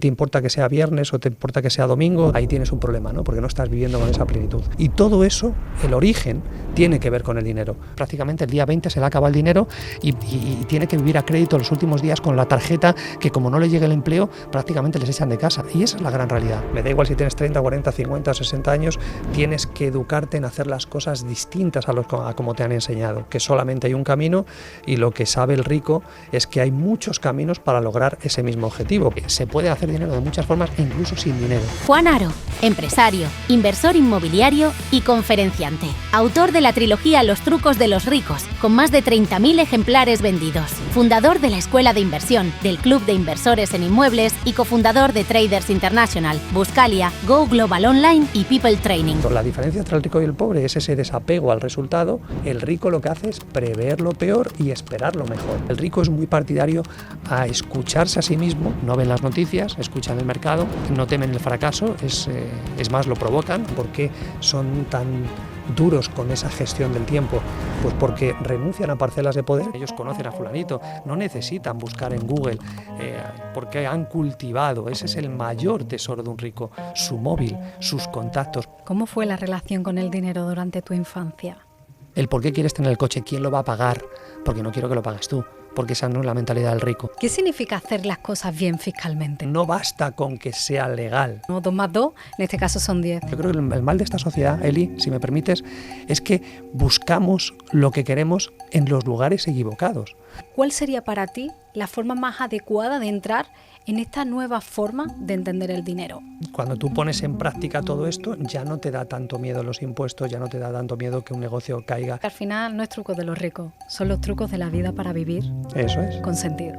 te importa que sea viernes o te importa que sea domingo, ahí tienes un problema, ¿no? Porque no estás viviendo con esa plenitud. Y todo eso, el origen, tiene que ver con el dinero. Prácticamente el día 20 se le acaba el dinero y tiene que vivir a crédito los últimos días con la tarjeta que, como no le llegue el empleo, prácticamente les echan de casa. Y esa es la gran realidad. Me da igual si tienes 30, 40, 50 o 60 años, tienes que educarte en hacer las cosas distintas a como te han enseñado, que solamente hay un camino, y lo que sabe el rico es que hay muchos caminos para lograr ese mismo objetivo. Se puede hacer dinero de muchas formas, incluso sin dinero. Juan Aro, empresario, inversor inmobiliario y conferenciante. Autor de la trilogía Los trucos de los ricos, con más de 30.000 ejemplares vendidos. Fundador de la Escuela de Inversión, del Club de Inversores en Inmuebles y cofundador de Traders International, Buscalia, Go Global Online y People Training. La diferencia entre el rico y el pobre es ese desapego al resultado. El rico lo que hace es prever lo peor y esperar lo mejor. El rico es muy partidario a escucharse a sí mismo, no ven las noticias, escuchan el mercado, no temen el fracaso, es más, lo provocan. ¿Por qué son tan duros con esa gestión del tiempo? Pues porque renuncian a parcelas de poder. Ellos conocen a fulanito, no necesitan buscar en Google, porque han cultivado, ese es el mayor tesoro de un rico, su móvil, sus contactos. ¿Cómo fue la relación con el dinero durante tu infancia? El por qué quieres tener el coche, quién lo va a pagar, porque no quiero que lo pagues tú, porque esa no es la mentalidad del rico. ¿Qué significa hacer las cosas bien fiscalmente? No basta con que sea legal. No, 2 más 2, en este caso son 10. Yo creo que el mal de esta sociedad, Eli, si me permites, es que buscamos lo que queremos en los lugares equivocados. ¿Cuál sería para ti la forma más adecuada de entrar en esta nueva forma de entender el dinero? Cuando tú pones en práctica todo esto, ya no te da tanto miedo los impuestos, ya no te da tanto miedo que un negocio caiga. Al final no es truco de los ricos, son los trucos de la vida para vivir. Eso es. Con sentido.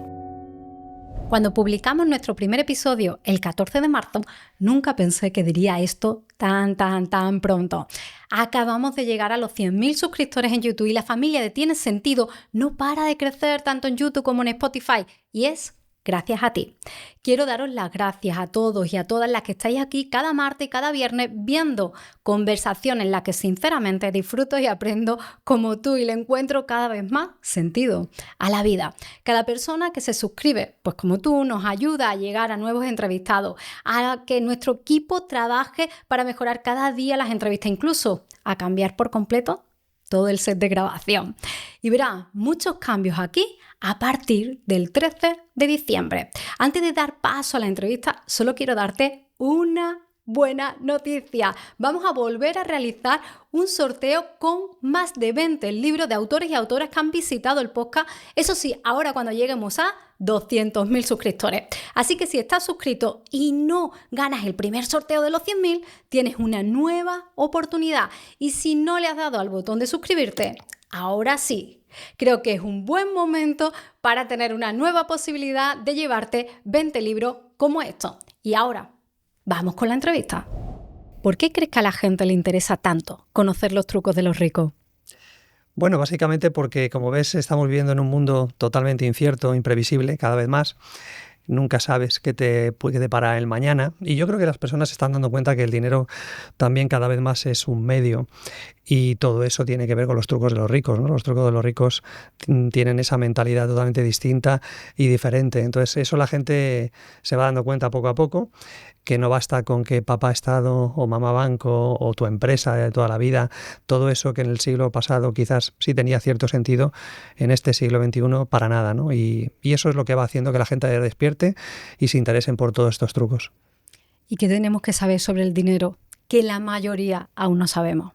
Cuando publicamos nuestro primer episodio el 14 de marzo, nunca pensé que diría esto tan pronto. Acabamos de llegar a los 100.000 suscriptores en YouTube y la familia de Tiene Sentido no para de crecer tanto en YouTube como en Spotify, y es gracias a ti. Quiero daros las gracias a todos y a todas las que estáis aquí cada martes y cada viernes viendo conversaciones en las que sinceramente disfruto y aprendo como tú y le encuentro cada vez más sentido a la vida. Cada persona que se suscribe, pues como tú, nos ayuda a llegar a nuevos entrevistados, a que nuestro equipo trabaje para mejorar cada día las entrevistas, incluso a cambiar por completo todo el set de grabación. Y verás muchos cambios aquí a partir del 13 de diciembre. Antes de dar paso a la entrevista, solo quiero darte una buena noticia. Vamos a volver a realizar un sorteo con más de 20 libros de autores y autoras que han visitado el podcast. Eso sí, ahora cuando lleguemos a 200.000 suscriptores. Así que si estás suscrito y no ganas el primer sorteo de los 100.000, tienes una nueva oportunidad. Y si no le has dado al botón de suscribirte, ahora sí. Creo que es un buen momento para tener una nueva posibilidad de llevarte 20 libros como estos. Y ahora, vamos con la entrevista. ¿Por qué crees que a la gente le interesa tanto conocer los trucos de los ricos? Bueno, básicamente porque, como ves, estamos viviendo en un mundo totalmente incierto, imprevisible, cada vez más. Nunca sabes qué te puede deparar el mañana. Y yo creo que las personas se están dando cuenta que el dinero también cada vez más es un medio. Y todo eso tiene que ver con los trucos de los ricos, ¿no? Los trucos de los ricos tienen esa mentalidad totalmente distinta y diferente. Entonces eso la gente se va dando cuenta poco a poco, que no basta con que papá Estado o mamá banco o tu empresa de toda la vida, todo eso que en el siglo pasado quizás sí tenía cierto sentido, en este siglo XXI para nada, ¿no? Y eso es lo que va haciendo que la gente despierte y se interesen por todos estos trucos. ¿Y qué tenemos que saber sobre el dinero? Que la mayoría aún no sabemos.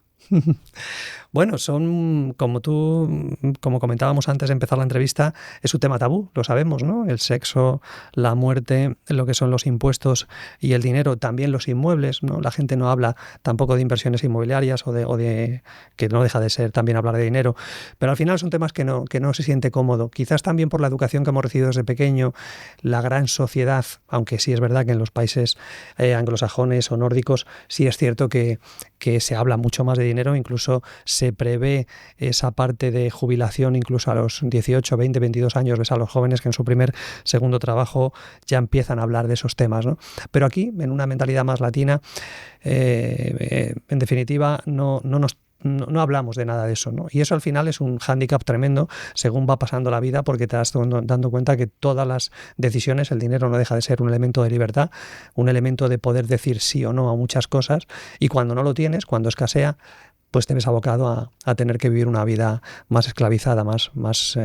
Bueno, son, como comentábamos antes de empezar la entrevista, es un tema tabú, lo sabemos, ¿no? El sexo, la muerte, lo que son los impuestos y el dinero, también los inmuebles, ¿no? La gente no habla tampoco de inversiones inmobiliarias o de que no deja de ser también hablar de dinero, pero al final son temas que no se siente cómodo. Quizás también por la educación que hemos recibido desde pequeño, la gran sociedad, aunque sí es verdad que en los países anglosajones o nórdicos sí es cierto que se habla mucho más de dinero, incluso se prevé esa parte de jubilación incluso a los 18, 20, 22 años. Ves a los jóvenes que en su segundo trabajo ya empiezan a hablar de esos temas, ¿no? Pero aquí, en una mentalidad más latina, en definitiva, no nos no hablamos de nada de eso, ¿no? Y eso al final es un hándicap tremendo según va pasando la vida, porque te vas dando cuenta que todas las decisiones, el dinero no deja de ser un elemento de libertad, un elemento de poder decir sí o no a muchas cosas, y cuando no lo tienes, cuando escasea, pues te ves abocado a tener que vivir una vida más esclavizada, vas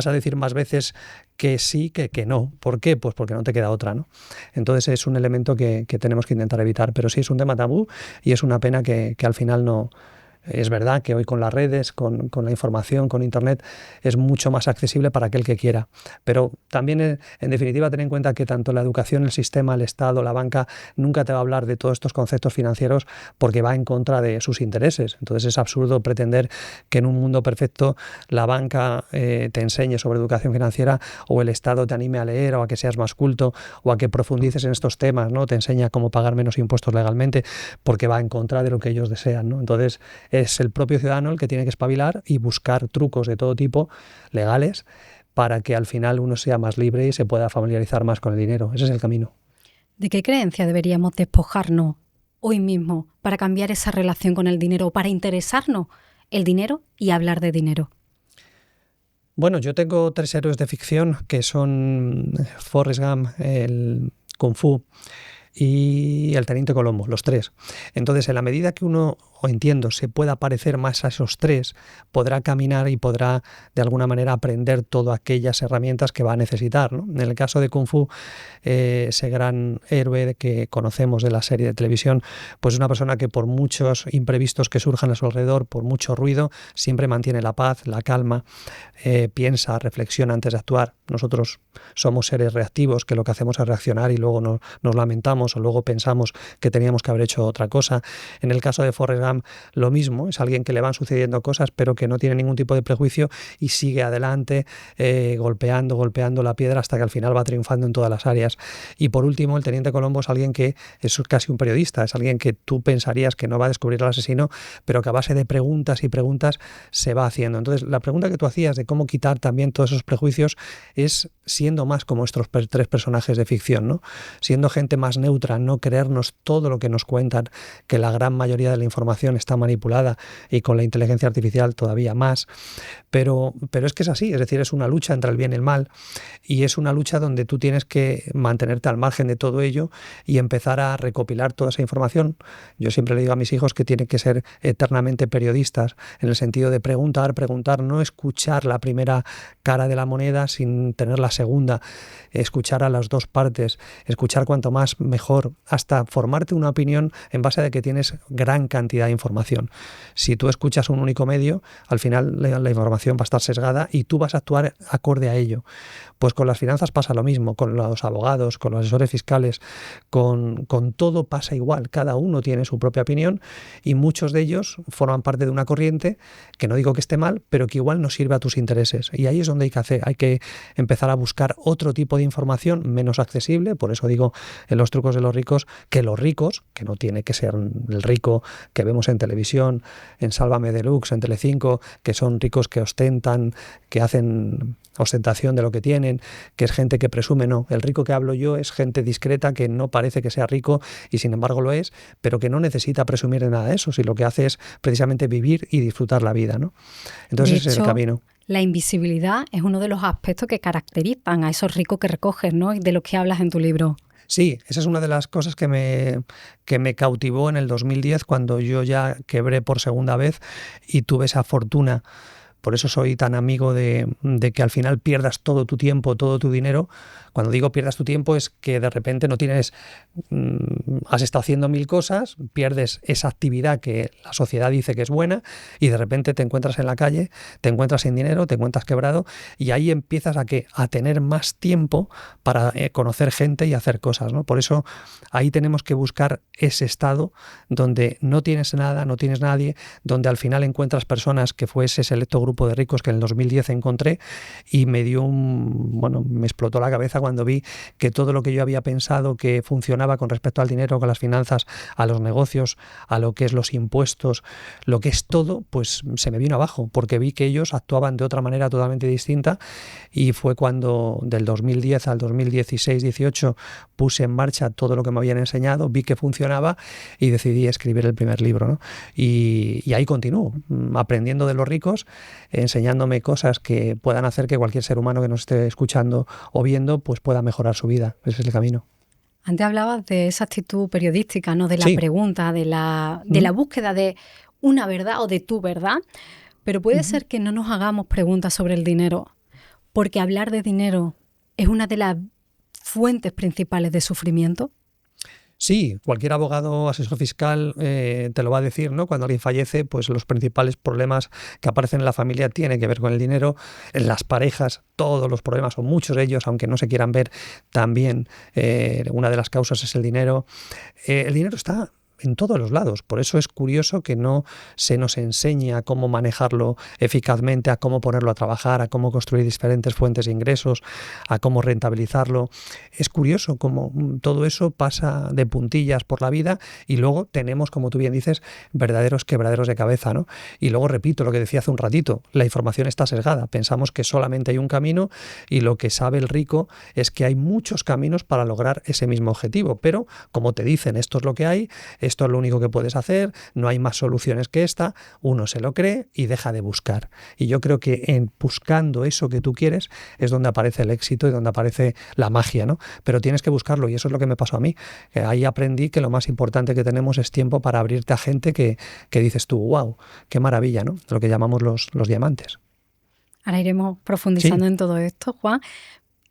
a decir más veces que sí que no. ¿Por qué? Pues porque no te queda otra, ¿no? Entonces es un elemento que tenemos que intentar evitar, pero sí es un tema tabú y es una pena que al final no... Es verdad que hoy con las redes, con la información, con Internet, es mucho más accesible para aquel que quiera. Pero también, en definitiva, ten en cuenta que tanto la educación, el sistema, el Estado, la banca, nunca te va a hablar de todos estos conceptos financieros porque va en contra de sus intereses. Entonces es absurdo pretender que en un mundo perfecto la banca te enseñe sobre educación financiera o el Estado te anime a leer o a que seas más culto o a que profundices en estos temas, ¿no? Te enseña cómo pagar menos impuestos legalmente porque va en contra de lo que ellos desean, ¿no? Entonces es el propio ciudadano el que tiene que espabilar y buscar trucos de todo tipo legales para que al final uno sea más libre y se pueda familiarizar más con el dinero. Ese es el camino. ¿De qué creencia deberíamos despojarnos hoy mismo para cambiar esa relación con el dinero, para interesarnos el dinero y hablar de dinero? Bueno, yo tengo 3 héroes de ficción que son Forrest Gump, el Kung Fu y el Teniente Colombo, los 3. Entonces, en la medida que uno, o entiendo, se pueda parecer más a esos 3, podrá caminar y podrá de alguna manera aprender todas aquellas herramientas que va a necesitar, ¿no? En el caso de Kung Fu, ese gran héroe que conocemos de la serie de televisión, pues es una persona que por muchos imprevistos que surjan a su alrededor, por mucho ruido, siempre mantiene la paz, la calma, piensa, reflexiona antes de actuar. Nosotros somos seres reactivos que lo que hacemos es reaccionar y luego nos lamentamos o luego pensamos que teníamos que haber hecho otra cosa. En el caso de Forrest Gump, lo mismo, es alguien que le van sucediendo cosas pero que no tiene ningún tipo de prejuicio y sigue adelante golpeando la piedra hasta que al final va triunfando en todas las áreas. Y por último, el Teniente Colombo es alguien que es casi un periodista, es alguien que tú pensarías que no va a descubrir al asesino, pero que a base de preguntas y preguntas se va haciendo. Entonces, la pregunta que tú hacías de cómo quitar también todos esos prejuicios es siendo más como estos 3 personajes de ficción, ¿no? Siendo gente más neutra, no creernos todo lo que nos cuentan, que la gran mayoría de la información está manipulada y con la inteligencia artificial todavía más, pero es que es así, es decir, es una lucha entre el bien y el mal y es una lucha donde tú tienes que mantenerte al margen de todo ello y empezar a recopilar toda esa información. Yo siempre le digo a mis hijos que tienen que ser eternamente periodistas, en el sentido de preguntar, no escuchar la primera cara de la moneda sin tener la segunda, escuchar a las 2 partes, escuchar cuanto más mejor, hasta formarte una opinión en base a que tienes gran cantidad de información. Si tú escuchas un único medio, al final la información va a estar sesgada y tú vas a actuar acorde a ello. Pues con las finanzas pasa lo mismo, con los abogados, con los asesores fiscales, con todo pasa igual. Cada uno tiene su propia opinión y muchos de ellos forman parte de una corriente que no digo que esté mal, pero que igual no sirve a tus intereses. Y ahí es donde hay que empezar a buscar otro tipo de información menos accesible. Por eso digo en los trucos de los ricos, que no tiene que ser el rico que vemos en televisión, en Sálvame Deluxe, en Telecinco, que son ricos que ostentan, que hacen ostentación de lo que tienen, que es gente que presume. No, el rico que hablo yo es gente discreta que no parece que sea rico y sin embargo lo es, pero que no necesita presumir de nada de eso, si lo que hace es precisamente vivir y disfrutar la vida, ¿no? Entonces ese es el camino. La invisibilidad es uno de los aspectos que caracterizan a esos ricos que recoges, ¿no? Y de los que hablas en tu libro. Sí, esa es una de las cosas que me cautivó en el 2010 cuando yo ya quebré por segunda vez y tuve esa fortuna. Por eso soy tan amigo de que al final pierdas todo tu tiempo, todo tu dinero. Cuando digo pierdas tu tiempo es que de repente no tienes, has estado haciendo 1000 cosas, pierdes esa actividad que la sociedad dice que es buena y de repente te encuentras en la calle, te encuentras sin dinero, te encuentras quebrado y ahí empiezas a tener más tiempo para conocer gente y hacer cosas, ¿no? Por eso ahí tenemos que buscar ese estado donde no tienes nada, no tienes nadie, donde al final encuentras personas que fue ese selecto grupo grupo de ricos que en el 2010 encontré y me explotó la cabeza cuando vi que todo lo que yo había pensado que funcionaba con respecto al dinero, con las finanzas, a los negocios, a lo que es los impuestos, lo que es todo, pues se me vino abajo, porque vi que ellos actuaban de otra manera totalmente distinta y fue cuando del 2010 al 2016-18 puse en marcha todo lo que me habían enseñado, vi que funcionaba y decidí escribir el primer libro, ¿no? Y ahí continúo, aprendiendo de los ricos, enseñándome cosas que puedan hacer que cualquier ser humano que nos esté escuchando o viendo pues pueda mejorar su vida. Ese es el camino. Antes hablabas de esa actitud periodística, ¿no? De la Sí. pregunta, de la búsqueda de una verdad o de tu verdad, pero puede ser que no nos hagamos preguntas sobre el dinero, porque hablar de dinero es una de las fuentes principales de sufrimiento. Sí, cualquier abogado o asesor fiscal te lo va a decir, ¿no? Cuando alguien fallece, pues los principales problemas que aparecen en la familia tienen que ver con el dinero. En las parejas, todos los problemas, o muchos de ellos, aunque no se quieran ver, también una de las causas es el dinero. El dinero está en todos los lados. Por eso es curioso que no se nos enseñe a cómo manejarlo eficazmente, a cómo ponerlo a trabajar, a cómo construir diferentes fuentes de ingresos, a cómo rentabilizarlo. Es curioso cómo todo eso pasa de puntillas por la vida y luego tenemos, como tú bien dices, verdaderos quebraderos de cabeza, ¿no? Y luego repito lo que decía hace un ratito, la información está sesgada. Pensamos que solamente hay un camino y lo que sabe el rico es que hay muchos caminos para lograr ese mismo objetivo. Pero, como te dicen, esto es lo que hay, esto es lo único que puedes hacer, no hay más soluciones que esta, uno se lo cree y deja de buscar. Y yo creo que en buscando eso que tú quieres es donde aparece el éxito y donde aparece la magia, ¿no? Pero tienes que buscarlo y eso es lo que me pasó a mí. Ahí aprendí que lo más importante que tenemos es tiempo para abrirte a gente que dices tú, wow, qué maravilla, ¿no? Lo que llamamos los diamantes. Ahora iremos profundizando en todo esto, Juan.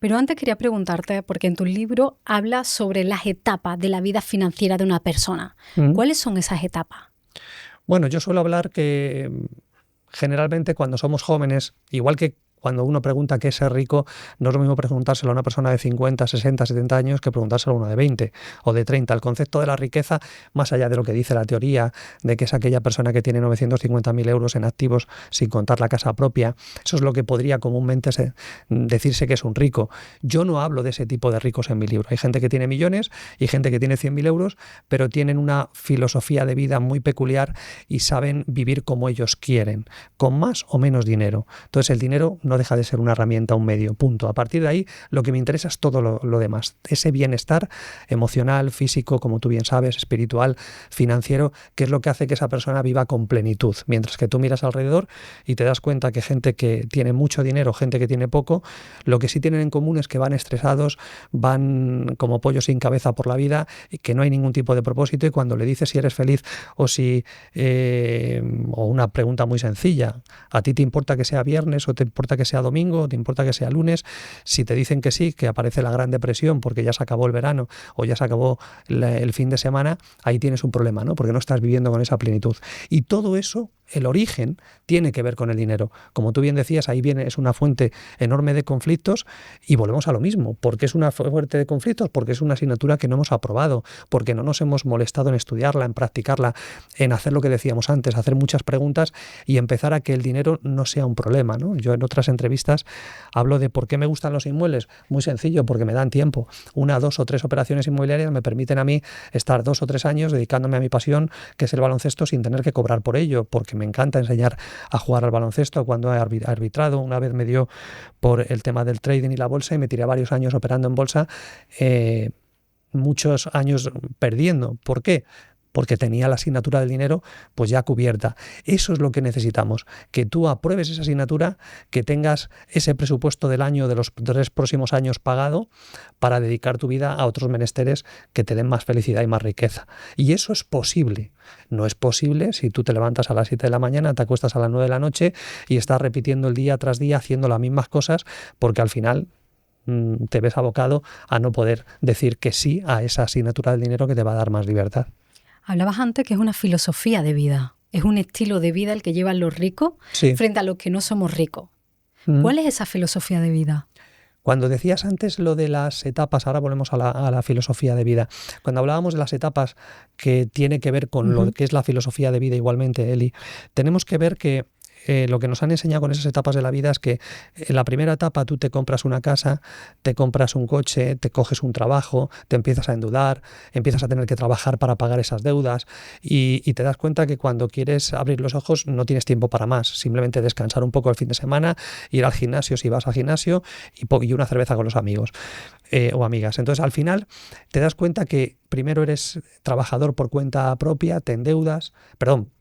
Pero antes quería preguntarte, porque en tu libro hablas sobre las etapas de la vida financiera de una persona. ¿Cuáles son esas etapas? Bueno, yo suelo hablar que generalmente cuando somos jóvenes, igual que cuando uno pregunta qué es ser rico, no es lo mismo preguntárselo a una persona de 50, 60, 70 años que preguntárselo a una de 20 o de 30. El concepto de la riqueza, más allá de lo que dice la teoría, de que es aquella persona que tiene 950.000 euros en activos sin contar la casa propia, eso es lo que podría comúnmente decirse que es un rico. Yo no hablo de ese tipo de ricos en mi libro. Hay gente que tiene millones y gente que tiene 100.000 euros, pero tienen una filosofía de vida muy peculiar y saben vivir como ellos quieren, con más o menos dinero. Entonces el dinero no deja de ser una herramienta, un medio, punto. A partir de ahí, lo que me interesa es todo lo demás. Ese bienestar emocional, físico, como tú bien sabes, espiritual, financiero, que es lo que hace que esa persona viva con plenitud. Mientras que tú miras alrededor y te das cuenta que gente que tiene mucho dinero, gente que tiene poco, lo que sí tienen en común es que van estresados, van como pollos sin cabeza por la vida y que no hay ningún tipo de propósito, y cuando le dices si eres feliz o si... o una pregunta muy sencilla, ¿a ti te importa que sea viernes o te importa que sea domingo, te importa que sea lunes? Si te dicen que sí, que aparece la Gran Depresión porque ya se acabó el verano o ya se acabó el fin de semana, ahí tienes un problema, ¿no? Porque no estás viviendo con esa plenitud. Y todo eso, el origen, tiene que ver con el dinero. Como tú bien decías, ahí viene, es una fuente enorme de conflictos y volvemos a lo mismo. ¿Por qué es una fuente de conflictos? Porque es una asignatura que no hemos aprobado, porque no nos hemos molestado en estudiarla, en practicarla, en hacer lo que decíamos antes, hacer muchas preguntas y empezar a que el dinero no sea un problema, ¿no? Yo en otras entrevistas hablo de por qué me gustan los inmuebles. Muy sencillo, porque me dan tiempo. 1, 2 o 3 operaciones inmobiliarias me permiten a mí estar 2 o 3 años dedicándome a mi pasión, que es el baloncesto, sin tener que cobrar por ello, porque me encanta enseñar a jugar al baloncesto. Cuando he arbitrado, una vez me dio por el tema del trading y la bolsa y me tiré varios años operando en bolsa, muchos años perdiendo. ¿Por qué? Porque tenía la asignatura del dinero pues ya cubierta. Eso es lo que necesitamos, que tú apruebes esa asignatura, que tengas ese presupuesto del año, de los 3 próximos años pagado, para dedicar tu vida a otros menesteres que te den más felicidad y más riqueza. Y eso es posible. No es posible si tú te levantas a las 7 de la mañana, te acuestas a las 9 de la noche y estás repitiendo el día tras día haciendo las mismas cosas, porque al final te ves abocado a no poder decir que sí a esa asignatura del dinero que te va a dar más libertad. Hablabas antes que es una filosofía de vida, es un estilo de vida el que llevan los ricos frente a los que no somos ricos. ¿Cuál es esa filosofía de vida? Cuando decías antes lo de las etapas, ahora volvemos a la filosofía de vida. Cuando hablábamos de las etapas que tiene que ver con lo que es la filosofía de vida igualmente, Eli, tenemos que ver que lo que nos han enseñado con esas etapas de la vida es que en la primera etapa tú te compras una casa, te compras un coche, te coges un trabajo, te empiezas a endeudar, empiezas a tener que trabajar para pagar esas deudas y te das cuenta que cuando quieres abrir los ojos no tienes tiempo para más, simplemente descansar un poco el fin de semana, ir al gimnasio si vas al gimnasio y una cerveza con los amigos o amigas. Entonces al final te das cuenta que primero eres trabajador por cuenta propia, te endeudas,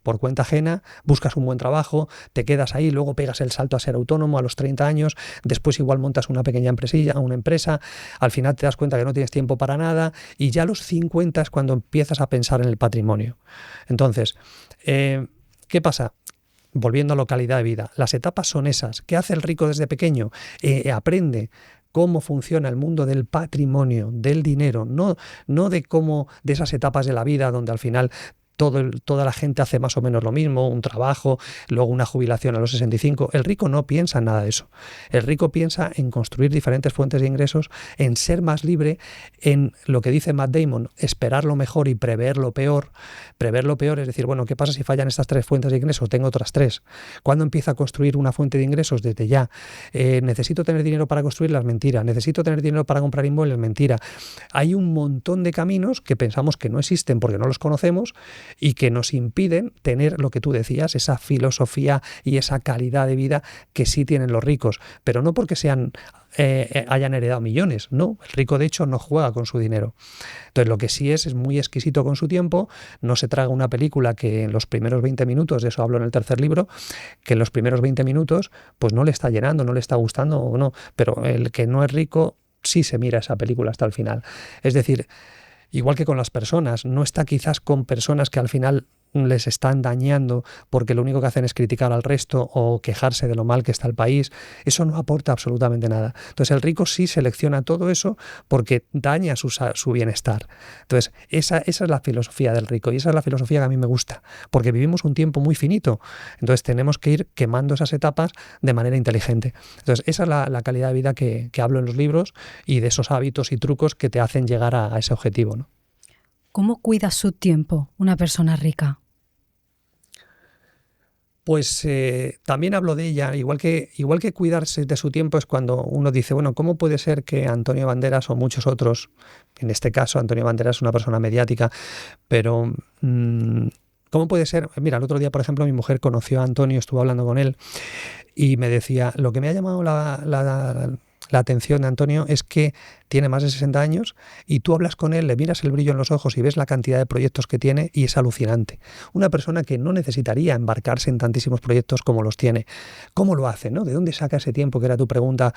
por cuenta ajena, buscas un buen trabajo, te quedas ahí, luego pegas el salto a ser autónomo a los 30 años, después igual montas una pequeña empresilla, una empresa, al final te das cuenta que no tienes tiempo para nada y ya a los 50 es cuando empiezas a pensar en el patrimonio. Entonces, ¿qué pasa? Volviendo a la calidad de vida, las etapas son esas. ¿Qué hace el rico desde pequeño? Aprende cómo funciona el mundo del patrimonio, del dinero, no de esas etapas de la vida donde al final toda la gente hace más o menos lo mismo, un trabajo, luego una jubilación a los 65. El rico no piensa en nada de eso. El rico piensa en construir diferentes fuentes de ingresos, en ser más libre, en lo que dice Matt Damon, esperar lo mejor y prever lo peor. Prever lo peor es decir, bueno, ¿qué pasa si fallan estas 3 fuentes de ingresos? Tengo otras 3. ¿Cuándo empiezo a construir una fuente de ingresos? Desde ya. Necesito tener dinero para construirlas, mentira. Necesito tener dinero para comprar inmuebles, mentira. Hay un montón de caminos que pensamos que no existen porque no los conocemos y que nos impiden tener lo que tú decías, esa filosofía y esa calidad de vida que sí tienen los ricos, pero no porque hayan heredado millones, no, el rico de hecho no juega con su dinero. Entonces lo que sí es muy exquisito con su tiempo, no se traga una película que en los primeros 20 minutos, de eso hablo en el tercer libro, que en los primeros 20 minutos pues no le está llenando, no le está gustando o no, pero el que no es rico sí se mira esa película hasta el final. Es decir, igual que con las personas, no está quizás con personas que al final les están dañando porque lo único que hacen es criticar al resto o quejarse de lo mal que está el país. Eso no aporta absolutamente nada. Entonces el rico sí selecciona todo eso porque daña su bienestar. Entonces esa es la filosofía del rico y esa es la filosofía que a mí me gusta, porque vivimos un tiempo muy finito. Entonces tenemos que ir quemando esas etapas de manera inteligente. Entonces esa es la calidad de vida que hablo en los libros y de esos hábitos y trucos que te hacen llegar a ese objetivo, ¿no? ¿Cómo cuida su tiempo una persona rica? Pues también hablo de ella, igual que cuidarse de su tiempo es cuando uno dice, bueno, ¿cómo puede ser que Antonio Banderas o muchos otros, en este caso Antonio Banderas es una persona mediática, pero ¿cómo puede ser? Mira, el otro día, por ejemplo, mi mujer conoció a Antonio, estuvo hablando con él y me decía, lo que me ha llamado la atención de Antonio es que tiene más de 60 años y tú hablas con él, le miras el brillo en los ojos y ves la cantidad de proyectos que tiene y es alucinante. Una persona que no necesitaría embarcarse en tantísimos proyectos como los tiene. ¿Cómo lo hace, no? ¿De dónde saca ese tiempo? Que era tu pregunta.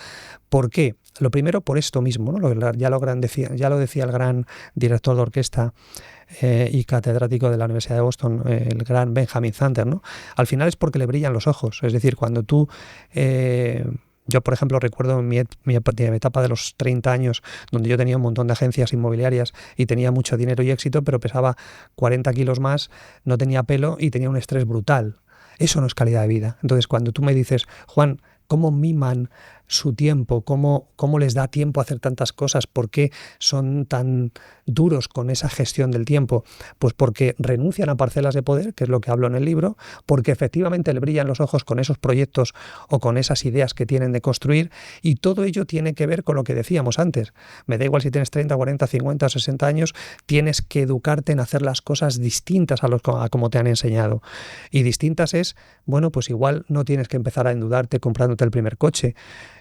¿Por qué? Lo primero, por esto mismo, ¿no? Ya lo decía el gran director de orquesta y catedrático de la Universidad de Boston, el gran Benjamin Zander, ¿no? Al final es porque le brillan los ojos. Es decir, cuando tú... Yo, por ejemplo, recuerdo mi etapa de los 30 años, donde yo tenía un montón de agencias inmobiliarias y tenía mucho dinero y éxito, pero pesaba 40 kilos más, no tenía pelo y tenía un estrés brutal. Eso no es calidad de vida. Entonces, cuando tú me dices, Juan, ¿cómo miman su tiempo? ¿Cómo les da tiempo a hacer tantas cosas? ¿Por qué son tan duros con esa gestión del tiempo? Pues porque renuncian a parcelas de poder, que es lo que hablo en el libro, porque efectivamente le brillan los ojos con esos proyectos o con esas ideas que tienen de construir, y todo ello tiene que ver con lo que decíamos antes. Me da igual si tienes 30, 40, 50, 60 años, tienes que educarte en hacer las cosas distintas a como te han enseñado. Y distintas es, bueno, pues igual no tienes que empezar a endeudarte comprándote el primer coche,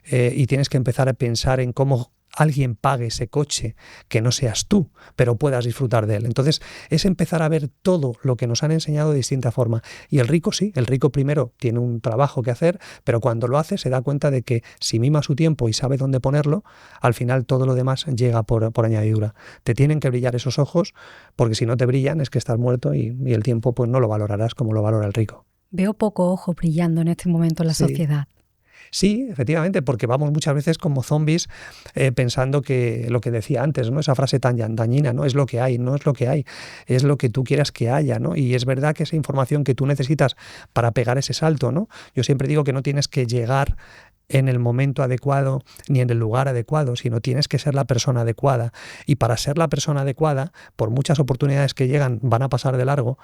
y tienes que empezar a pensar en cómo alguien pague ese coche, que no seas tú, pero puedas disfrutar de él. Entonces es empezar a ver todo lo que nos han enseñado de distinta forma. Y el rico sí, el rico primero tiene un trabajo que hacer, pero cuando lo hace se da cuenta de que si mima su tiempo y sabe dónde ponerlo, al final todo lo demás llega por añadidura. Te tienen que brillar esos ojos, porque si no te brillan es que estás muerto y el tiempo pues no lo valorarás como lo valora el rico. Veo poco ojo brillando en este momento en la sociedad. Sí, efectivamente, porque vamos muchas veces como zombies pensando que lo que decía antes, ¿no? Esa frase tan dañina, ¿no? Es lo que hay, no es lo que hay, es lo que tú quieras que haya, ¿no? Y es verdad que esa información que tú necesitas para pegar ese salto, ¿no? Yo siempre digo que no tienes que llegar en el momento adecuado ni en el lugar adecuado, sino tienes que ser la persona adecuada. Y para ser la persona adecuada, por muchas oportunidades que llegan, van a pasar de largo,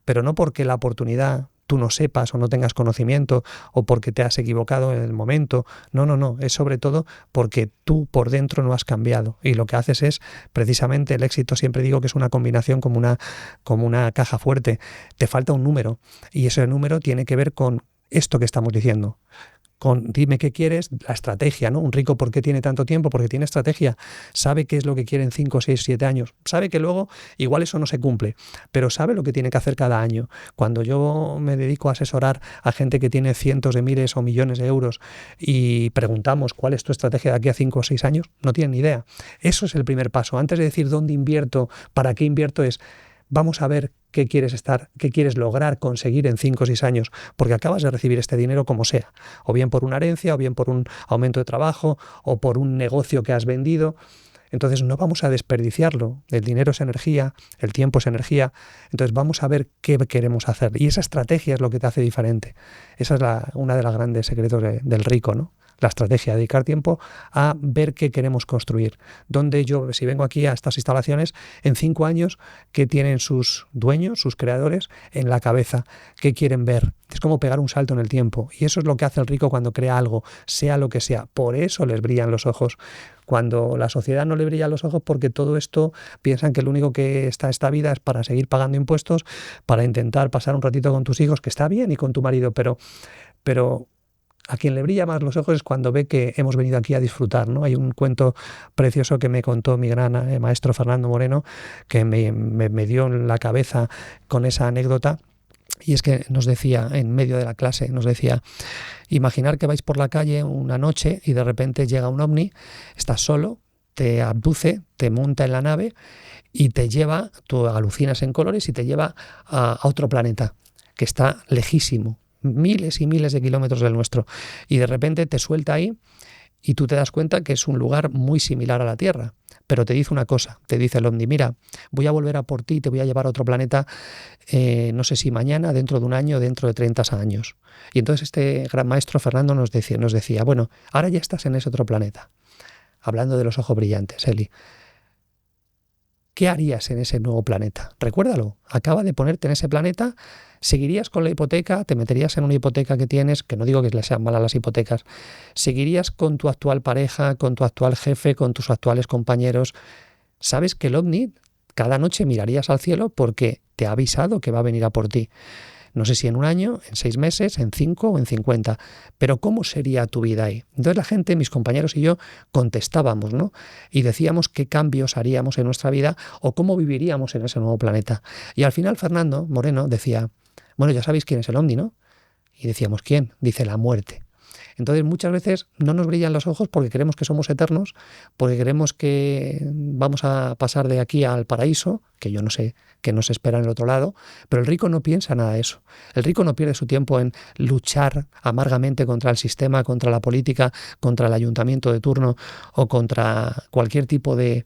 pero no porque la oportunidad tú no sepas o no tengas conocimiento o porque te has equivocado en el momento. No. Es sobre todo porque tú por dentro no has cambiado. Y lo que haces es, precisamente, el éxito, siempre digo que es una combinación como una caja fuerte. Te falta un número y ese número tiene que ver con esto que estamos diciendo. Dime qué quieres, la estrategia, ¿no? Un rico, ¿por qué tiene tanto tiempo? Porque tiene estrategia, sabe qué es lo que quiere en 5, 6, 7 años, sabe que luego igual eso no se cumple, pero sabe lo que tiene que hacer cada año. Cuando yo me dedico a asesorar a gente que tiene cientos de miles o millones de euros y preguntamos cuál es tu estrategia de aquí a 5 o 6 años, no tienen ni idea. Eso es el primer paso. Antes de decir dónde invierto, para qué invierto, es vamos a ver qué quieres lograr conseguir en 5 o 6 años, porque acabas de recibir este dinero como sea, o bien por una herencia, o bien por un aumento de trabajo, o por un negocio que has vendido. Entonces no vamos a desperdiciarlo. El dinero es energía, el tiempo es energía. Entonces vamos a ver qué queremos hacer. Y esa estrategia es lo que te hace diferente. Esa es una de los grandes secretos del rico, ¿no? La estrategia, dedicar tiempo a ver qué queremos construir. Donde yo, si vengo aquí a estas instalaciones, en 5 años, ¿qué tienen sus dueños, sus creadores, en la cabeza? ¿Qué quieren ver? Es como pegar un salto en el tiempo. Y eso es lo que hace el rico cuando crea algo, sea lo que sea. Por eso les brillan los ojos. Cuando la sociedad no le brilla los ojos, porque todo esto piensan que lo único que está esta vida es para seguir pagando impuestos, para intentar pasar un ratito con tus hijos, que está bien, y con tu marido, pero a quien le brilla más los ojos es cuando ve que hemos venido aquí a disfrutar, ¿no? Hay un cuento precioso que me contó mi gran maestro Fernando Moreno, que me dio en la cabeza con esa anécdota. Y es que nos decía, en medio de la clase, imaginar que vais por la calle una noche y de repente llega un ovni, estás solo, te abduce, te monta en la nave y te lleva, tú alucinas en colores y te lleva a otro planeta que está lejísimo, miles y miles de kilómetros del nuestro, y de repente te suelta ahí y tú te das cuenta que es un lugar muy similar a la Tierra, pero te dice una cosa, te dice el ovni: mira, voy a volver a por ti y te voy a llevar a otro planeta, no sé si mañana, dentro de un año, dentro de 30 años. Y entonces este gran maestro Fernando nos decía, bueno, ahora ya estás en ese otro planeta, hablando de los ojos brillantes, Eli. ¿Qué harías en ese nuevo planeta? Recuérdalo, acaba de ponerte en ese planeta. ¿Seguirías con la hipoteca? ¿Te meterías en una hipoteca que tienes? Que no digo que le sean malas las hipotecas. ¿Seguirías con tu actual pareja, con tu actual jefe, con tus actuales compañeros? ¿Sabes que el ovni cada noche mirarías al cielo porque te ha avisado que va a venir a por ti? No sé si en un año, en 6 meses, en 5 o en 50, pero ¿cómo sería tu vida ahí? Entonces la gente, mis compañeros y yo, contestábamos, ¿no? Y decíamos qué cambios haríamos en nuestra vida o cómo viviríamos en ese nuevo planeta. Y al final Fernando Moreno decía, bueno, ya sabéis quién es el ovni, ¿no? Y decíamos, ¿quién? Dice, la muerte. Entonces muchas veces no nos brillan los ojos porque creemos que somos eternos, porque creemos que vamos a pasar de aquí al paraíso, que yo no sé qué nos espera en el otro lado, pero el rico no piensa nada de eso. El rico no pierde su tiempo en luchar amargamente contra el sistema, contra la política, contra el ayuntamiento de turno o contra cualquier tipo de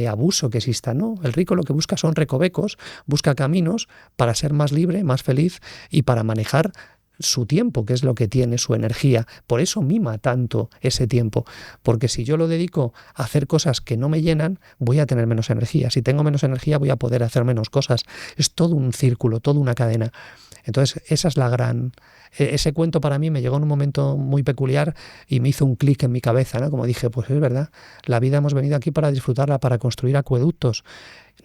abuso que exista, ¿no? El rico lo que busca son recovecos, busca caminos para ser más libre, más feliz y para manejar su tiempo, que es lo que tiene, su energía. Por eso mima tanto ese tiempo, porque si yo lo dedico a hacer cosas que no me llenan, voy a tener menos energía. Si tengo menos energía, voy a poder hacer menos cosas. Es todo un círculo, toda una cadena. Entonces, esa es la gran... Ese cuento para mí me llegó en un momento muy peculiar y me hizo un clic en mi cabeza, ¿no? Como dije, pues es verdad, la vida hemos venido aquí para disfrutarla, para construir acueductos,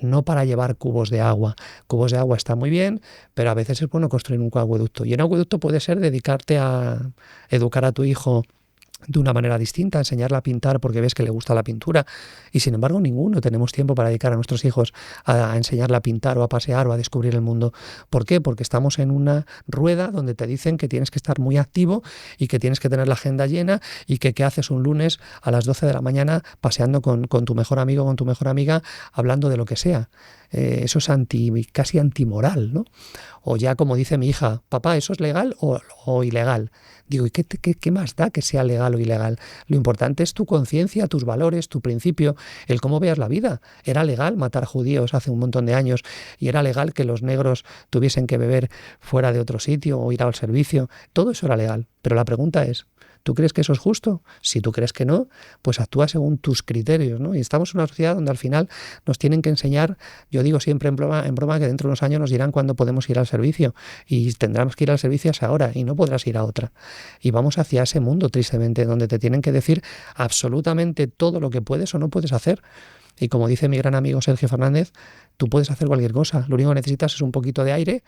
no para llevar cubos de agua. Cubos de agua está muy bien, pero a veces es bueno construir un acueducto. Y un acueducto puede ser dedicarte a educar a tu hijo de una manera distinta, enseñarle a pintar porque ves que le gusta la pintura, y sin embargo ninguno tenemos tiempo para dedicar a nuestros hijos a enseñarle a pintar o a pasear o a descubrir el mundo. ¿Por qué? Porque estamos en una rueda donde te dicen que tienes que estar muy activo y que tienes que tener la agenda llena y que qué haces un lunes a las 12 de la mañana paseando con tu mejor amigo o con tu mejor amiga hablando de lo que sea. Eso es casi antimoral, ¿no? O ya como dice mi hija, papá, ¿eso es legal o ilegal? Digo, ¿y qué más da que sea legal o ilegal? Lo importante es tu conciencia, tus valores, tu principio, el cómo veas la vida. Era legal matar judíos hace un montón de años y era legal que los negros tuviesen que beber fuera de otro sitio o ir al servicio. Todo eso era legal. Pero la pregunta es, ¿Tú crees que eso es justo? Si tú crees que no, pues actúa según tus criterios, ¿no? Y estamos en una sociedad donde al final nos tienen que enseñar, yo digo siempre en broma que dentro de unos años nos dirán cuándo podemos ir al servicio y tendremos que ir al servicio a ahora y no podrás ir a otra. Y vamos hacia ese mundo, tristemente, donde te tienen que decir absolutamente todo lo que puedes o no puedes hacer. Y como dice mi gran amigo Sergio Fernández, tú puedes hacer cualquier cosa. Lo único que necesitas es un poquito de aire,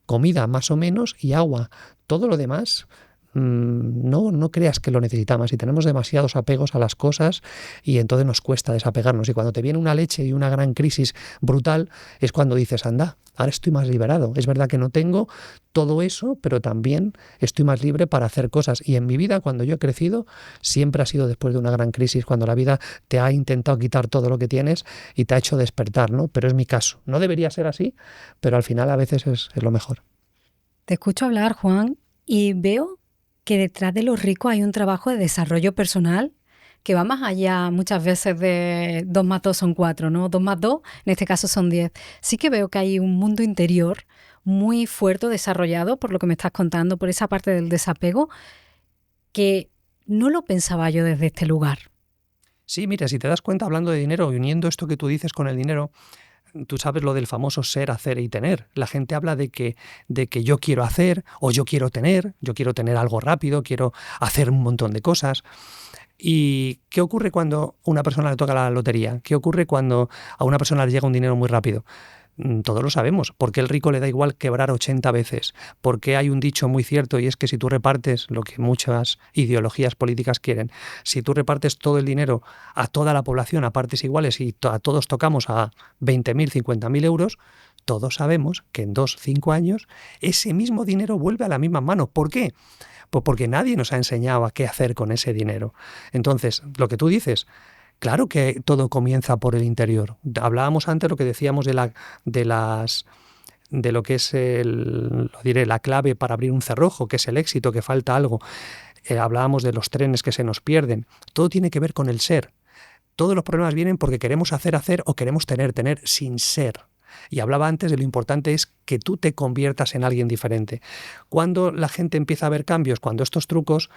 comida más o menos y agua. Todo lo demás, no creas que lo necesitamos. Y tenemos demasiados apegos a las cosas y entonces nos cuesta desapegarnos. Y cuando te viene una leche y una gran crisis brutal, es cuando dices, anda, ahora estoy más liberado. Es verdad que no tengo todo eso, pero también estoy más libre para hacer cosas. Y en mi vida, cuando yo he crecido, siempre ha sido después de una gran crisis, cuando la vida te ha intentado quitar todo lo que tienes y te ha hecho despertar, ¿no? Pero es mi caso. No debería ser así, pero al final a veces es lo mejor. Te escucho hablar, Juan, y veo que detrás de los ricos hay un trabajo de desarrollo personal que va más allá muchas veces de 2 más 2 son 4, ¿no? 2 más 2, en este caso son 10. Sí que veo que hay un mundo interior muy fuerte, desarrollado, por lo que me estás contando, por esa parte del desapego, que no lo pensaba yo desde este lugar. Sí, mira, si te das cuenta, hablando de dinero y uniendo esto que tú dices con el dinero, tú sabes lo del famoso ser, hacer y tener. La gente habla de que yo quiero hacer o yo quiero tener algo rápido, quiero hacer un montón de cosas. ¿Y qué ocurre cuando a una persona le toca la lotería? ¿Qué ocurre cuando a una persona le llega un dinero muy rápido? Todos lo sabemos. ¿Por qué el rico le da igual quebrar 80 veces? ¿Por qué hay un dicho muy cierto y es que si tú repartes lo que muchas ideologías políticas quieren, si tú repartes todo el dinero a toda la población a partes iguales y a todos tocamos a 20.000, 50.000 euros, todos sabemos que en 2, 5 años ese mismo dinero vuelve a la misma mano? ¿Por qué? Pues porque nadie nos ha enseñado a qué hacer con ese dinero. Entonces, lo que tú dices, claro que todo comienza por el interior. Hablábamos antes lo que decíamos de lo que es la clave para abrir un cerrojo, que es el éxito, que falta algo. Hablábamos de los trenes que se nos pierden. Todo tiene que ver con el ser. Todos los problemas vienen porque queremos hacer o queremos tener sin ser. Y hablaba antes de lo importante es que tú te conviertas en alguien diferente. Cuando la gente empieza a ver cambios, cuando estos trucos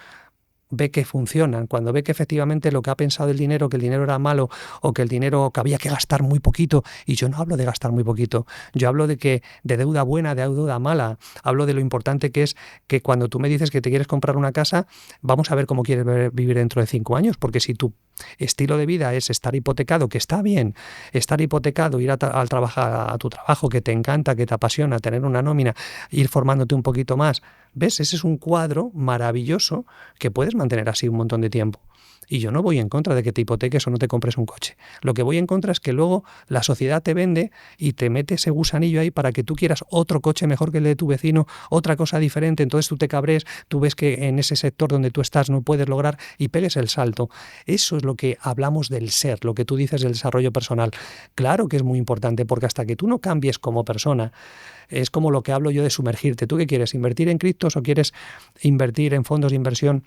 ve que funcionan, cuando ve que efectivamente lo que ha pensado del dinero, que el dinero era malo o que el dinero que había que gastar muy poquito, y yo no hablo de gastar muy poquito, yo hablo de deuda buena, de deuda mala, hablo de lo importante que es que cuando tú me dices que te quieres comprar una casa, vamos a ver cómo quieres vivir dentro de 5 años, porque si tu estilo de vida es estar hipotecado, que está bien, estar hipotecado, ir al trabajar a tu trabajo que te encanta, que te apasiona, tener una nómina, ir formándote un poquito más, ¿ves? Ese es un cuadro maravilloso que puedes mantener así un montón de tiempo. Y yo no voy en contra de que te hipoteques o no te compres un coche. Lo que voy en contra es que luego la sociedad te vende y te mete ese gusanillo ahí para que tú quieras otro coche mejor que el de tu vecino, otra cosa diferente, entonces tú te cabres, tú ves que en ese sector donde tú estás no puedes lograr y pegues el salto. Eso es lo que hablamos del ser, lo que tú dices del desarrollo personal. Claro que es muy importante porque hasta que tú no cambies como persona, es como lo que hablo yo de sumergirte. ¿Tú qué quieres? ¿Invertir en criptos o quieres invertir en fondos de inversión?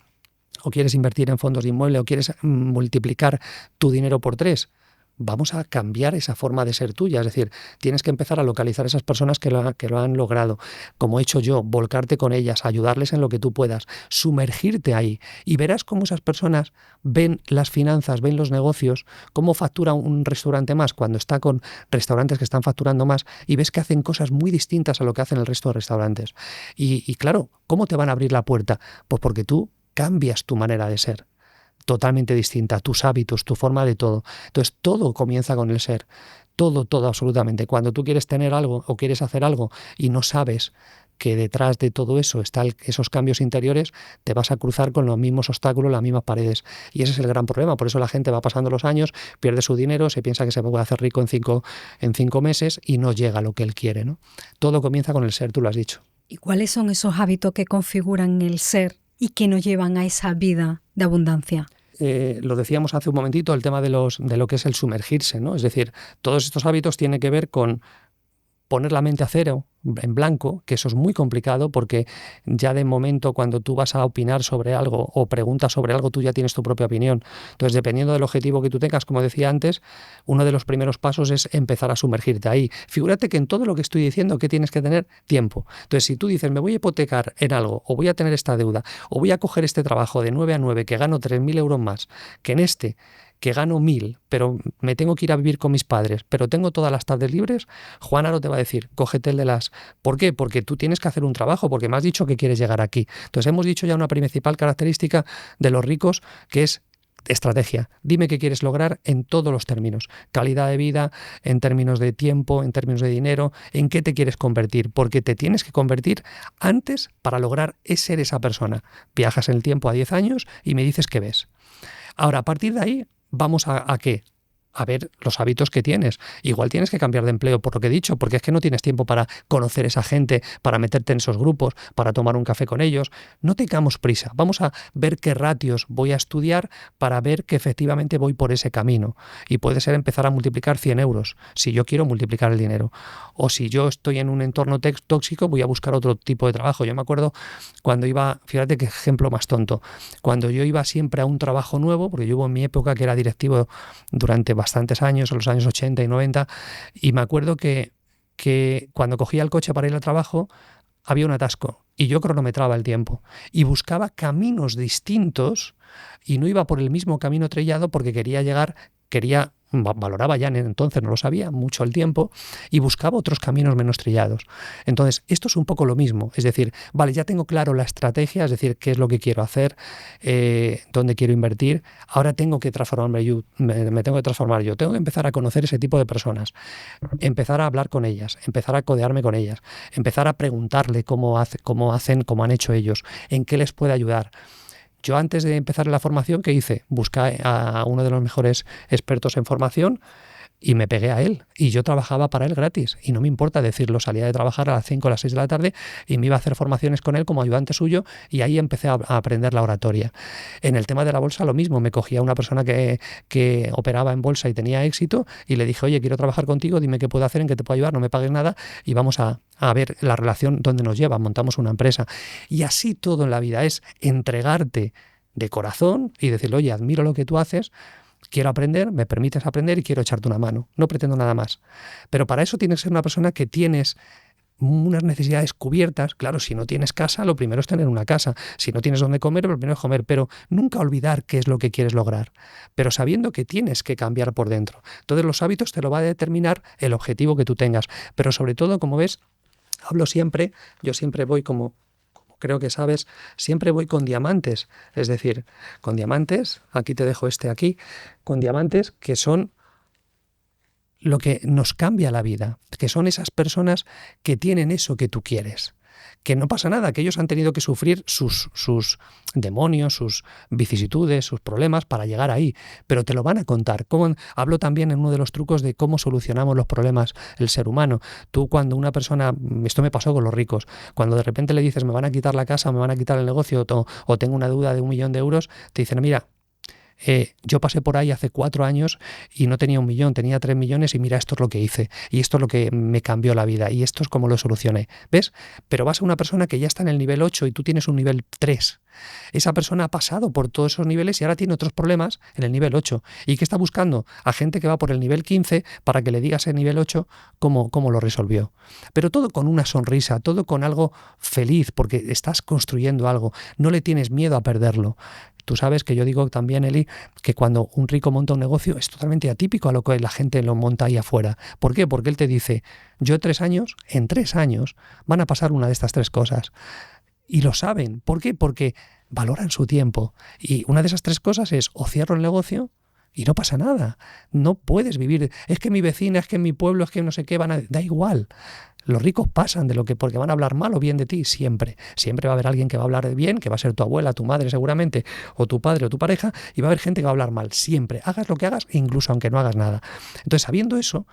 ¿O quieres invertir en fondos de inmueble? ¿O quieres multiplicar tu dinero por 3? Vamos a cambiar esa forma de ser tuya. Es decir, tienes que empezar a localizar a esas personas que lo han logrado, como he hecho yo, volcarte con ellas, ayudarles en lo que tú puedas, sumergirte ahí. Y verás cómo esas personas ven las finanzas, ven los negocios, cómo factura un restaurante más cuando está con restaurantes que están facturando más y ves que hacen cosas muy distintas a lo que hacen el resto de restaurantes. Y claro, ¿cómo te van a abrir la puerta? Pues porque tú cambias tu manera de ser. Totalmente distinta, tus hábitos, tu forma de todo. Entonces todo comienza con el ser, todo absolutamente. Cuando tú quieres tener algo o quieres hacer algo y no sabes que detrás de todo eso están esos cambios interiores, te vas a cruzar con los mismos obstáculos, las mismas paredes. Y ese es el gran problema. Por eso la gente va pasando los años, pierde su dinero, se piensa que se puede hacer rico en 5 meses y no llega a lo que él quiere, ¿no? Todo comienza con el ser, tú lo has dicho. ¿Y cuáles son esos hábitos que configuran el ser y que nos llevan a esa vida de abundancia? Lo decíamos hace un momentito, el tema de lo que es el sumergirse, ¿no? Es decir, todos estos hábitos tienen que ver con poner la mente a cero, en blanco, que eso es muy complicado porque ya de momento cuando tú vas a opinar sobre algo o preguntas sobre algo, tú ya tienes tu propia opinión. Entonces, dependiendo del objetivo que tú tengas, como decía antes, uno de los primeros pasos es empezar a sumergirte ahí. Figúrate que en todo lo que estoy diciendo que tienes que tener tiempo. Entonces, si tú dices, me voy a hipotecar en algo, o voy a tener esta deuda, o voy a coger este trabajo de 9 a 9 que gano 3.000 euros más que en este, que gano 1.000, pero me tengo que ir a vivir con mis padres, pero tengo todas las tardes libres, Juan Aro te va a decir, cógete el de las... ¿Por qué? Porque tú tienes que hacer un trabajo, porque me has dicho que quieres llegar aquí. Entonces hemos dicho ya una principal característica de los ricos, que es estrategia. Dime qué quieres lograr en todos los términos. Calidad de vida, en términos de tiempo, en términos de dinero, en qué te quieres convertir, porque te tienes que convertir antes para lograr ser esa persona. Viajas en el tiempo a 10 años y me dices qué ves. Ahora, a partir de ahí, vamos a qué? A ver los hábitos que tienes. Igual tienes que cambiar de empleo por lo que he dicho, porque es que no tienes tiempo para conocer a esa gente, para meterte en esos grupos, para tomar un café con ellos. No tengamos prisa. Vamos a ver qué ratios voy a estudiar para ver que efectivamente voy por ese camino. Y puede ser empezar a multiplicar 100 euros, si yo quiero multiplicar el dinero. O si yo estoy en un entorno tóxico, voy a buscar otro tipo de trabajo. Yo me acuerdo cuando iba, fíjate qué ejemplo más tonto, cuando yo iba siempre a un trabajo nuevo, porque yo hubo en mi época que era directivo durante bastantes años, en los años 80 y 90, y me acuerdo que cuando cogía el coche para ir al trabajo había un atasco y yo cronometraba el tiempo y buscaba caminos distintos y no iba por el mismo camino trillado porque valoraba ya entonces, no lo sabía, mucho el tiempo y buscaba otros caminos menos trillados. Entonces, esto es un poco lo mismo, es decir, vale, ya tengo claro la estrategia, es decir, qué es lo que quiero hacer, dónde quiero invertir, ahora tengo que transformarme yo, me tengo que transformar yo, tengo que empezar a conocer ese tipo de personas, empezar a hablar con ellas, empezar a codearme con ellas, empezar a preguntarle cómo hacen, cómo han hecho ellos, en qué les puede ayudar. Yo antes de empezar la formación, ¿qué hice? Busqué a uno de los mejores expertos en formación y me pegué a él. Y yo trabajaba para él gratis. Y no me importa decirlo, salía de trabajar a las 5 o las 6 de la tarde y me iba a hacer formaciones con él como ayudante suyo y ahí empecé a aprender la oratoria. En el tema de la bolsa lo mismo. Me cogí a una persona que operaba en bolsa y tenía éxito y le dije, oye, quiero trabajar contigo, dime qué puedo hacer, en qué te puedo ayudar, no me pagues nada y vamos a ver la relación dónde nos lleva, montamos una empresa. Y así todo en la vida es entregarte de corazón y decirle, oye, admiro lo que tú haces, quiero aprender, me permites aprender y quiero echarte una mano. No pretendo nada más. Pero para eso tienes que ser una persona que tienes unas necesidades cubiertas. Claro, si no tienes casa, lo primero es tener una casa. Si no tienes dónde comer, lo primero es comer. Pero nunca olvidar qué es lo que quieres lograr. Pero sabiendo que tienes que cambiar por dentro. Entonces los hábitos te lo va a determinar el objetivo que tú tengas. Pero sobre todo, como ves, yo siempre voy como creo que sabes, siempre voy con diamantes. Es decir, con diamantes, aquí te dejo aquí, con diamantes que son lo que nos cambia la vida, que son esas personas que tienen eso que tú quieres. Que no pasa nada, que ellos han tenido que sufrir sus demonios, sus vicisitudes, sus problemas para llegar ahí, pero te lo van a contar. Hablo también en uno de los trucos de cómo solucionamos los problemas el ser humano. Tú cuando una persona, esto me pasó con los ricos, cuando de repente le dices me van a quitar la casa, me van a quitar el negocio o tengo una deuda de 1 millón de euros, te dicen mira, yo pasé por ahí hace 4 años y no tenía 1 millón, tenía 3 millones y mira, esto es lo que hice y esto es lo que me cambió la vida y esto es como lo solucioné, ¿ves? Pero vas a una persona que ya está en el nivel 8 y tú tienes un nivel 3. Esa persona ha pasado por todos esos niveles y ahora tiene otros problemas en el nivel 8. ¿Y qué está buscando? A gente que va por el nivel 15 para que le digas el nivel 8 cómo lo resolvió. Pero todo con una sonrisa, todo con algo feliz, porque estás construyendo algo. No le tienes miedo a perderlo. Tú sabes que yo digo también, Eli, que cuando un rico monta un negocio es totalmente atípico a lo que la gente lo monta ahí afuera. ¿Por qué? Porque él te dice, en 3 años van a pasar una de estas 3 cosas. Y lo saben. ¿Por qué? Porque valoran su tiempo. Y una de esas 3 cosas es o cierro el negocio y no pasa nada. No puedes vivir. Es que mi vecina, es que en mi pueblo, es que no sé qué, da igual. Los ricos pasan porque van a hablar mal o bien de ti siempre. Siempre va a haber alguien que va a hablar de bien, que va a ser tu abuela, tu madre seguramente, o tu padre o tu pareja, y va a haber gente que va a hablar mal siempre. Hagas lo que hagas, incluso aunque no hagas nada. Entonces, sabiendo eso,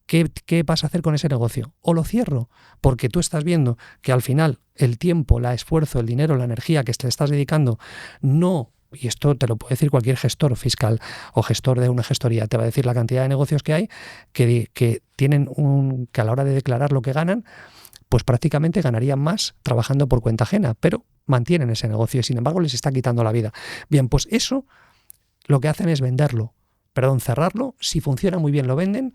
¿qué vas a hacer con ese negocio? O lo cierro, porque tú estás viendo que al final el tiempo, el esfuerzo, el dinero, la energía que te estás dedicando no... Y esto te lo puede decir cualquier gestor fiscal o gestor de una gestoría. Te va a decir la cantidad de negocios que hay que tienen que a la hora de declarar lo que ganan, pues prácticamente ganarían más trabajando por cuenta ajena, pero mantienen ese negocio y sin embargo les está quitando la vida. Bien, pues eso lo que hacen es cerrarlo, si funciona muy bien lo venden,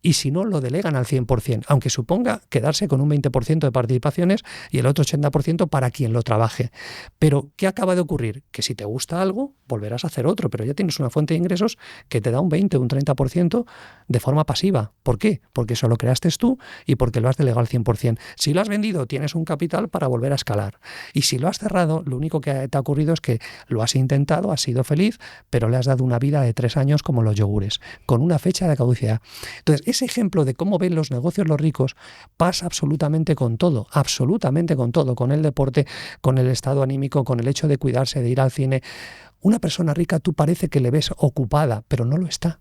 y si no, lo delegan al 100%, aunque suponga quedarse con un 20% de participaciones y el otro 80% para quien lo trabaje. Pero, ¿qué acaba de ocurrir? Que si te gusta algo, volverás a hacer otro, pero ya tienes una fuente de ingresos que te da un 20, un 30% de forma pasiva. ¿Por qué? Porque eso lo creaste tú y porque lo has delegado al 100%. Si lo has vendido, tienes un capital para volver a escalar. Y si lo has cerrado, lo único que te ha ocurrido es que lo has intentado, has sido feliz, pero le has dado una vida de 3 años como los yogures, con una fecha de caducidad. Entonces, ese ejemplo de cómo ven los negocios los ricos pasa absolutamente con todo, con el deporte, con el estado anímico, con el hecho de cuidarse, de ir al cine. Una persona rica tú parece que le ves ocupada, pero no lo está.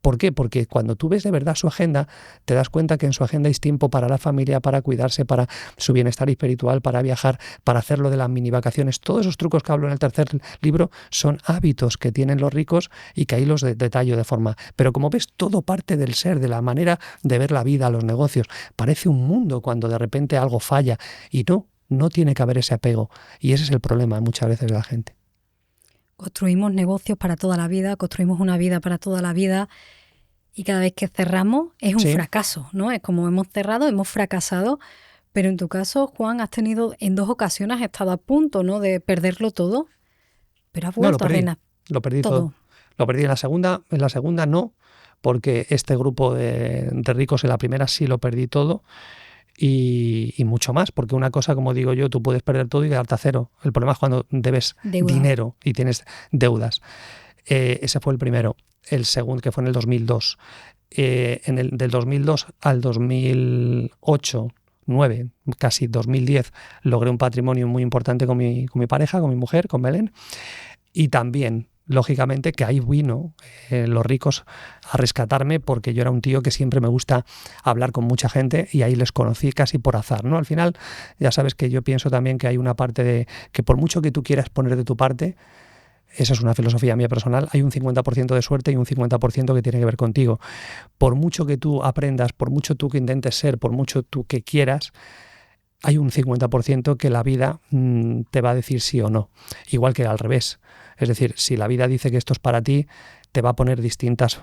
¿Por qué? Porque cuando tú ves de verdad su agenda, te das cuenta que en su agenda hay tiempo para la familia, para cuidarse, para su bienestar espiritual, para viajar, para hacerlo de las mini vacaciones. Todos esos trucos que hablo en el tercer libro son hábitos que tienen los ricos y que ahí los detallo de forma. Pero como ves, todo parte del ser, de la manera de ver la vida, los negocios. Parece un mundo cuando de repente algo falla y no tiene que haber ese apego. Y ese es el problema muchas veces de la gente. Construimos negocios para toda la vida, construimos una vida para toda la vida y cada vez que cerramos es un fracaso, ¿no? Es como hemos cerrado, hemos fracasado, pero en tu caso, Juan, has tenido en 2 ocasiones, has estado a punto, ¿no?, de perderlo todo, pero has vuelto a renacer. Lo perdí todo. Lo perdí en la segunda no, porque este grupo de ricos en la primera sí lo perdí todo. Y mucho más, porque una cosa, como digo yo, tú puedes perder todo y quedarte a cero. El problema es cuando debes dinero y tienes deudas. Ese fue el primero. El segundo, que fue en el 2002. Del 2002 al 2008, 9, casi 2010, logré un patrimonio muy importante con mi pareja, con mi mujer, con Belén. Y también, lógicamente, que ahí vino los ricos a rescatarme, porque yo era un tío que siempre me gusta hablar con mucha gente y ahí les conocí casi por azar, ¿no? Al final, ya sabes que yo pienso también que hay una parte de que por mucho que tú quieras poner de tu parte, esa es una filosofía mía personal, hay un 50% de suerte y un 50% que tiene que ver contigo. Por mucho que tú aprendas, por mucho tú que intentes ser, por mucho tú que quieras, hay un 50% que la vida te va a decir sí o no. Igual que al revés. Es decir, si la vida dice que esto es para ti, te va a poner distintas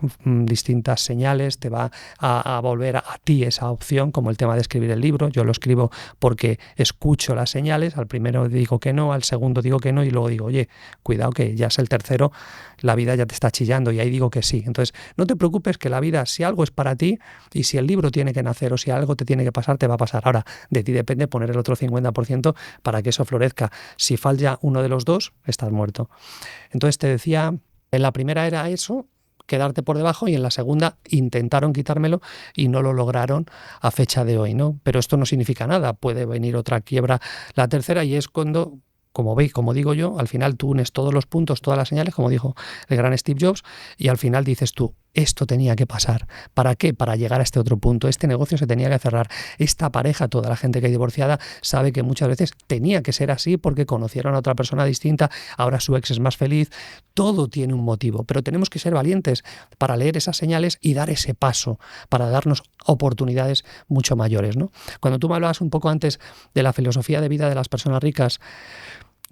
señales, te va a volver a ti esa opción, como el tema de escribir el libro. Yo lo escribo porque escucho las señales, al primero digo que no, al segundo digo que no y luego digo, oye, cuidado que ya es el tercero, la vida ya te está chillando y ahí digo que sí. Entonces, no te preocupes que la vida, si algo es para ti y si el libro tiene que nacer o si algo te tiene que pasar, te va a pasar. Ahora, de ti depende poner el otro 50% para que eso florezca. Si falla uno de los dos, estás muerto. Entonces te decía, en la primera era eso, quedarte por debajo, y en la segunda intentaron quitármelo y no lo lograron a fecha de hoy, ¿no? Pero esto no significa nada, puede venir otra quiebra, la tercera, y es cuando, como veis, como digo yo, al final tú unes todos los puntos, todas las señales, como dijo el gran Steve Jobs, y al final dices tú, esto tenía que pasar. ¿Para qué? Para llegar a este otro punto. Este negocio se tenía que cerrar. Esta pareja, toda la gente que hay divorciada, sabe que muchas veces tenía que ser así porque conocieron a otra persona distinta, ahora su ex es más feliz. Todo tiene un motivo, pero tenemos que ser valientes para leer esas señales y dar ese paso, para darnos oportunidades mucho mayores, ¿no? Cuando tú me hablabas un poco antes de la filosofía de vida de las personas ricas,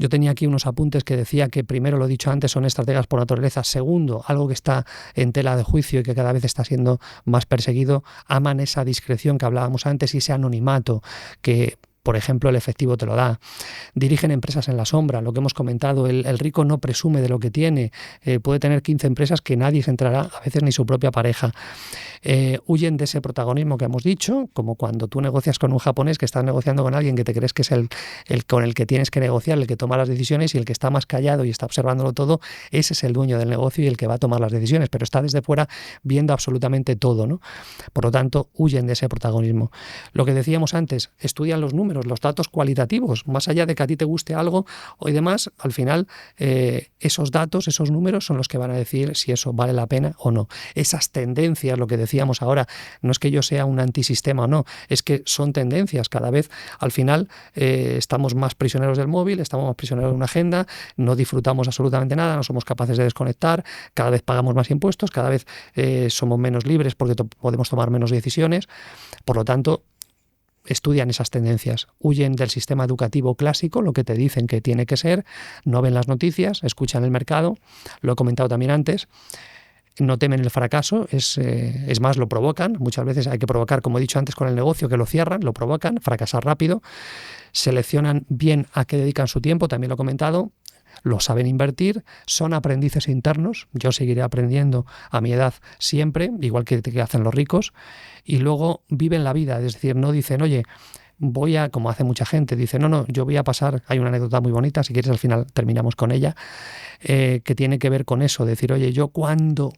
yo tenía aquí unos apuntes que decía que primero, lo he dicho antes, son estrategas por naturaleza. Segundo, algo que está en tela de juicio y que cada vez está siendo más perseguido, aman esa discreción que hablábamos antes y ese anonimato que, por ejemplo, el efectivo te lo da. Dirigen empresas en la sombra, lo que hemos comentado, el rico no presume de lo que tiene, puede tener 15 empresas que nadie se enterará, a veces ni su propia pareja. Huyen de ese protagonismo que hemos dicho, como cuando tú negocias con un japonés que estás negociando con alguien que te crees que es el con el que tienes que negociar, el que toma las decisiones, y el que está más callado y está observándolo todo, ese es el dueño del negocio y el que va a tomar las decisiones, pero está desde fuera viendo absolutamente todo, ¿no? Por lo tanto, huyen de ese protagonismo. Lo que decíamos antes, estudian los números, números, los datos cualitativos, más allá de que a ti te guste algo y demás, al final esos datos, esos números son los que van a decir si eso vale la pena o no. Esas tendencias, lo que decíamos ahora, no es que yo sea un antisistema o no, es que son tendencias. Cada vez al final estamos más prisioneros del móvil, estamos más prisioneros de una agenda, no disfrutamos absolutamente nada, no somos capaces de desconectar, cada vez pagamos más impuestos, cada vez somos menos libres porque podemos tomar menos decisiones. Por lo tanto, estudian esas tendencias, huyen del sistema educativo clásico, lo que te dicen que tiene que ser, no ven las noticias, escuchan el mercado, lo he comentado también antes, no temen el fracaso, es más, lo provocan, muchas veces hay que provocar, como he dicho antes con el negocio, que lo cierran, lo provocan, fracasar rápido, seleccionan bien a qué dedican su tiempo, también lo he comentado, lo saben invertir, son aprendices internos, yo seguiré aprendiendo a mi edad siempre, igual que hacen los ricos, y luego viven la vida, es decir, no dicen, oye, voy a, como hace mucha gente, dice, no, yo voy a pasar, hay una anécdota muy bonita, si quieres al final terminamos con ella, que tiene que ver con eso, decir, oye, yo cuando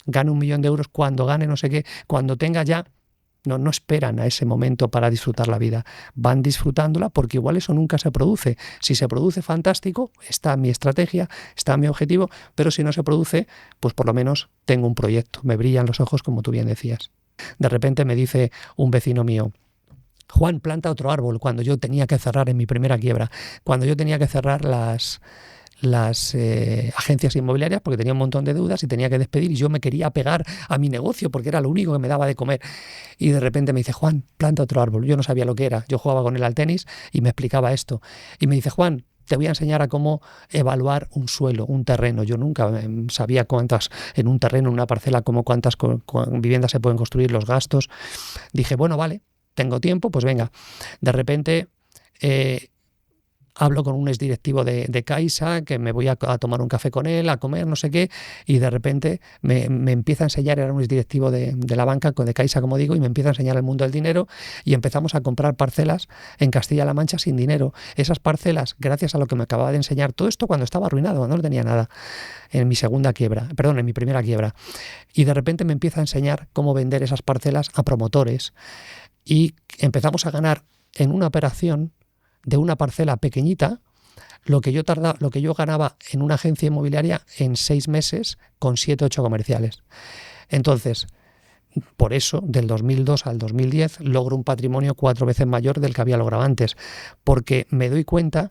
gane 1 millón de euros, cuando gane no sé qué, cuando tenga ya... No esperan a ese momento para disfrutar la vida. Van disfrutándola porque igual eso nunca se produce. Si se produce, fantástico, está mi estrategia, está mi objetivo, pero si no se produce, pues por lo menos tengo un proyecto. Me brillan los ojos, como tú bien decías. De repente me dice un vecino mío, Juan, planta otro árbol, cuando yo tenía que cerrar en mi primera quiebra, cuando yo tenía que cerrar las agencias inmobiliarias porque tenía un montón de deudas y tenía que despedir y yo me quería apegar a mi negocio porque era lo único que me daba de comer y de repente me dice, Juan, planta otro árbol. Yo no sabía lo que era, yo jugaba con él al tenis y me explicaba esto y me dice, Juan, te voy a enseñar a cómo evaluar un suelo, un terreno. Yo nunca sabía cuántas, en un terreno, una parcela, como cuántas viviendas se pueden construir, los gastos. Dije, bueno, vale, tengo tiempo, pues venga. De repente hablo con un exdirectivo de Caixa, que me voy a tomar un café con él, a comer, no sé qué, y de repente me empieza a enseñar, era un exdirectivo de la banca, de Caixa, como digo, y me empieza a enseñar el mundo del dinero, y empezamos a comprar parcelas en Castilla-La Mancha sin dinero. Esas parcelas, gracias a lo que me acababa de enseñar, todo esto cuando estaba arruinado, no tenía nada, en mi primera quiebra. Y de repente me empieza a enseñar cómo vender esas parcelas a promotores, y empezamos a ganar en una operación de una parcela pequeñita, lo que yo ganaba en una agencia inmobiliaria en 6 meses con 7, 8 comerciales. Entonces, por eso, del 2002 al 2010, logro un patrimonio 4 veces mayor del que había logrado antes, porque me doy cuenta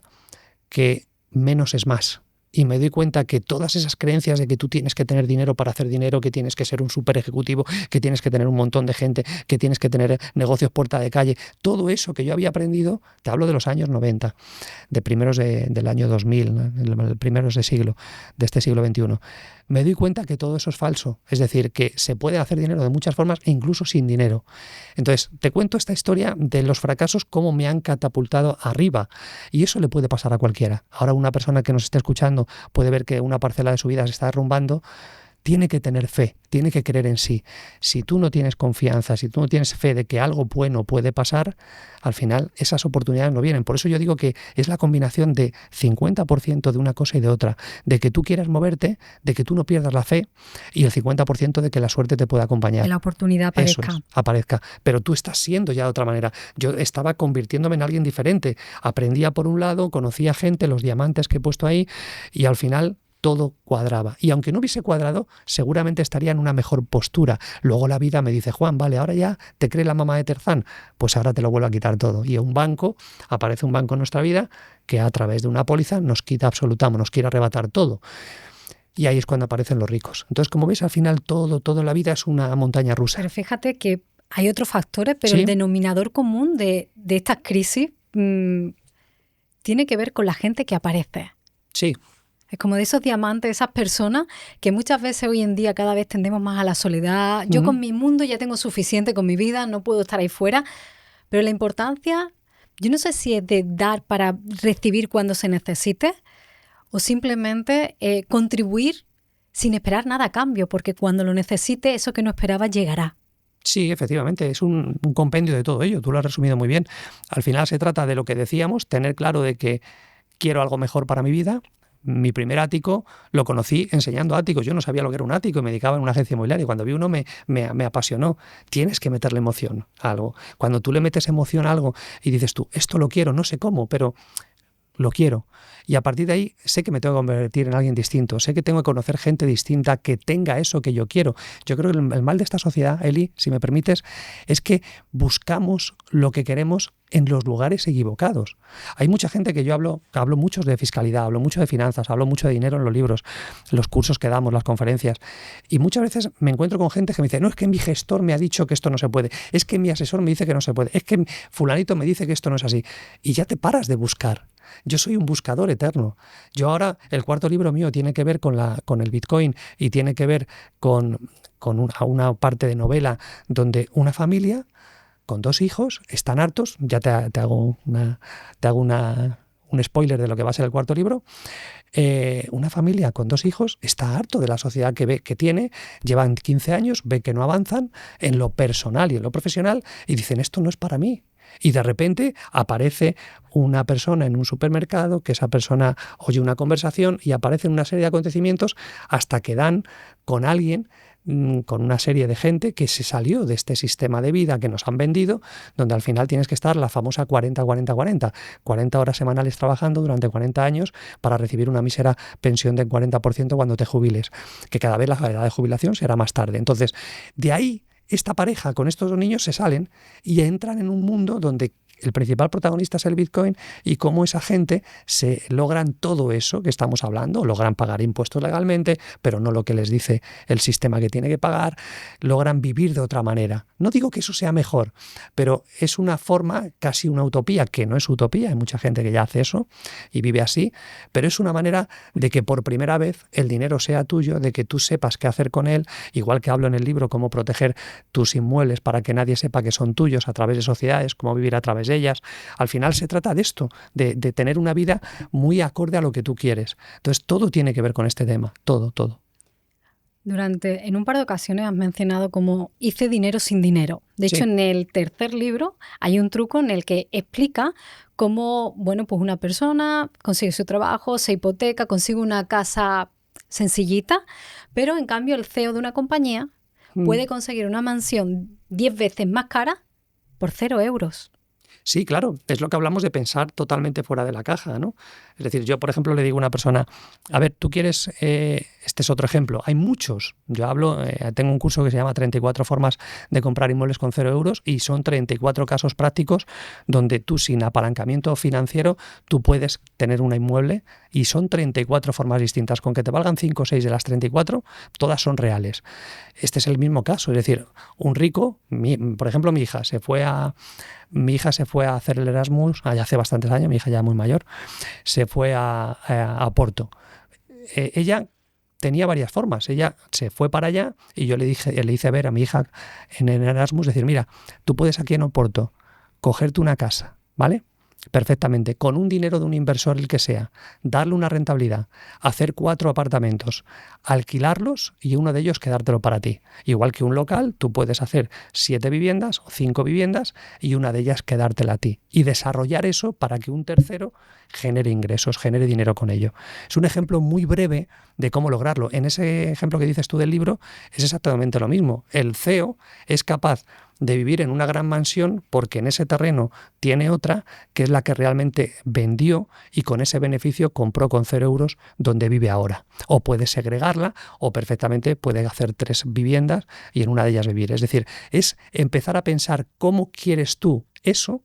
que menos es más. Y me doy cuenta que todas esas creencias de que tú tienes que tener dinero para hacer dinero, que tienes que ser un súper ejecutivo, que tienes que tener un montón de gente, que tienes que tener negocios puerta de calle, todo eso que yo había aprendido, te hablo de los años 90, de primeros del año 2000, primeros de este siglo XXI, me doy cuenta que todo eso es falso. Es decir, que se puede hacer dinero de muchas formas e incluso sin dinero. Entonces, te cuento esta historia de los fracasos, cómo me han catapultado arriba. Y eso le puede pasar a cualquiera. Ahora una persona que nos esté escuchando puede ver que una parcela de su vida se está derrumbando. Tiene que tener fe, tiene que creer en sí. Si tú no tienes confianza, si tú no tienes fe de que algo bueno puede pasar, al final esas oportunidades no vienen. Por eso yo digo que es la combinación de 50% de una cosa y de otra. De que tú quieras moverte, de que tú no pierdas la fe y el 50% de que la suerte te pueda acompañar. Que la oportunidad aparezca. Eso es, aparezca. Pero tú estás siendo ya de otra manera. Yo estaba convirtiéndome en alguien diferente. Aprendía por un lado, conocía gente, los diamantes que he puesto ahí y al final todo cuadraba. Y aunque no hubiese cuadrado, seguramente estaría en una mejor postura. Luego la vida me dice, Juan, vale, ahora ya te cree la mamá de Tarzán, pues ahora te lo vuelvo a quitar todo. Y aparece un banco en nuestra vida que a través de una póliza nos quiere arrebatar todo. Y ahí es cuando aparecen los ricos. Entonces, como ves, al final todo en la vida es una montaña rusa. Pero fíjate que hay otros factores, pero ¿Sí? El denominador común de estas crisis tiene que ver con la gente que aparece. Sí. Es como de esos diamantes, esas personas que muchas veces hoy en día cada vez tendemos más a la soledad. Yo con mi mundo ya tengo suficiente con mi vida, no puedo estar ahí fuera. Pero la importancia, yo no sé si es de dar para recibir cuando se necesite o simplemente contribuir sin esperar nada a cambio, porque cuando lo necesite, eso que no esperaba llegará. Sí, efectivamente, es un compendio de todo ello. Tú lo has resumido muy bien. Al final se trata de lo que decíamos, tener claro de que quiero algo mejor para mi vida, Mi primer ático lo conocí enseñando áticos. Yo no sabía lo que era un ático y me dedicaba en una agencia inmobiliaria. Cuando vi uno me apasionó. Tienes que meterle emoción a algo. Cuando tú le metes emoción a algo y dices tú, esto lo quiero, no sé cómo, pero lo quiero. Y a partir de ahí sé que me tengo que convertir en alguien distinto, sé que tengo que conocer gente distinta que tenga eso que yo quiero. Yo creo que el mal de esta sociedad, Eli, si me permites, es que buscamos lo que queremos en los lugares equivocados. Hay mucha gente que yo hablo mucho de fiscalidad, hablo mucho de finanzas, hablo mucho de dinero en los libros, los cursos que damos, las conferencias, y muchas veces me encuentro con gente que me dice, no, es que mi gestor me ha dicho que esto no se puede, es que mi asesor me dice que no se puede, es que fulanito me dice que esto no es así, y ya te paras de buscar. Yo soy un buscador eterno. Yo ahora, el cuarto libro mío tiene que ver con el Bitcoin y tiene que ver con una parte de novela donde una familia con 2 hijos están hartos, ya te hago un spoiler de lo que va a ser el cuarto libro. Una familia con 2 hijos está harto de la sociedad que tiene, llevan 15 años, ve que no avanzan en lo personal y en lo profesional y dicen, esto no es para mí. Y de repente aparece una persona en un supermercado, que esa persona oye una conversación y aparecen una serie de acontecimientos hasta que dan con alguien, con una serie de gente que se salió de este sistema de vida que nos han vendido, donde al final tienes que estar la famosa 40-40-40, 40 horas semanales trabajando durante 40 años para recibir una mísera pensión del 40% cuando te jubiles, que cada vez la edad de jubilación será más tarde. Entonces, de ahí esta pareja con estos 2 niños se salen y entran en un mundo donde el principal protagonista es el Bitcoin y cómo esa gente se logran todo eso que estamos hablando, logran pagar impuestos legalmente, pero no lo que les dice el sistema que tiene que pagar, logran vivir de otra manera. No digo que eso sea mejor, pero es una forma, casi una utopía, que no es utopía, hay mucha gente que ya hace eso y vive así, pero es una manera de que por primera vez el dinero sea tuyo, de que tú sepas qué hacer con él, igual que hablo en el libro cómo proteger tus inmuebles para que nadie sepa que son tuyos a través de sociedades, cómo vivir a través de ellas. Al final se trata de esto, de tener una vida muy acorde a lo que tú quieres. Entonces todo tiene que ver con este tema, todo. En un par de ocasiones has mencionado cómo hice dinero sin dinero. De hecho, en el tercer libro hay un truco en el que explica cómo, pues una persona consigue su trabajo, se hipoteca, consigue una casa sencillita, pero en cambio el CEO de una compañía puede conseguir una mansión 10 veces más cara por 0 euros. Sí, claro, es lo que hablamos de pensar totalmente fuera de la caja, ¿no? Es decir, yo, por ejemplo, le digo a una persona, a ver, tú quieres, este es otro ejemplo, hay muchos, yo tengo un curso que se llama 34 formas de comprar inmuebles con 0 euros y son 34 casos prácticos donde tú sin apalancamiento financiero, tú puedes tener un inmueble y son 34 formas distintas, con que te valgan 5 o 6 de las 34, todas son reales. Este es el mismo caso, es decir, un rico, por ejemplo, mi hija se fue a hacer el Erasmus, ya hace bastantes años, mi hija ya muy mayor, se fue a Porto. Ella tenía varias formas, ella se fue para allá y yo le hice ver a mi hija en el Erasmus, decir, mira, tú puedes aquí en Oporto cogerte una casa, ¿vale? Perfectamente, con un dinero de un inversor, el que sea, darle una rentabilidad, hacer 4 apartamentos, alquilarlos y uno de ellos quedártelo para ti. Igual que un local, tú puedes hacer 7 viviendas o 5 viviendas y una de ellas quedártela a ti y desarrollar eso para que un tercero genere ingresos, genere dinero con ello. Es un ejemplo muy breve de cómo lograrlo. En ese ejemplo que dices tú del libro es exactamente lo mismo. El CEO es capaz de vivir en una gran mansión porque en ese terreno tiene otra que es la que realmente vendió y con ese beneficio compró con 0 euros donde vive ahora. O puede segregarla o perfectamente puede hacer 3 viviendas y en una de ellas vivir. Es decir, es empezar a pensar cómo quieres tú eso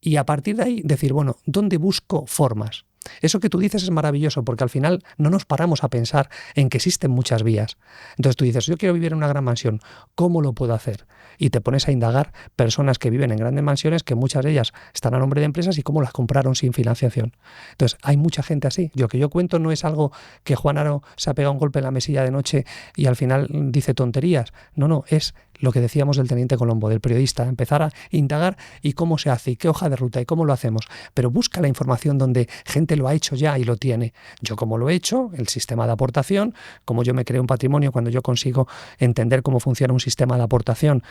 y a partir de ahí decir, bueno, ¿dónde busco formas? Eso que tú dices es maravilloso porque al final no nos paramos a pensar en que existen muchas vías. Entonces tú dices, yo quiero vivir en una gran mansión, ¿cómo lo puedo hacer? Y te pones a indagar personas que viven en grandes mansiones, que muchas de ellas están a nombre de empresas y cómo las compraron sin financiación. Entonces hay mucha gente así. Lo que yo cuento no es algo que Juan Aro se ha pegado un golpe en la mesilla de noche y al final dice tonterías. No, es lo que decíamos del teniente Colombo, del periodista, empezar a indagar y cómo se hace y qué hoja de ruta y cómo lo hacemos. Pero busca la información donde gente lo ha hecho ya y lo tiene. Yo como lo he hecho, el sistema de aportación, como yo me creo un patrimonio cuando yo consigo entender cómo funciona un sistema de aportación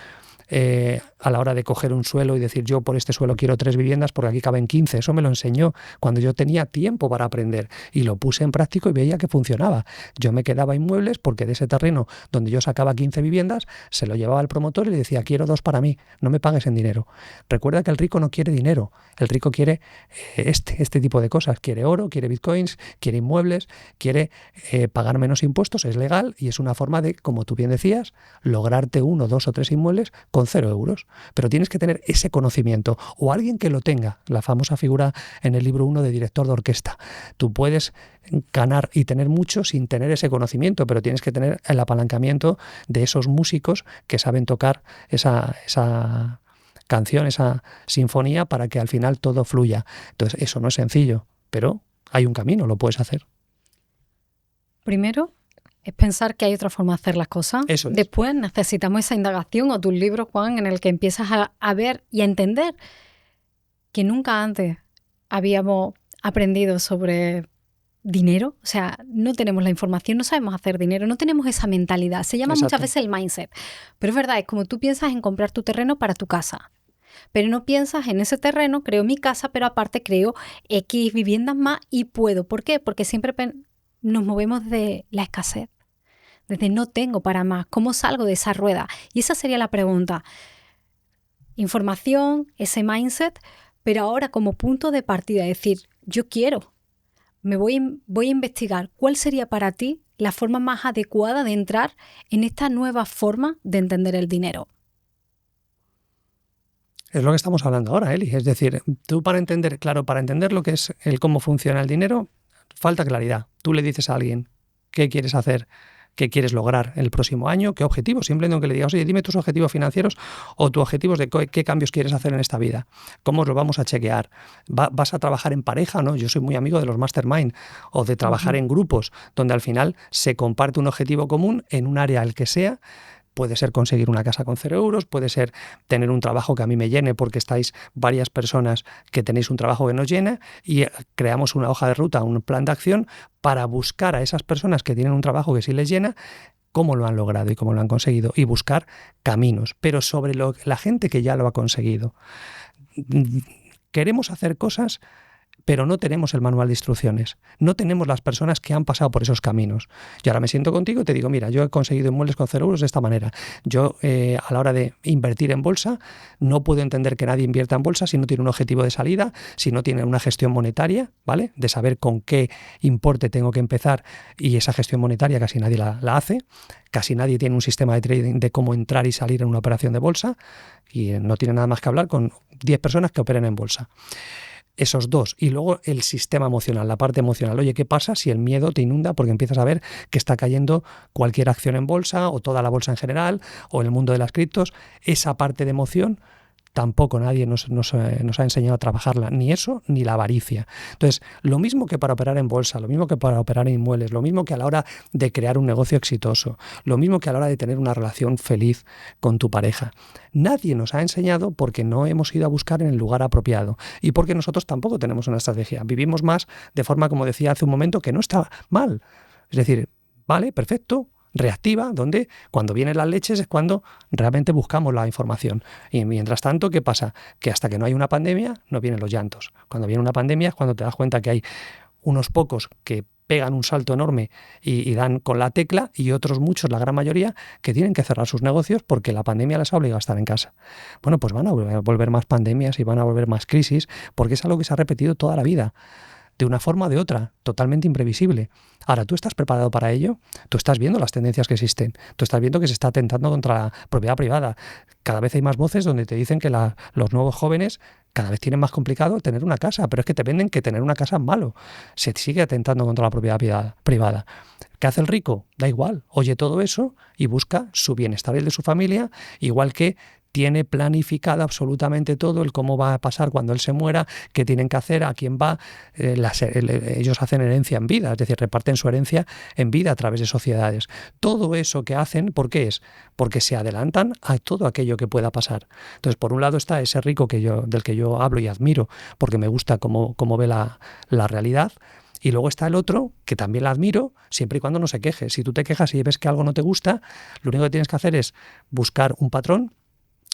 a la hora de coger un suelo y decir yo por este suelo quiero 3 viviendas porque aquí caben 15. Eso me lo enseñó cuando yo tenía tiempo para aprender y lo puse en práctico y veía que funcionaba. Yo me quedaba inmuebles porque de ese terreno donde yo sacaba 15 viviendas se lo llevaba al promotor y le decía quiero 2 para mí, no me pagues en dinero. Recuerda que el rico no quiere dinero, el rico quiere este tipo de cosas, quiere oro, quiere bitcoins, quiere inmuebles, quiere pagar menos impuestos, es legal y es una forma de, como tú bien decías, lograrte 1, 2 o 3 inmuebles con 0 euros. Pero tienes que tener ese conocimiento o alguien que lo tenga, la famosa figura en el libro 1 de director de orquesta. Tú puedes ganar y tener mucho sin tener ese conocimiento, pero tienes que tener el apalancamiento de esos músicos que saben tocar esa canción, esa sinfonía para que al final todo fluya. Entonces eso no es sencillo, pero hay un camino, lo puedes hacer. Primero es pensar que hay otra forma de hacer las cosas. Eso es. Después necesitamos esa indagación o tus libros, Juan, en el que empiezas a ver y a entender que nunca antes habíamos aprendido sobre dinero. O sea, no tenemos la información, no sabemos hacer dinero, no tenemos esa mentalidad. Se llama muchas veces el mindset. Pero es verdad, es como tú piensas en comprar tu terreno para tu casa. Pero no piensas en ese terreno, creo mi casa, pero aparte creo X viviendas más y puedo. ¿Por qué? Porque siempre nos movemos de la escasez. Desde no tengo para más, ¿cómo salgo de esa rueda? Y esa sería la pregunta. Información, ese mindset, pero ahora como punto de partida, es decir, yo quiero, voy a investigar cuál sería para ti la forma más adecuada de entrar en esta nueva forma de entender el dinero. Es lo que estamos hablando ahora, Eli. Es decir, tú para entender lo que es el cómo funciona el dinero, falta claridad. Tú le dices a alguien qué quieres hacer, qué quieres lograr el próximo año, qué objetivos, simplemente que le digas, oye, dime tus objetivos financieros o tus objetivos de qué cambios quieres hacer en esta vida, cómo los vamos a chequear, vas a trabajar en pareja, ¿no? Yo soy muy amigo de los mastermind o de trabajar en grupos, donde al final se comparte un objetivo común en un área al que sea. Puede ser conseguir una casa con 0 euros, puede ser tener un trabajo que a mí me llene porque estáis varias personas que tenéis un trabajo que nos llena y creamos una hoja de ruta, un plan de acción para buscar a esas personas que tienen un trabajo que sí les llena, cómo lo han logrado y cómo lo han conseguido y buscar caminos, pero sobre la gente que ya lo ha conseguido. Queremos hacer cosas, pero no tenemos el manual de instrucciones, no tenemos las personas que han pasado por esos caminos. Y ahora me siento contigo y te digo, mira, yo he conseguido inmuebles con 0 euros de esta manera. Yo a la hora de invertir en bolsa, no puedo entender que nadie invierta en bolsa si no tiene un objetivo de salida, si no tiene una gestión monetaria, ¿vale? De saber con qué importe tengo que empezar y esa gestión monetaria casi nadie la hace. Casi nadie tiene un sistema de trading de cómo entrar y salir en una operación de bolsa y no tiene nada más que hablar con 10 personas que operen en bolsa. Esos dos. Y luego el sistema emocional, la parte emocional. Oye, ¿qué pasa si el miedo te inunda porque empiezas a ver que está cayendo cualquier acción en bolsa o toda la bolsa en general o en el mundo de las criptos? Esa parte de emoción tampoco nadie nos ha enseñado a trabajarla, ni eso ni la avaricia. Entonces, lo mismo que para operar en bolsa, lo mismo que para operar en inmuebles, lo mismo que a la hora de crear un negocio exitoso, lo mismo que a la hora de tener una relación feliz con tu pareja. Nadie nos ha enseñado porque no hemos ido a buscar en el lugar apropiado y porque nosotros tampoco tenemos una estrategia. Vivimos más de forma, como decía hace un momento, que no está mal. Es decir, vale, perfecto, reactiva, donde cuando vienen las leches es cuando realmente buscamos la información. Y mientras tanto, ¿qué pasa? Que hasta que no hay una pandemia, no vienen los llantos. Cuando viene una pandemia es cuando te das cuenta que hay unos pocos que pegan un salto enorme y dan con la tecla y otros muchos, la gran mayoría, que tienen que cerrar sus negocios porque la pandemia les ha obligado a estar en casa. Bueno, pues van a volver más pandemias y van a volver más crisis porque es algo que se ha repetido toda la vida, de una forma o de otra, totalmente imprevisible. Ahora, ¿tú estás preparado para ello? Tú estás viendo las tendencias que existen. Tú estás viendo que se está atentando contra la propiedad privada. Cada vez hay más voces donde te dicen que los nuevos jóvenes cada vez tienen más complicado tener una casa, pero es que te venden que tener una casa es malo. Se sigue atentando contra la propiedad privada. ¿Qué hace el rico? Da igual. Oye todo eso y busca su bienestar y el de su familia, igual que tiene planificado absolutamente todo, el cómo va a pasar cuando él se muera, qué tienen que hacer, a quién va. Ellos hacen herencia en vida, es decir, reparten su herencia en vida a través de sociedades. Todo eso que hacen, ¿por qué es? Porque se adelantan a todo aquello que pueda pasar. Entonces, por un lado está ese rico del que yo hablo y admiro, porque me gusta cómo ve la realidad. Y luego está el otro, que también la admiro, siempre y cuando no se queje. Si tú te quejas y ves que algo no te gusta, lo único que tienes que hacer es buscar un patrón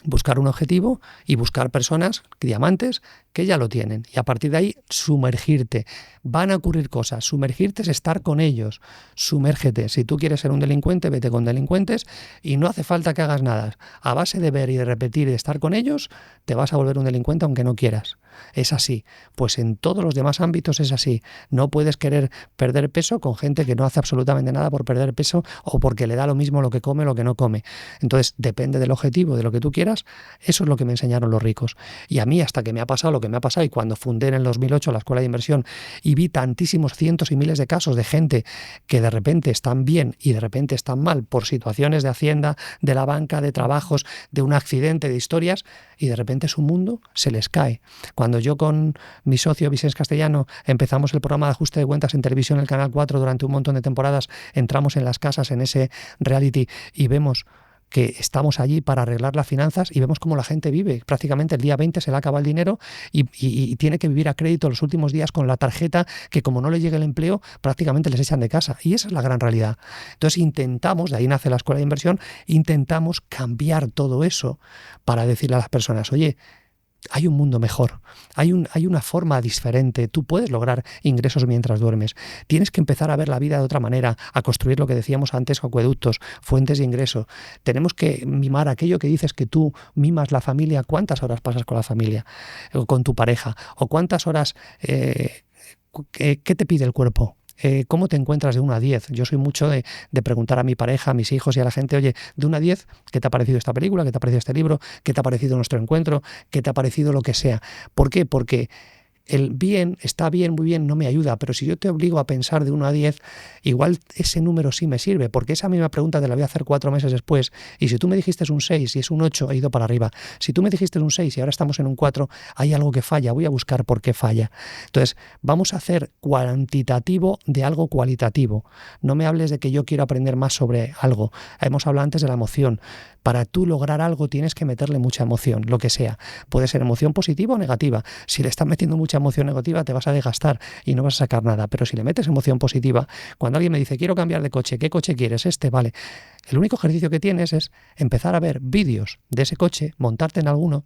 buscar un objetivo y buscar personas, diamantes, que ya lo tienen. Y a partir de ahí, sumergirte. Van a ocurrir cosas. Sumergirte es estar con ellos. Sumérgete. Si tú quieres ser un delincuente, vete con delincuentes y no hace falta que hagas nada. A base de ver y de repetir y de estar con ellos, te vas a volver un delincuente aunque no quieras. Es así. Pues en todos los demás ámbitos es así. No puedes querer perder peso con gente que no hace absolutamente nada por perder peso o porque le da lo mismo lo que come o lo que no come. Entonces, depende del objetivo, de lo que tú quieras. Eso es lo que me enseñaron los ricos. Y a mí, hasta que me ha pasado lo que me ha pasado, y cuando fundé en el 2008 la Escuela de Inversión y vi tantísimos cientos y miles de casos de gente que de repente están bien y de repente están mal por situaciones de Hacienda, de la banca, de trabajos, de un accidente, de historias, y de repente su mundo se les cae. Cuando yo con mi socio Vicens Castellano empezamos el programa de ajuste de cuentas en televisión en el Canal 4 durante un montón de temporadas, entramos en las casas, en ese reality, y vemos que estamos allí para arreglar las finanzas y vemos cómo la gente vive. Prácticamente el día 20 se le acaba el dinero y tiene que vivir a crédito los últimos días con la tarjeta que, como no le llegue el empleo, prácticamente les echan de casa. Y esa es la gran realidad. Entonces intentamos, de ahí nace la Escuela de Inversión, intentamos cambiar todo eso para decirle a las personas, oye, hay un mundo mejor, hay una forma diferente, tú puedes lograr ingresos mientras duermes, tienes que empezar a ver la vida de otra manera, a construir lo que decíamos antes, acueductos, fuentes de ingreso. Tenemos que mimar aquello que dices que tú mimas la familia. ¿Cuántas horas pasas con la familia o con tu pareja? ¿O cuántas horas, qué te pide el cuerpo? ¿Cómo te encuentras de 1 a 10? Yo soy mucho de preguntar a mi pareja, a mis hijos y a la gente, oye, de 1 a 10, ¿qué te ha parecido esta película? ¿Qué te ha parecido este libro? ¿Qué te ha parecido nuestro encuentro? ¿Qué te ha parecido lo que sea? ¿Por qué? Porque el bien, está bien, muy bien, no me ayuda, pero si yo te obligo a pensar de 1 a 10, igual ese número sí me sirve, porque esa misma pregunta te la voy a hacer 4 meses después, y si tú me dijiste un 6 y es un 8, he ido para arriba. Si tú me dijiste un 6 y ahora estamos en un 4, hay algo que falla, voy a buscar por qué falla. Entonces, vamos a hacer cuantitativo de algo cualitativo. No me hables de que yo quiero aprender más sobre algo. Hemos hablado antes de la emoción. Para tú lograr algo tienes que meterle mucha emoción, lo que sea. Puede ser emoción positiva o negativa. Si le estás metiendo mucha emoción negativa, te vas a desgastar y no vas a sacar nada. Pero si le metes emoción positiva, cuando alguien me dice, quiero cambiar de coche, ¿qué coche quieres? Vale. El único ejercicio que tienes es empezar a ver vídeos de ese coche, montarte en alguno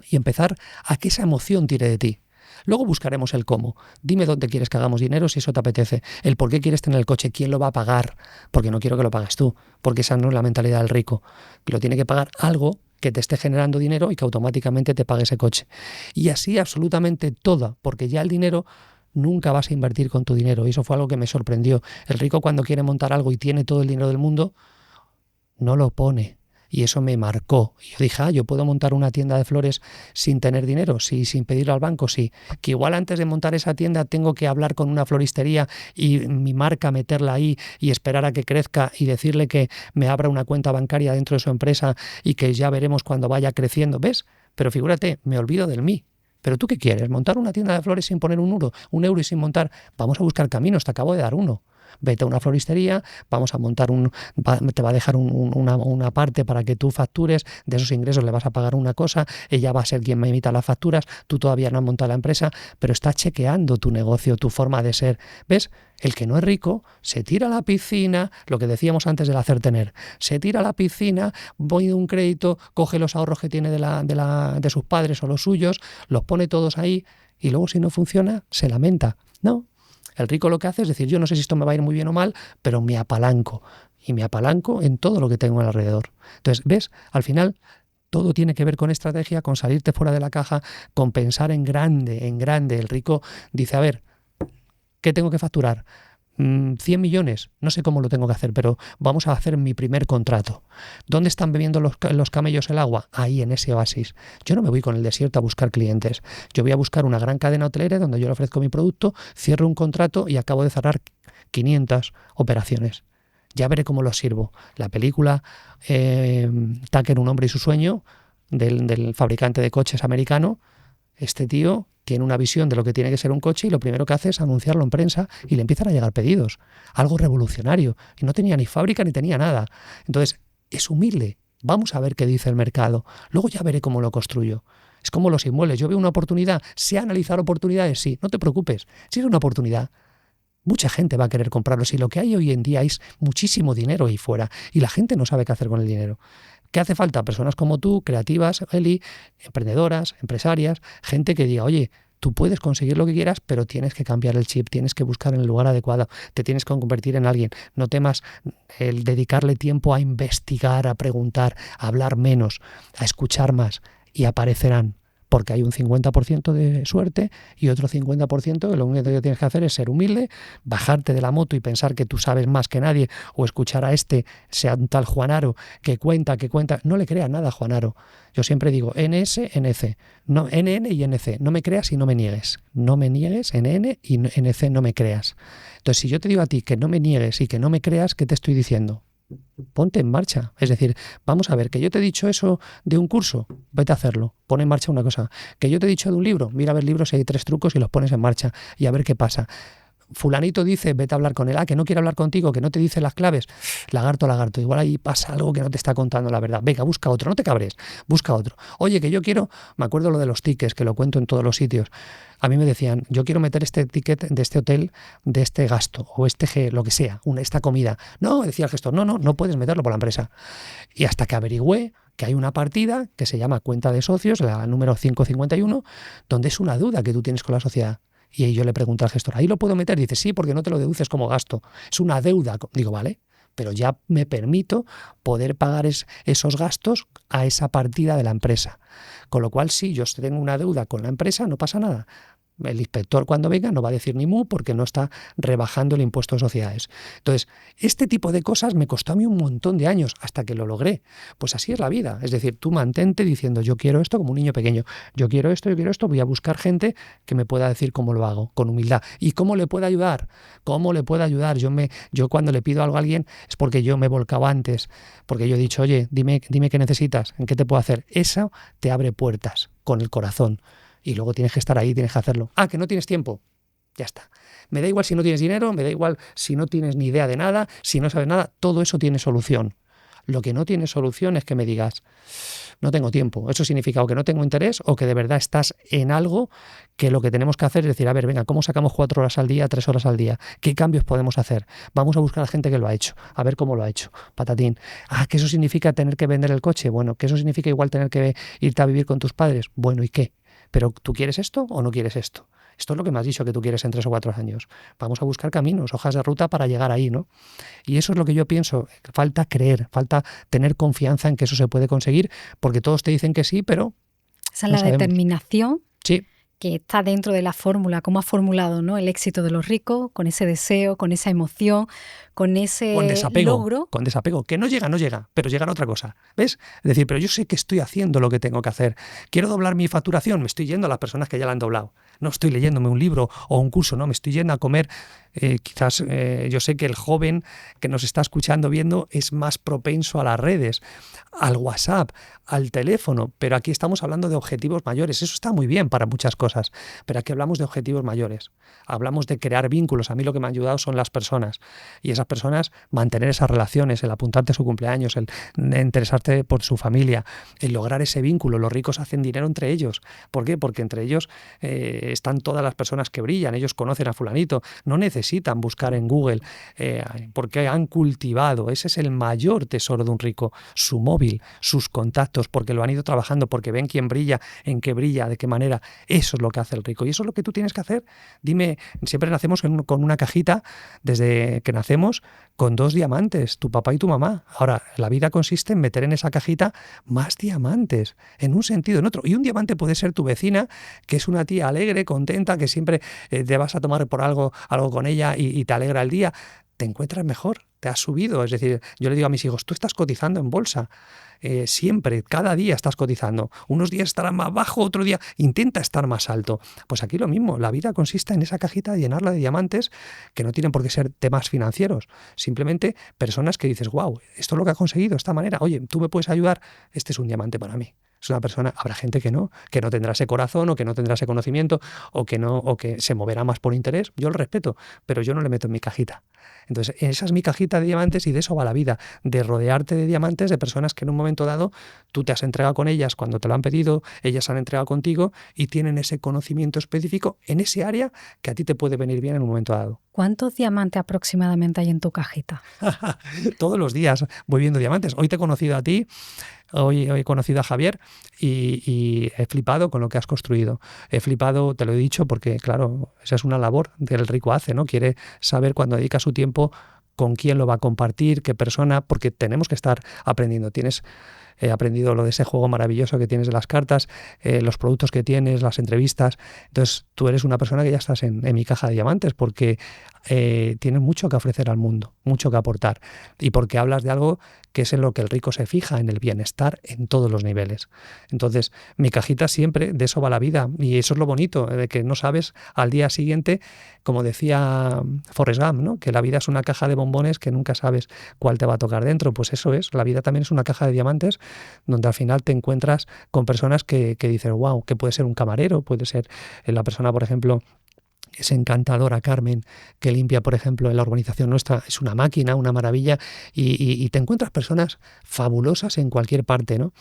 y empezar a que esa emoción tire de ti. Luego buscaremos el cómo. Dime dónde quieres que hagamos dinero si eso te apetece. El por qué quieres tener el coche, quién lo va a pagar. Porque no quiero que lo pagues tú, porque esa no es la mentalidad del rico. Lo tiene que pagar algo que te esté generando dinero y que automáticamente te pague ese coche. Y así absolutamente toda, porque ya el dinero nunca vas a invertir con tu dinero. Y eso fue algo que me sorprendió. El rico, cuando quiere montar algo y tiene todo el dinero del mundo, no lo pone. Y eso me marcó. Y yo dije, yo puedo montar una tienda de flores sin tener dinero, sí, sin pedirlo al banco, sí. Que igual antes de montar esa tienda tengo que hablar con una floristería y mi marca meterla ahí y esperar a que crezca y decirle que me abra una cuenta bancaria dentro de su empresa y que ya veremos cuando vaya creciendo. ¿Ves? Pero figúrate, me olvido del mí. ¿Pero tú qué quieres? ¿Montar una tienda de flores sin poner un euro y sin montar? Vamos a buscar caminos, te acabo de dar uno. Vete a una floristería, vamos a montar te va a dejar una parte para que tú factures, de esos ingresos le vas a pagar una cosa, ella va a ser quien me emita las facturas, tú todavía no has montado la empresa, pero está chequeando tu negocio, tu forma de ser. ¿Ves? El que no es rico se tira a la piscina, lo que decíamos antes del hacer tener, se tira a la piscina, voy de un crédito, coge los ahorros que tiene de sus padres o los suyos, los pone todos ahí y luego si no funciona se lamenta. No. El rico lo que hace es decir, yo no sé si esto me va a ir muy bien o mal, pero me apalanco. Y me apalanco en todo lo que tengo alrededor. Entonces, ¿ves? Al final, todo tiene que ver con estrategia, con salirte fuera de la caja, con pensar en grande, en grande. El rico dice, a ver, ¿qué tengo que facturar? 100 millones, no sé cómo lo tengo que hacer, pero vamos a hacer mi primer contrato. ¿Dónde están bebiendo los camellos el agua? Ahí, en ese oasis. Yo no me voy con el desierto a buscar clientes. Yo voy a buscar una gran cadena hotelera donde yo le ofrezco mi producto, cierro un contrato y acabo de cerrar 500 operaciones. Ya veré cómo los sirvo. La película Tucker, un hombre y su sueño, del fabricante de coches americano, este tío tiene una visión de lo que tiene que ser un coche y lo primero que hace es anunciarlo en prensa y le empiezan a llegar pedidos. Algo revolucionario. Y no tenía ni fábrica ni tenía nada. Entonces, es humilde. Vamos a ver qué dice el mercado. Luego ya veré cómo lo construyo. Es como los inmuebles. Yo veo una oportunidad. ¿Sé analizar oportunidades? Sí. No te preocupes. Si es una oportunidad, mucha gente va a querer comprarlo. Si lo que hay hoy en día es muchísimo dinero ahí fuera y la gente no sabe qué hacer con el dinero. ¿Qué hace falta? Personas como tú, creativas, Eli, emprendedoras, empresarias, gente que diga, oye, tú puedes conseguir lo que quieras, pero tienes que cambiar el chip, tienes que buscar en el lugar adecuado, te tienes que convertir en alguien. No temas el dedicarle tiempo a investigar, a preguntar, a hablar menos, a escuchar más, y aparecerán. Porque hay un 50% de suerte y otro 50% que lo único que tienes que hacer es ser humilde, bajarte de la moto y pensar que tú sabes más que nadie, o escuchar a sea un tal Juanaro, que cuenta. No le creas nada a Juanaro. Yo siempre digo NS, NC, no, NN y NC. No me creas y no me niegues. No me niegues, NN y NC no me creas. Entonces, si yo te digo a ti que no me niegues y que no me creas, ¿qué te estoy diciendo? Ponte en marcha. Es decir, vamos a ver, que yo te he dicho eso de un curso, vete a hacerlo, pon en marcha una cosa. Que yo te he dicho de un libro, mira a ver libros, hay 3 trucos y los pones en marcha y a ver qué pasa. Fulanito dice, vete a hablar con él, que no quiere hablar contigo, que no te dice las claves, lagarto, igual ahí pasa algo que no te está contando la verdad. Venga, busca otro, no te cabres, busca otro. Oye, que yo quiero, me acuerdo lo de los tickets, que lo cuento en todos los sitios. A mí me decían, yo quiero meter este ticket de este hotel, de este gasto, o lo que sea, esta comida. No, decía el gestor, no puedes meterlo por la empresa. Y hasta que averigüé que hay una partida que se llama cuenta de socios, la número 551, donde es una deuda que tú tienes con la sociedad. Y ahí yo le pregunto al gestor, ¿ahí lo puedo meter? Dice, sí, porque no te lo deduces como gasto. Es una deuda. Digo, vale, pero ya me permito poder pagar esos gastos a esa partida de la empresa. Con lo cual, si yo tengo una deuda con la empresa, no pasa nada. El inspector cuando venga no va a decir ni mu porque no está rebajando el impuesto de sociedades. Entonces, este tipo de cosas me costó a mí un montón de años hasta que lo logré. Pues así es la vida. Es decir, tú mantente diciendo yo quiero esto como un niño pequeño. Yo quiero esto, voy a buscar gente que me pueda decir cómo lo hago, con humildad. ¿Y cómo le puedo ayudar? ¿Cómo le puedo ayudar? Yo cuando le pido algo a alguien es porque yo me he volcado antes, porque yo he dicho, oye, dime qué necesitas, en qué te puedo hacer. Eso te abre puertas con el corazón. Y luego tienes que estar ahí, tienes que hacerlo. Que no tienes tiempo. Ya está. Me da igual si no tienes dinero, me da igual si no tienes ni idea de nada, si no sabes nada, todo eso tiene solución. Lo que no tiene solución es que me digas, no tengo tiempo. Eso significa o que no tengo interés o que de verdad estás en algo que lo que tenemos que hacer es decir, a ver, venga, ¿cómo sacamos 4 horas al día, 3 horas al día? ¿Qué cambios podemos hacer? Vamos a buscar a gente que lo ha hecho, a ver cómo lo ha hecho. Patatín. ¿Que eso significa tener que vender el coche? Bueno, ¿que eso significa igual tener que irte a vivir con tus padres? Bueno, ¿y qué? ¿Pero tú quieres esto o no quieres esto? Esto es lo que me has dicho que tú quieres en 3 o 4 años. Vamos a buscar caminos, hojas de ruta para llegar ahí, ¿no? Y eso es lo que yo pienso. Falta creer, falta tener confianza en que eso se puede conseguir, porque todos te dicen que sí, pero esa es la determinación. Sí. Que está dentro de la fórmula, cómo ha formulado, ¿no? El éxito de los ricos, con ese deseo, con esa emoción, con ese logro. Con desapego, que no llega, pero llega a otra cosa. ¿Ves? Es decir, pero yo sé que estoy haciendo lo que tengo que hacer. Quiero doblar mi facturación, me estoy yendo a las personas que ya la han doblado. No estoy leyéndome un libro o un curso, no, me estoy yendo a comer. Quizás yo sé que el joven que nos está escuchando, viendo, es más propenso a las redes, al WhatsApp, al teléfono, pero aquí estamos hablando de objetivos mayores. Eso está muy bien para muchas cosas, pero aquí hablamos de objetivos mayores. Hablamos de crear vínculos. A mí lo que me ha ayudado son las personas, y esas personas mantener esas relaciones, el apuntarte a su cumpleaños, el interesarte por su familia, el lograr ese vínculo. Los ricos hacen dinero entre ellos. ¿Por qué? Porque entre ellos están todas las personas que brillan, ellos conocen a fulanito, no necesitan buscar en Google porque han cultivado, ese es el mayor tesoro de un rico, su móvil, sus contactos, porque lo han ido trabajando, porque ven quién brilla, en qué brilla, de qué manera. Eso es lo que hace el rico y eso es lo que tú tienes que hacer. Dime, siempre nacemos con una cajita, desde que nacemos, con 2 diamantes, tu papá y tu mamá. Ahora, la vida consiste en meter en esa cajita más diamantes, en un sentido, en otro. Y un diamante puede ser tu vecina, que es una tía alegre, contenta, que siempre te vas a tomar por algo con ella y te alegra el día. Te encuentras mejor, te has subido. Es decir, yo le digo a mis hijos, tú estás cotizando en bolsa. Siempre, cada día estás cotizando. Unos días estarás más bajo, otro día intenta estar más alto. Pues aquí lo mismo, la vida consiste en esa cajita, llenarla de diamantes que no tienen por qué ser temas financieros, simplemente personas que dices, wow, esto es lo que ha conseguido, esta manera, oye, tú me puedes ayudar, este es un diamante para mí. Es una persona, habrá gente que no tendrá ese corazón o que no tendrá ese conocimiento o que se moverá más por interés. Yo lo respeto, pero yo no le meto en mi cajita. Entonces, esa es mi cajita de diamantes y de eso va la vida, de rodearte de diamantes, de personas que en un momento dado tú te has entregado con ellas cuando te lo han pedido, ellas se han entregado contigo y tienen ese conocimiento específico en ese área que a ti te puede venir bien en un momento dado. ¿Cuántos diamantes aproximadamente hay en tu cajita? Todos los días voy viendo diamantes. Hoy te he conocido a ti. Hoy he conocido a Javier y he flipado con lo que has construido. He flipado, te lo he dicho, porque claro, esa es una labor que el rico hace, ¿no? Quiere saber cuando dedica su tiempo con quién lo va a compartir, qué persona, porque tenemos que estar aprendiendo. He aprendido lo de ese juego maravilloso que tienes de las cartas, los productos que tienes, las entrevistas. Entonces tú eres una persona que ya estás en mi caja de diamantes porque tienes mucho que ofrecer al mundo, mucho que aportar, y porque hablas de algo que es en lo que el rico se fija, en el bienestar en todos los niveles. Entonces mi cajita siempre, de eso va la vida, y eso es lo bonito, de que no sabes al día siguiente, como decía Forrest Gump, ¿no? Que la vida es una caja de bombones que nunca sabes cuál te va a tocar dentro. Pues eso es, la vida también es una caja de diamantes donde al final te encuentras con personas que dices, wow, que puede ser un camarero, puede ser la persona, por ejemplo, esa encantadora Carmen que limpia, por ejemplo, en la urbanización nuestra, es una máquina, una maravilla, y te encuentras personas fabulosas en cualquier parte, ¿no?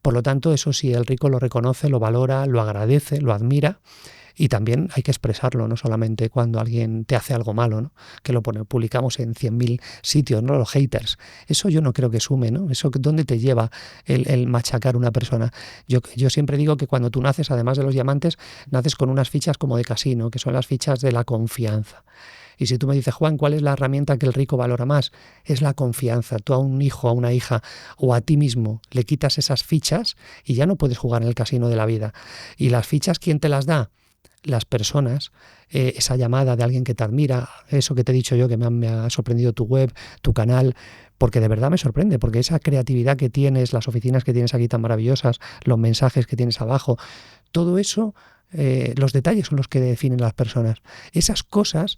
Por lo tanto, eso sí, el rico lo reconoce, lo valora, lo agradece, lo admira. Y también hay que expresarlo, no solamente cuando alguien te hace algo malo, ¿no? Que lo publicamos en 100.000 sitios, ¿no? Los haters. Eso yo no creo que sume, ¿no? Eso, ¿dónde te lleva el machacar a una persona? Yo siempre digo que cuando tú naces, además de los diamantes, naces con unas fichas como de casino, que son las fichas de la confianza. Y si tú me dices, Juan, ¿cuál es la herramienta que el rico valora más? Es la confianza. Tú a un hijo, a una hija o a ti mismo le quitas esas fichas y ya no puedes jugar en el casino de la vida. Y las fichas, ¿quién te las da? Las personas, esa llamada de alguien que te admira, eso que te he dicho yo, que me ha sorprendido tu web, tu canal, porque de verdad me sorprende, porque esa creatividad que tienes, las oficinas que tienes aquí tan maravillosas, los mensajes que tienes abajo, todo eso, los detalles son los que definen las personas. Esas cosas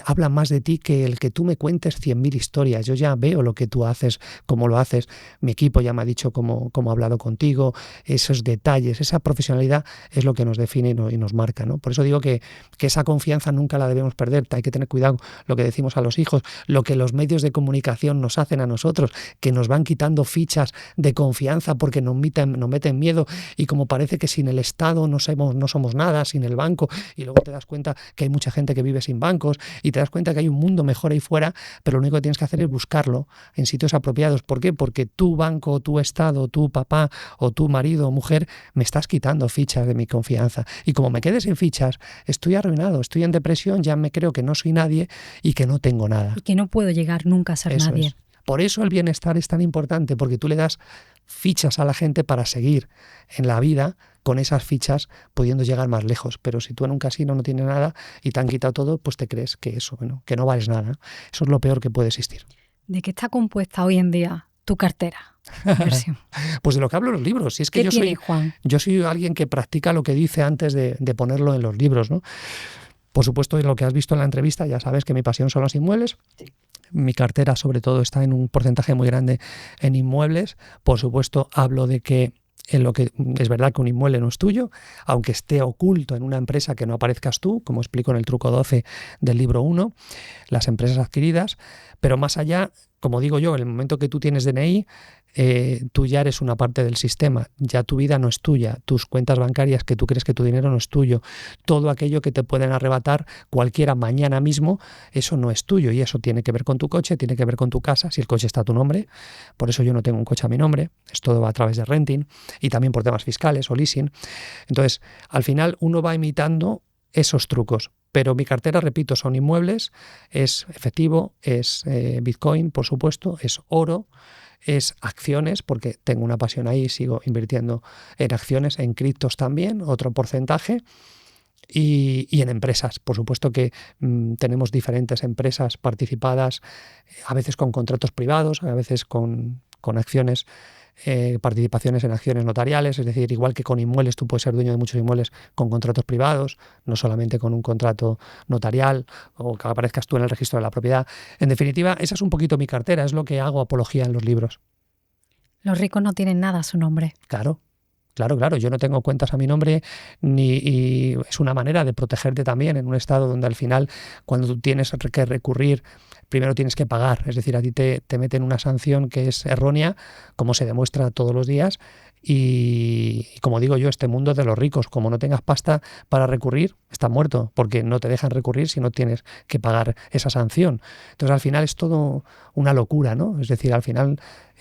hablan más de ti que el que tú me cuentes 100.000 historias. Yo ya veo lo que tú haces, cómo lo haces. Mi equipo ya me ha dicho cómo ha hablado contigo. Esos detalles, esa profesionalidad es lo que nos define y nos marca, ¿no? Por eso digo que esa confianza nunca la debemos perder. Hay que tener cuidado lo que decimos a los hijos, lo que los medios de comunicación nos hacen a nosotros, que nos van quitando fichas de confianza porque nos meten miedo, y como parece que sin el Estado no somos nada, sin el banco, y luego te das cuenta que hay mucha gente que vive sin bancos y te das cuenta que hay un mundo mejor ahí fuera, pero lo único que tienes que hacer es buscarlo en sitios apropiados. ¿Por qué? Porque tu banco, tu Estado, tu papá o tu marido o mujer me estás quitando fichas de mi confianza, y como me quede sin fichas estoy arruinado, estoy en depresión, ya me creo que no soy nadie y que no tengo nada. Y que no puedo llegar nunca a ser Eso nadie. Es. Por eso el bienestar es tan importante, porque tú le das fichas a la gente para seguir en la vida con esas fichas pudiendo llegar más lejos. Pero si tú en un casino no tienes nada y te han quitado todo, pues te crees que eso, bueno, que no vales nada. Eso es lo peor que puede existir. ¿De qué está compuesta hoy en día tu cartera? Pues de lo que hablo en los libros. Si es que yo soy alguien que practica lo que dice antes de ponerlo en los libros, ¿no? Por supuesto, en lo que has visto en la entrevista, ya sabes que mi pasión son los inmuebles. Mi cartera, sobre todo, está en un porcentaje muy grande en inmuebles. Por supuesto, hablo de que en lo que es verdad que un inmueble no es tuyo, aunque esté oculto en una empresa que no aparezcas tú, como explico en el truco 12 del libro 1, las empresas adquiridas. Pero más allá, como digo yo, en el momento que tú tienes DNI, tú ya eres una parte del sistema, ya tu vida no es tuya, tus cuentas bancarias, que tú crees que tu dinero no es tuyo, todo aquello que te pueden arrebatar cualquiera mañana mismo, eso no es tuyo, y eso tiene que ver con tu coche, tiene que ver con tu casa, si el coche está a tu nombre. Por eso yo no tengo un coche a mi nombre, es todo a través de renting, y también por temas fiscales o leasing. Entonces, al final uno va imitando esos trucos. Pero mi cartera, repito, son inmuebles, es efectivo, es Bitcoin, por supuesto, es oro, es acciones, porque tengo una pasión ahí, sigo invirtiendo en acciones, en criptos también, otro porcentaje, y en empresas. Por supuesto que tenemos diferentes empresas participadas, a veces con contratos privados, a veces con acciones, participaciones en acciones notariales, es decir, igual que con inmuebles tú puedes ser dueño de muchos inmuebles con contratos privados, no solamente con un contrato notarial o que aparezcas tú en el registro de la propiedad. En definitiva, esa es un poquito mi cartera, es lo que hago apología en los libros. Los ricos no tienen nada a su nombre. Claro. Yo no tengo cuentas a mi nombre, y es una manera de protegerte también en un estado donde al final, cuando tú tienes que recurrir, primero tienes que pagar. Es decir, a ti te meten una sanción que es errónea, como se demuestra todos los días, Y como digo yo, este mundo de los ricos, como no tengas pasta para recurrir, está muerto, porque no te dejan recurrir si no tienes que pagar esa sanción. Entonces al final es todo una locura, ¿no? Es decir, al final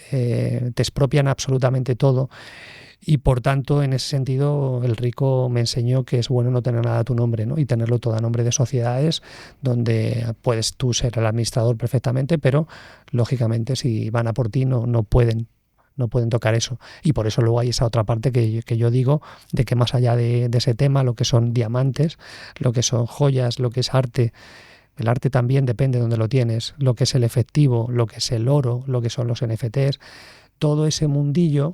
te expropian absolutamente todo. Y por tanto, en ese sentido, el rico me enseñó que es bueno no tener nada a tu nombre, ¿no? Y tenerlo todo a nombre de sociedades donde puedes tú ser el administrador perfectamente, pero lógicamente si van a por ti no pueden tocar eso. Y por eso luego hay esa otra parte que yo digo, de que más allá de ese tema, lo que son diamantes, lo que son joyas, lo que es arte, el arte también depende de dónde lo tienes, lo que es el efectivo, lo que es el oro, lo que son los NFTs, todo ese mundillo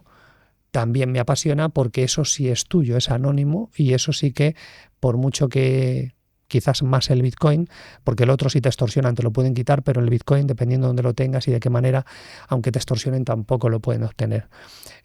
también me apasiona porque eso sí es tuyo, es anónimo, y eso sí que, por mucho que quizás más el Bitcoin, porque el otro sí te extorsionan, te lo pueden quitar, pero el Bitcoin, dependiendo de dónde lo tengas y de qué manera, aunque te extorsionen, tampoco lo pueden obtener.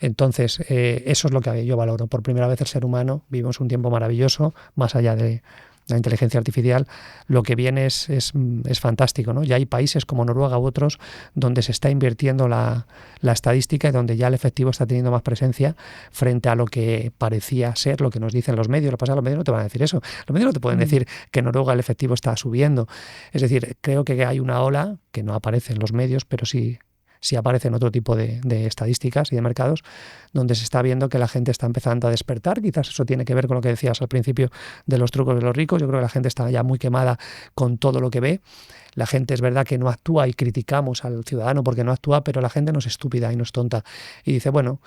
Entonces, eso es lo que yo valoro. Por primera vez el ser humano, vivimos un tiempo maravilloso, más allá de la inteligencia artificial, lo que viene es fantástico, ¿no? Ya hay países como Noruega u otros donde se está invirtiendo la estadística y donde ya el efectivo está teniendo más presencia frente a lo que parecía ser, lo que nos dicen los medios. Lo que pasa es que los medios no te van a decir eso. Los medios no te pueden decir que en Noruega el efectivo está subiendo. Es decir, creo que hay una ola que no aparece en los medios, pero sí aparecen otro tipo de estadísticas y de mercados donde se está viendo que la gente está empezando a despertar. Quizás eso tiene que ver con lo que decías al principio de los trucos de los ricos. Yo creo que la gente está ya muy quemada con todo lo que ve. La gente es verdad que no actúa y criticamos al ciudadano porque no actúa, pero la gente no es estúpida y no es tonta. Y dice, bueno,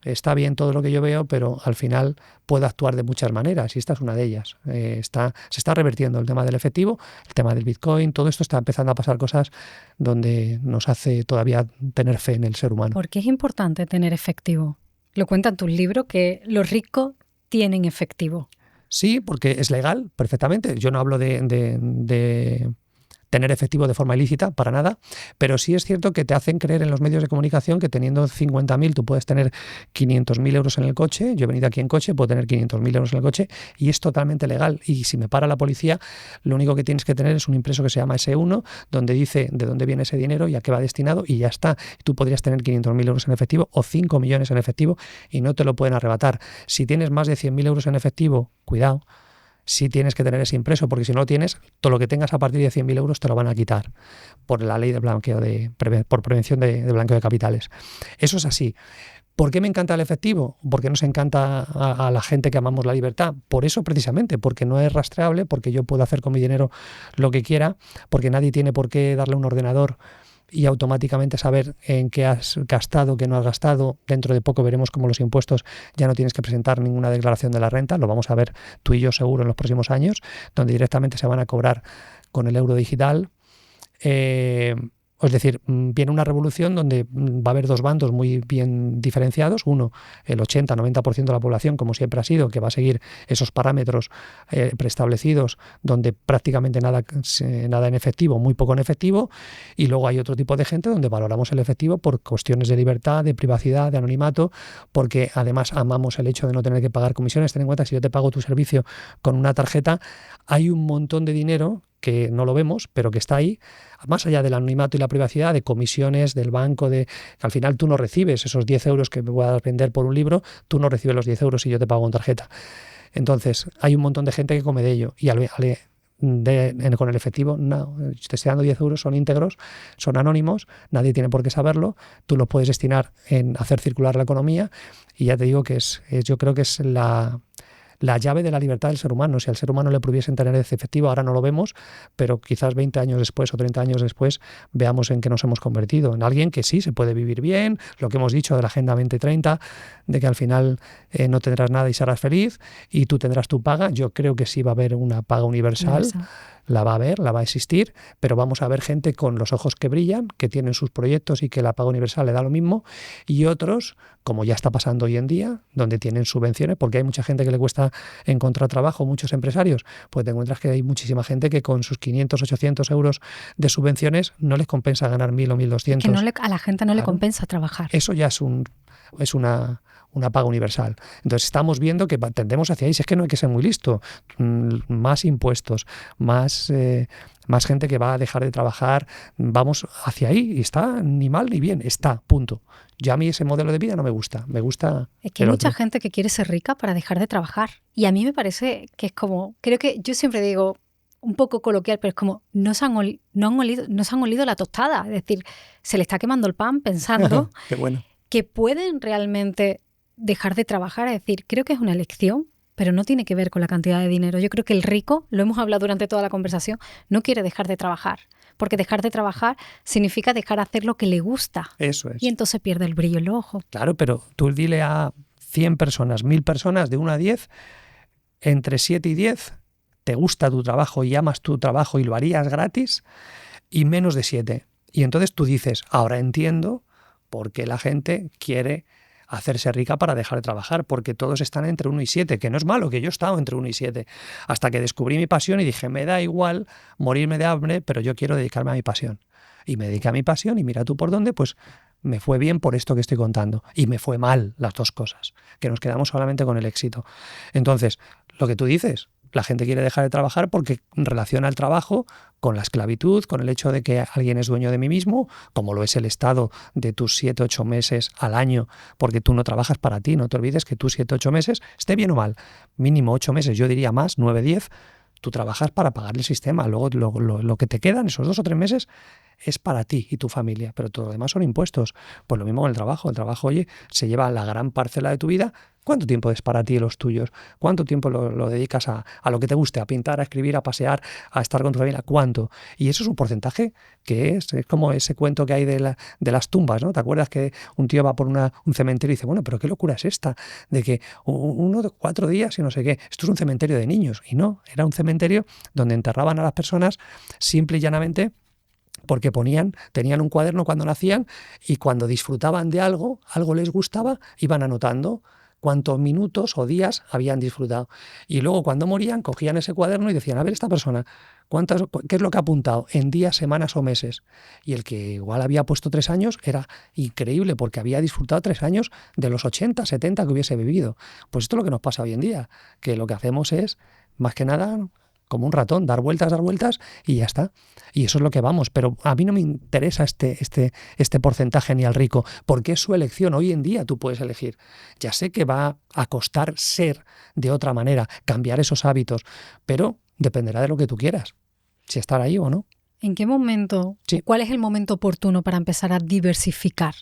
está bien todo lo que yo veo, pero al final puedo actuar de muchas maneras y esta es una de ellas. Se está revertiendo el tema del efectivo, el tema del Bitcoin, todo esto está empezando a pasar cosas donde nos hace todavía tener fe en el ser humano. ¿Por qué es importante tener efectivo? Lo cuenta en tu libro que los ricos tienen efectivo. Sí, porque es legal perfectamente. Yo no hablo de tener efectivo de forma ilícita, para nada, pero sí es cierto que te hacen creer en los medios de comunicación que teniendo 50.000 tú puedes tener 500.000 euros en el coche. Yo he venido aquí en coche, puedo tener 500.000 euros en el coche y es totalmente legal. Y si me para la policía, lo único que tienes que tener es un impreso que se llama S1, donde dice de dónde viene ese dinero y a qué va destinado y ya está. Tú podrías tener 500.000 euros en efectivo o 5 millones en efectivo y no te lo pueden arrebatar. Si tienes más de 100.000 euros en efectivo, cuidado, sí tienes que tener ese impreso, porque si no lo tienes, todo lo que tengas a partir de 100.000 euros te lo van a quitar por la ley de blanqueo por prevención de blanqueo de capitales. Eso es así. ¿Por qué me encanta el efectivo? Porque nos encanta a la gente que amamos la libertad. Por eso precisamente, porque no es rastreable, porque yo puedo hacer con mi dinero lo que quiera, porque nadie tiene por qué darle un ordenador y automáticamente saber en qué has gastado, qué no has gastado. Dentro de poco veremos cómo los impuestos ya no tienes que presentar ninguna declaración de la renta, lo vamos a ver tú y yo seguro en los próximos años, donde directamente se van a cobrar con el euro digital. Es decir, viene una revolución donde va a haber dos bandos muy bien diferenciados. Uno, el 80-90% de la población, como siempre ha sido, que va a seguir esos parámetros preestablecidos, donde prácticamente nada en efectivo, muy poco en efectivo. Y luego hay otro tipo de gente donde valoramos el efectivo por cuestiones de libertad, de privacidad, de anonimato, porque además amamos el hecho de no tener que pagar comisiones. Ten en cuenta que si yo te pago tu servicio con una tarjeta, hay un montón de dinero que no lo vemos, pero que está ahí, más allá del anonimato y la privacidad, de comisiones del banco, que al final tú no recibes esos 10 euros que me puedas vender por un libro, tú no recibes los 10 euros si yo te pago con tarjeta. Entonces, hay un montón de gente que come de ello y con el efectivo, no, te estoy dando 10 euros, son íntegros, son anónimos, nadie tiene por qué saberlo, tú los puedes destinar en hacer circular la economía y ya te digo que yo creo que es la llave de la libertad del ser humano. Si al ser humano le prohibiesen tener ese efectivo, ahora no lo vemos, pero quizás 20 años después o 30 años después veamos en qué nos hemos convertido, en alguien que sí se puede vivir bien, lo que hemos dicho de la Agenda 2030, de que al final no tendrás nada y serás feliz y tú tendrás tu paga. Yo creo que sí va a haber una paga universal. La va a haber, la va a existir, pero vamos a ver gente con los ojos que brillan, que tienen sus proyectos y que la paga universal le da lo mismo, y otros, como ya está pasando hoy en día, donde tienen subvenciones, porque hay mucha gente que le cuesta encontrar trabajo, muchos empresarios, pues te encuentras que hay muchísima gente que con sus 500, 800 euros de subvenciones no les compensa ganar 1.000 o 1.200. Que a la gente no le compensa trabajar. Eso ya es es una paga universal. Entonces estamos viendo que tendemos hacia ahí. Si es que no hay que ser muy listo. Más impuestos, más gente que va a dejar de trabajar. Vamos hacia ahí y está ni mal ni bien. Está, punto. Ya a mí ese modelo de vida no me gusta. Me gusta. Es que hay mucha gente que quiere ser rica para dejar de trabajar. Y a mí me parece que es como, creo que yo siempre digo, un poco coloquial, pero es como no se han olido la tostada. Es decir, se le está quemando el pan pensando Qué bueno. que pueden realmente dejar de trabajar. Es decir, creo que es una elección, pero no tiene que ver con la cantidad de dinero. Yo creo que el rico, lo hemos hablado durante toda la conversación, no quiere dejar de trabajar, porque dejar de trabajar significa dejar de hacer lo que le gusta. Eso es. Y entonces pierde el brillo en los ojos. Claro, pero tú dile a 100 personas, 1000 personas, de 1 a 10, entre 7 y 10, te gusta tu trabajo y amas tu trabajo y lo harías gratis, y menos de 7. Y entonces tú dices, ahora entiendo por qué la gente quiere hacerse rica para dejar de trabajar, porque todos están entre 1 y 7, que no es malo, que yo he estado entre 1 y 7, hasta que descubrí mi pasión y dije, me da igual morirme de hambre, pero yo quiero dedicarme a mi pasión. Y me dediqué a mi pasión y mira tú por dónde, pues me fue bien por esto que estoy contando. Y me fue mal las dos cosas, que nos quedamos solamente con el éxito. Entonces, lo que tú dices, la gente quiere dejar de trabajar porque relaciona el trabajo con la esclavitud, con el hecho de que alguien es dueño de mí mismo, como lo es el Estado de tus 7, 8 meses al año, porque tú no trabajas para ti. No te olvides que tus 7, 8 meses, esté bien o mal, mínimo 8 meses, yo diría más, 9, 10, tú trabajas para pagar el sistema. Luego lo que te quedan, esos 2 o 3 meses, es para ti y tu familia, pero todo lo demás son impuestos. Pues lo mismo con el trabajo. El trabajo, oye, se lleva la gran parcela de tu vida. ¿Cuánto tiempo es para ti y los tuyos? ¿Cuánto tiempo lo dedicas a lo que te guste? A pintar, a escribir, a pasear, a estar con tu familia. ¿Cuánto? Y eso es un porcentaje que es como ese cuento que hay de las tumbas, ¿no? ¿Te acuerdas que un tío va por un cementerio y dice, bueno, pero qué locura es esta? De que 1 de 4 días y no sé qué. Esto es un cementerio de niños. Y no, era un cementerio donde enterraban a las personas simple y llanamente porque tenían un cuaderno cuando nacían y cuando disfrutaban de algo les gustaba, iban anotando cuántos minutos o días habían disfrutado. Y luego cuando morían cogían ese cuaderno y decían, a ver, esta persona, ¿qué es lo que ha apuntado en días, semanas o meses? Y el que igual había puesto 3 años era increíble porque había disfrutado 3 años de los 80, 70 que hubiese vivido. Pues esto es lo que nos pasa hoy en día, que lo que hacemos es, más que nada, como un ratón, dar vueltas y ya está. Y eso es lo que vamos. Pero a mí no me interesa este porcentaje ni al rico, porque es su elección. Hoy en día tú puedes elegir. Ya sé que va a costar ser de otra manera, cambiar esos hábitos, pero dependerá de lo que tú quieras, si estar ahí o no. ¿En qué momento? Sí. ¿Cuál es el momento oportuno para empezar a diversificar?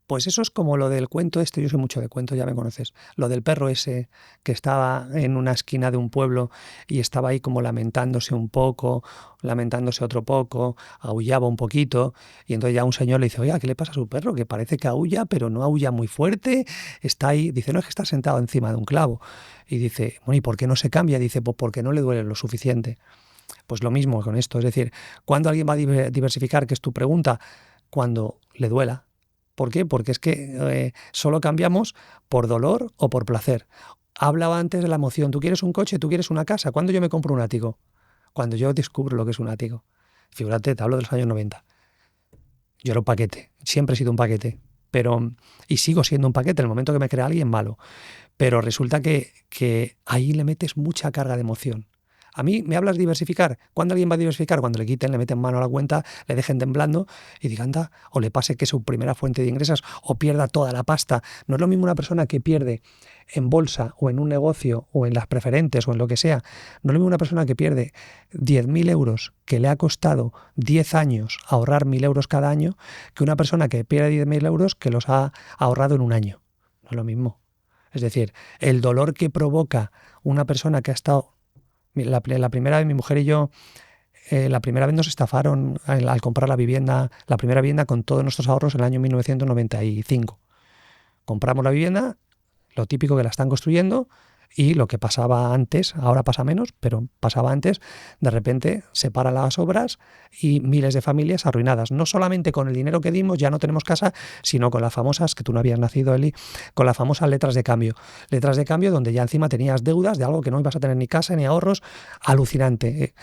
Pues eso es como lo del cuento este, yo soy mucho de cuentos, ya me conoces, lo del perro ese que estaba en una esquina de un pueblo y estaba ahí como lamentándose un poco, lamentándose otro poco, aullaba un poquito y entonces ya un señor le dice, oiga, ¿qué le pasa a su perro? Que parece que aulla, pero no aulla muy fuerte, está ahí, dice, no, es que está sentado encima de un clavo. Y dice, bueno, ¿y por qué no se cambia? Dice, pues porque no le duele lo suficiente. Pues lo mismo con esto, es decir, ¿cuándo alguien va a diversificar? Que es tu pregunta, cuando le duela. ¿Por qué? Porque es que solo cambiamos por dolor o por placer. Hablaba antes de la emoción. ¿Tú quieres un coche? ¿Tú quieres una casa? ¿Cuándo yo me compro un ático? Cuando yo descubro lo que es un ático. Figúrate, te hablo de los años 90. Yo era un paquete. Siempre he sido un paquete. Y sigo siendo un paquete en el momento que me crea alguien malo. Pero resulta que ahí le metes mucha carga de emoción. A mí me hablas de diversificar. ¿Cuándo alguien va a diversificar? Cuando le quiten, le meten mano a la cuenta, le dejen temblando y digan, anda, o le pase que es su primera fuente de ingresos o pierda toda la pasta. No es lo mismo una persona que pierde en bolsa o en un negocio o en las preferentes o en lo que sea. No es lo mismo una persona que pierde 10.000 euros que le ha costado 10 años ahorrar 1.000 euros cada año que una persona que pierde 10.000 euros que los ha ahorrado en un año. No es lo mismo. Es decir, el dolor que provoca una persona que ha estado... La primera vez mi mujer y yo, la primera vez nos estafaron al comprar la primera vivienda con todos nuestros ahorros en el año 1995. Compramos la vivienda, lo típico que la están construyendo y lo que pasaba antes, ahora pasa menos, pero pasaba antes, de repente se paran las obras y miles de familias arruinadas. No solamente con el dinero que dimos, ya no tenemos casa, sino con las famosas, que tú no habías nacido, Eli, con las famosas letras de cambio. Letras de cambio donde ya encima tenías deudas de algo que no ibas a tener ni casa ni ahorros. Alucinante.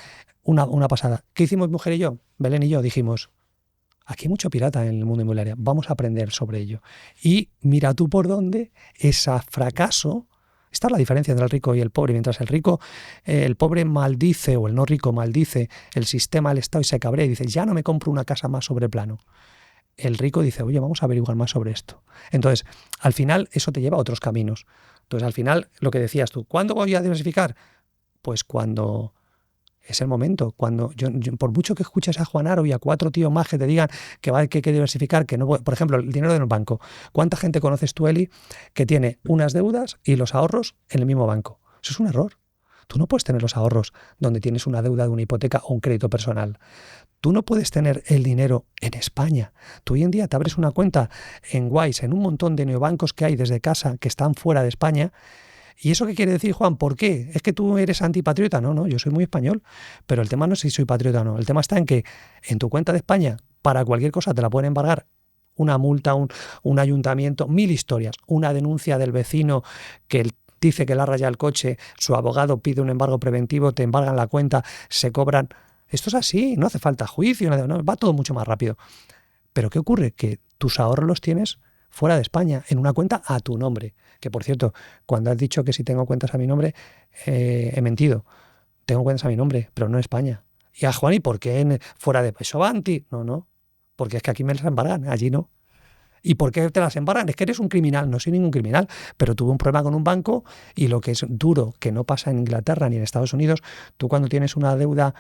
Una pasada. ¿Qué hicimos mujer y yo? Belén y yo dijimos, Aquí hay mucho pirata en el mundo inmobiliario. Vamos a aprender sobre ello. Y mira tú por dónde ese fracaso. Esta es la diferencia entre el rico y el pobre. Mientras el pobre maldice, o el no rico maldice el sistema, el Estado, y se cabrea y dice, ya no me compro una casa más sobre plano. El rico dice, oye, vamos a averiguar más sobre esto. Entonces, al final, eso te lleva a otros caminos. Entonces, al final, lo que decías tú, ¿cuándo voy a diversificar? Pues cuando es el momento. Cuando yo, por mucho que escuches a Juan Aro y a 4 tíos más que te digan que hay que diversificar, que no, por ejemplo, el dinero del banco. ¿Cuánta gente conoces tú, Eli, que tiene unas deudas y los ahorros en el mismo banco? Eso es un error. Tú no puedes tener los ahorros donde tienes una deuda de una hipoteca o un crédito personal. Tú no puedes tener el dinero en España. Tú hoy en día te abres una cuenta en Wise, en un montón de neobancos que hay desde casa que están fuera de España. ¿Y eso qué quiere decir, Juan? ¿Por qué? ¿Es que tú eres antipatriota? No, yo soy muy español. Pero el tema no es si soy patriota o no. El tema está en que en tu cuenta de España, para cualquier cosa te la pueden embargar. Una multa, un ayuntamiento, 1000 historias. Una denuncia del vecino que dice que le ha rayado el coche, su abogado pide un embargo preventivo, te embargan la cuenta, se cobran. Esto es así, no hace falta juicio, no, va todo mucho más rápido. Pero ¿qué ocurre? Que tus ahorros los tienes fuera de España, en una cuenta a tu nombre. Que, por cierto, cuando has dicho que si tengo cuentas a mi nombre, he mentido. Tengo cuentas a mi nombre, pero no en España. Y a Juan, ¿y por qué fuera de eso va anti? No, porque es que aquí me las embargan, allí no. ¿Y por qué te las embargan? Es que eres un criminal. No soy ningún criminal, pero tuve un problema con un banco y lo que es duro, que no pasa en Inglaterra ni en Estados Unidos, tú cuando tienes una deuda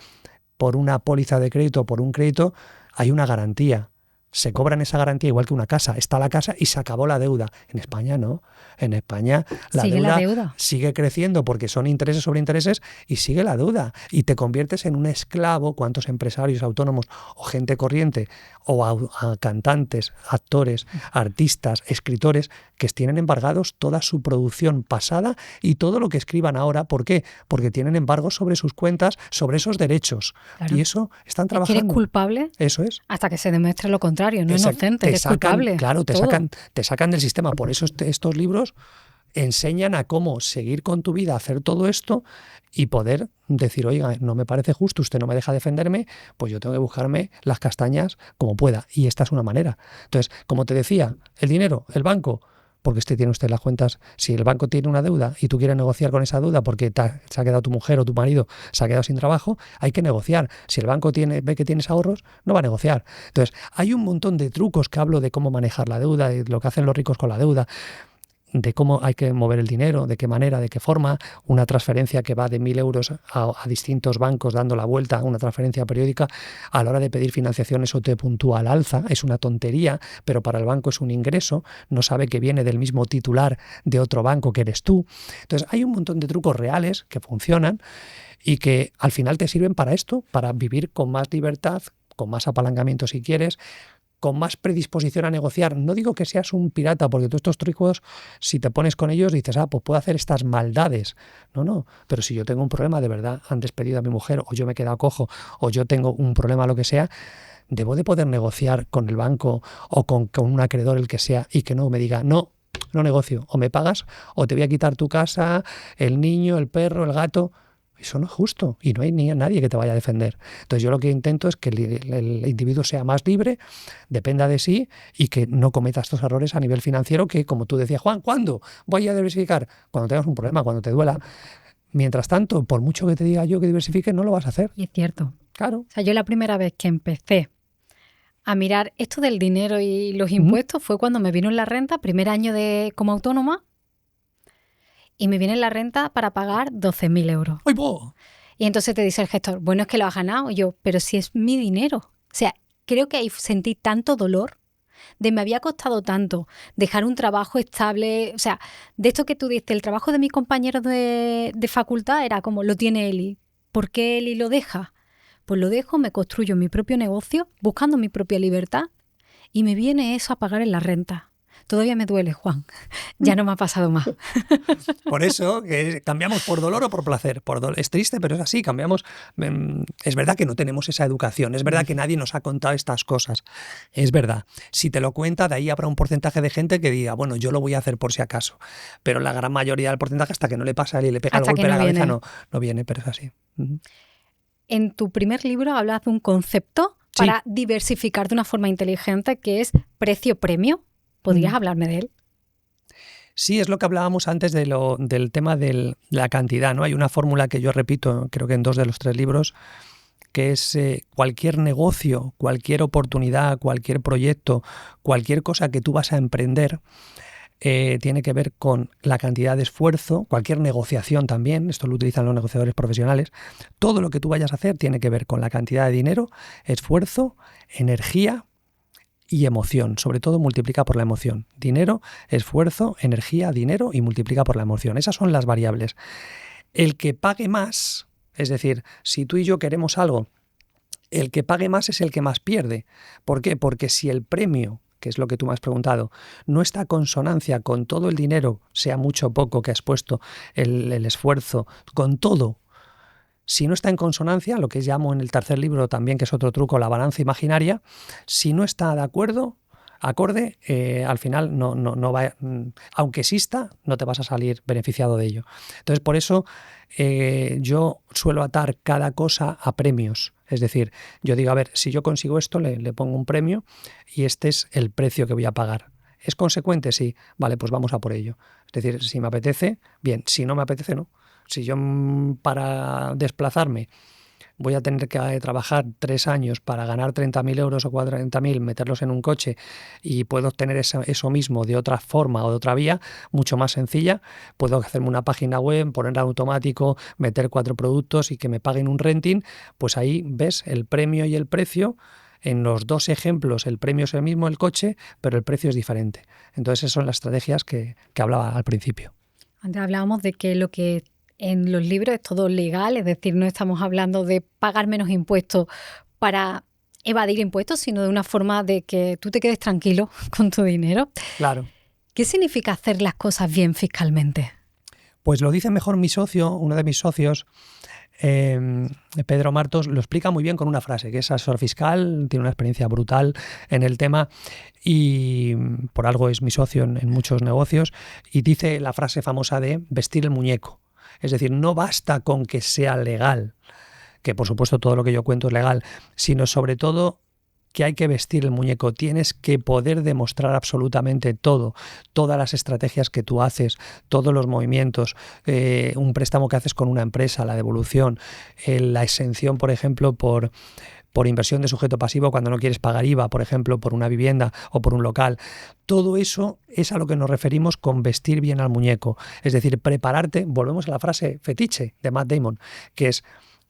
por una póliza de crédito o por un crédito, hay una garantía. Se cobran esa garantía igual que una casa. Está la casa y se acabó la deuda. En España no. En España la deuda sigue creciendo porque son intereses sobre intereses y sigue la deuda. Y te conviertes en un esclavo. ¿Cuántos empresarios autónomos o gente corriente o a cantantes, actores, artistas, escritores que tienen embargados toda su producción pasada y todo lo que escriban ahora? ¿Por qué? Porque tienen embargos sobre sus cuentas, sobre esos derechos. Claro. Y eso están trabajando. ¿Eres culpable? Eso es. Hasta que se demuestre lo contrario. No inocente, es culpable. Claro, te sacan del sistema. Por eso estos libros enseñan a cómo seguir con tu vida, hacer todo esto y poder decir, oiga, no me parece justo, usted no me deja defenderme, pues yo tengo que buscarme las castañas como pueda. Y esta es una manera. Entonces, como te decía, el dinero, el banco, porque tiene usted las cuentas. Si el banco tiene una deuda y tú quieres negociar con esa deuda porque se ha quedado tu mujer o tu marido, se ha quedado sin trabajo, hay que negociar. Si el banco ve que tienes ahorros, no va a negociar. Entonces, hay un montón de trucos que hablo de cómo manejar la deuda, de lo que hacen los ricos con la deuda, de cómo hay que mover el dinero, de qué manera, de qué forma, una transferencia que va de 1.000 euros a distintos bancos dando la vuelta, una transferencia periódica. A la hora de pedir financiación eso te puntúa al alza, es una tontería, pero para el banco es un ingreso, no sabe que viene del mismo titular de otro banco que eres tú. Entonces hay un montón de trucos reales que funcionan y que al final te sirven para esto, para vivir con más libertad, con más apalancamiento si quieres, con más predisposición a negociar. No digo que seas un pirata, porque todos estos trucos, si te pones con ellos, dices, pues puedo hacer estas maldades. No. Pero si yo tengo un problema, de verdad, han despedido a mi mujer, o yo me he quedado cojo, o yo tengo un problema, lo que sea, debo de poder negociar con el banco o con un acreedor, el que sea, y que no me diga, no negocio, o me pagas, o te voy a quitar tu casa, el niño, el perro, el gato. Eso no es justo y no hay nadie que te vaya a defender. Entonces yo lo que intento es que el individuo sea más libre, dependa de sí y que no cometa estos errores a nivel financiero que, como tú decías, Juan, ¿cuándo voy a diversificar? Cuando tengas un problema, cuando te duela. Mientras tanto, por mucho que te diga yo que diversifique, no lo vas a hacer. Y es cierto. Claro. O sea, yo la primera vez que empecé a mirar esto del dinero y los impuestos fue cuando me vino en la renta, primer año como autónoma, y me viene en la renta para pagar 12.000 euros. ¡Ay, bo! Y entonces te dice el gestor, bueno, es que lo has ganado. Y yo, pero si es mi dinero. O sea, creo que ahí sentí tanto dolor, me había costado tanto dejar un trabajo estable. O sea, de esto que tú dices, el trabajo de mis compañeros de facultad era como, lo tiene Eli. ¿Por qué Eli lo deja? Pues lo dejo, me construyo mi propio negocio, buscando mi propia libertad, y me viene eso a pagar en la renta. Todavía me duele, Juan. Ya no me ha pasado más. Por eso, que cambiamos por dolor o por placer. Es triste, pero es así, cambiamos. Es verdad que no tenemos esa educación, es verdad que nadie nos ha contado estas cosas. Es verdad. Si te lo cuenta, de ahí habrá un porcentaje de gente que diga, bueno, yo lo voy a hacer por si acaso. Pero la gran mayoría del porcentaje, hasta que no le pasa a él y le pega el golpe en la cabeza, no viene, pero es así. En tu primer libro hablas de un concepto para diversificar de una forma inteligente, que es precio-premio. ¿Podrías hablarme de él? Sí, es lo que hablábamos antes del tema de la cantidad, ¿no? Hay una fórmula que yo repito, creo que en 2 de los 3 libros, que es cualquier negocio, cualquier oportunidad, cualquier proyecto, cualquier cosa que tú vas a emprender, tiene que ver con la cantidad de esfuerzo, cualquier negociación también, esto lo utilizan los negociadores profesionales, todo lo que tú vayas a hacer tiene que ver con la cantidad de dinero, esfuerzo, energía y emoción, sobre todo multiplica por la emoción. Dinero, esfuerzo, energía, dinero y multiplica por la emoción. Esas son las variables. El que pague más, es decir, si tú y yo queremos algo, el que pague más es el que más pierde. ¿Por qué? Porque si el premio, que es lo que tú me has preguntado, no está en consonancia con todo el dinero, sea mucho o poco que has puesto, el esfuerzo, con todo, si no está en consonancia, lo que llamo en el 3er libro también, que es otro truco, la balanza imaginaria, si no está de acuerdo, acorde, al final no va, aunque exista, no te vas a salir beneficiado de ello. Entonces, por eso yo suelo atar cada cosa a premios. Es decir, yo digo, a ver, si yo consigo esto, le pongo un premio y este es el precio que voy a pagar. ¿Es consecuente? Sí. Vale, pues vamos a por ello. Es decir, si me apetece, bien. Si no me apetece, no. Si yo para desplazarme voy a tener que trabajar 3 años para ganar 30.000 euros o 40.000, meterlos en un coche y puedo obtener eso mismo de otra forma o de otra vía, mucho más sencilla, puedo hacerme una página web, ponerla automático, meter 4 productos y que me paguen un renting, pues ahí ves el premio y el precio. En los 2 ejemplos el premio es el mismo, el coche, pero el precio es diferente. Entonces esas son las estrategias que hablaba al principio. Antes hablábamos de que lo que en los libros es todo legal, es decir, no estamos hablando de pagar menos impuestos para evadir impuestos, sino de una forma de que tú te quedes tranquilo con tu dinero. Claro. ¿Qué significa hacer las cosas bien fiscalmente? Pues lo dice mejor mi socio, uno de mis socios, Pedro Martos, lo explica muy bien con una frase, que es asesor fiscal, tiene una experiencia brutal en el tema y por algo es mi socio en muchos negocios, y dice la frase famosa de vestir el muñeco. Es decir, no basta con que sea legal, que por supuesto todo lo que yo cuento es legal, sino sobre todo que hay que vestir el muñeco. Tienes que poder demostrar absolutamente todo, todas las estrategias que tú haces, todos los movimientos, un préstamo que haces con una empresa, la devolución, la exención, por ejemplo, por inversión de sujeto pasivo cuando no quieres pagar IVA, por ejemplo, por una vivienda o por un local. Todo eso es a lo que nos referimos con vestir bien al muñeco. Es decir, prepararte, volvemos a la frase fetiche de Matt Damon, que es: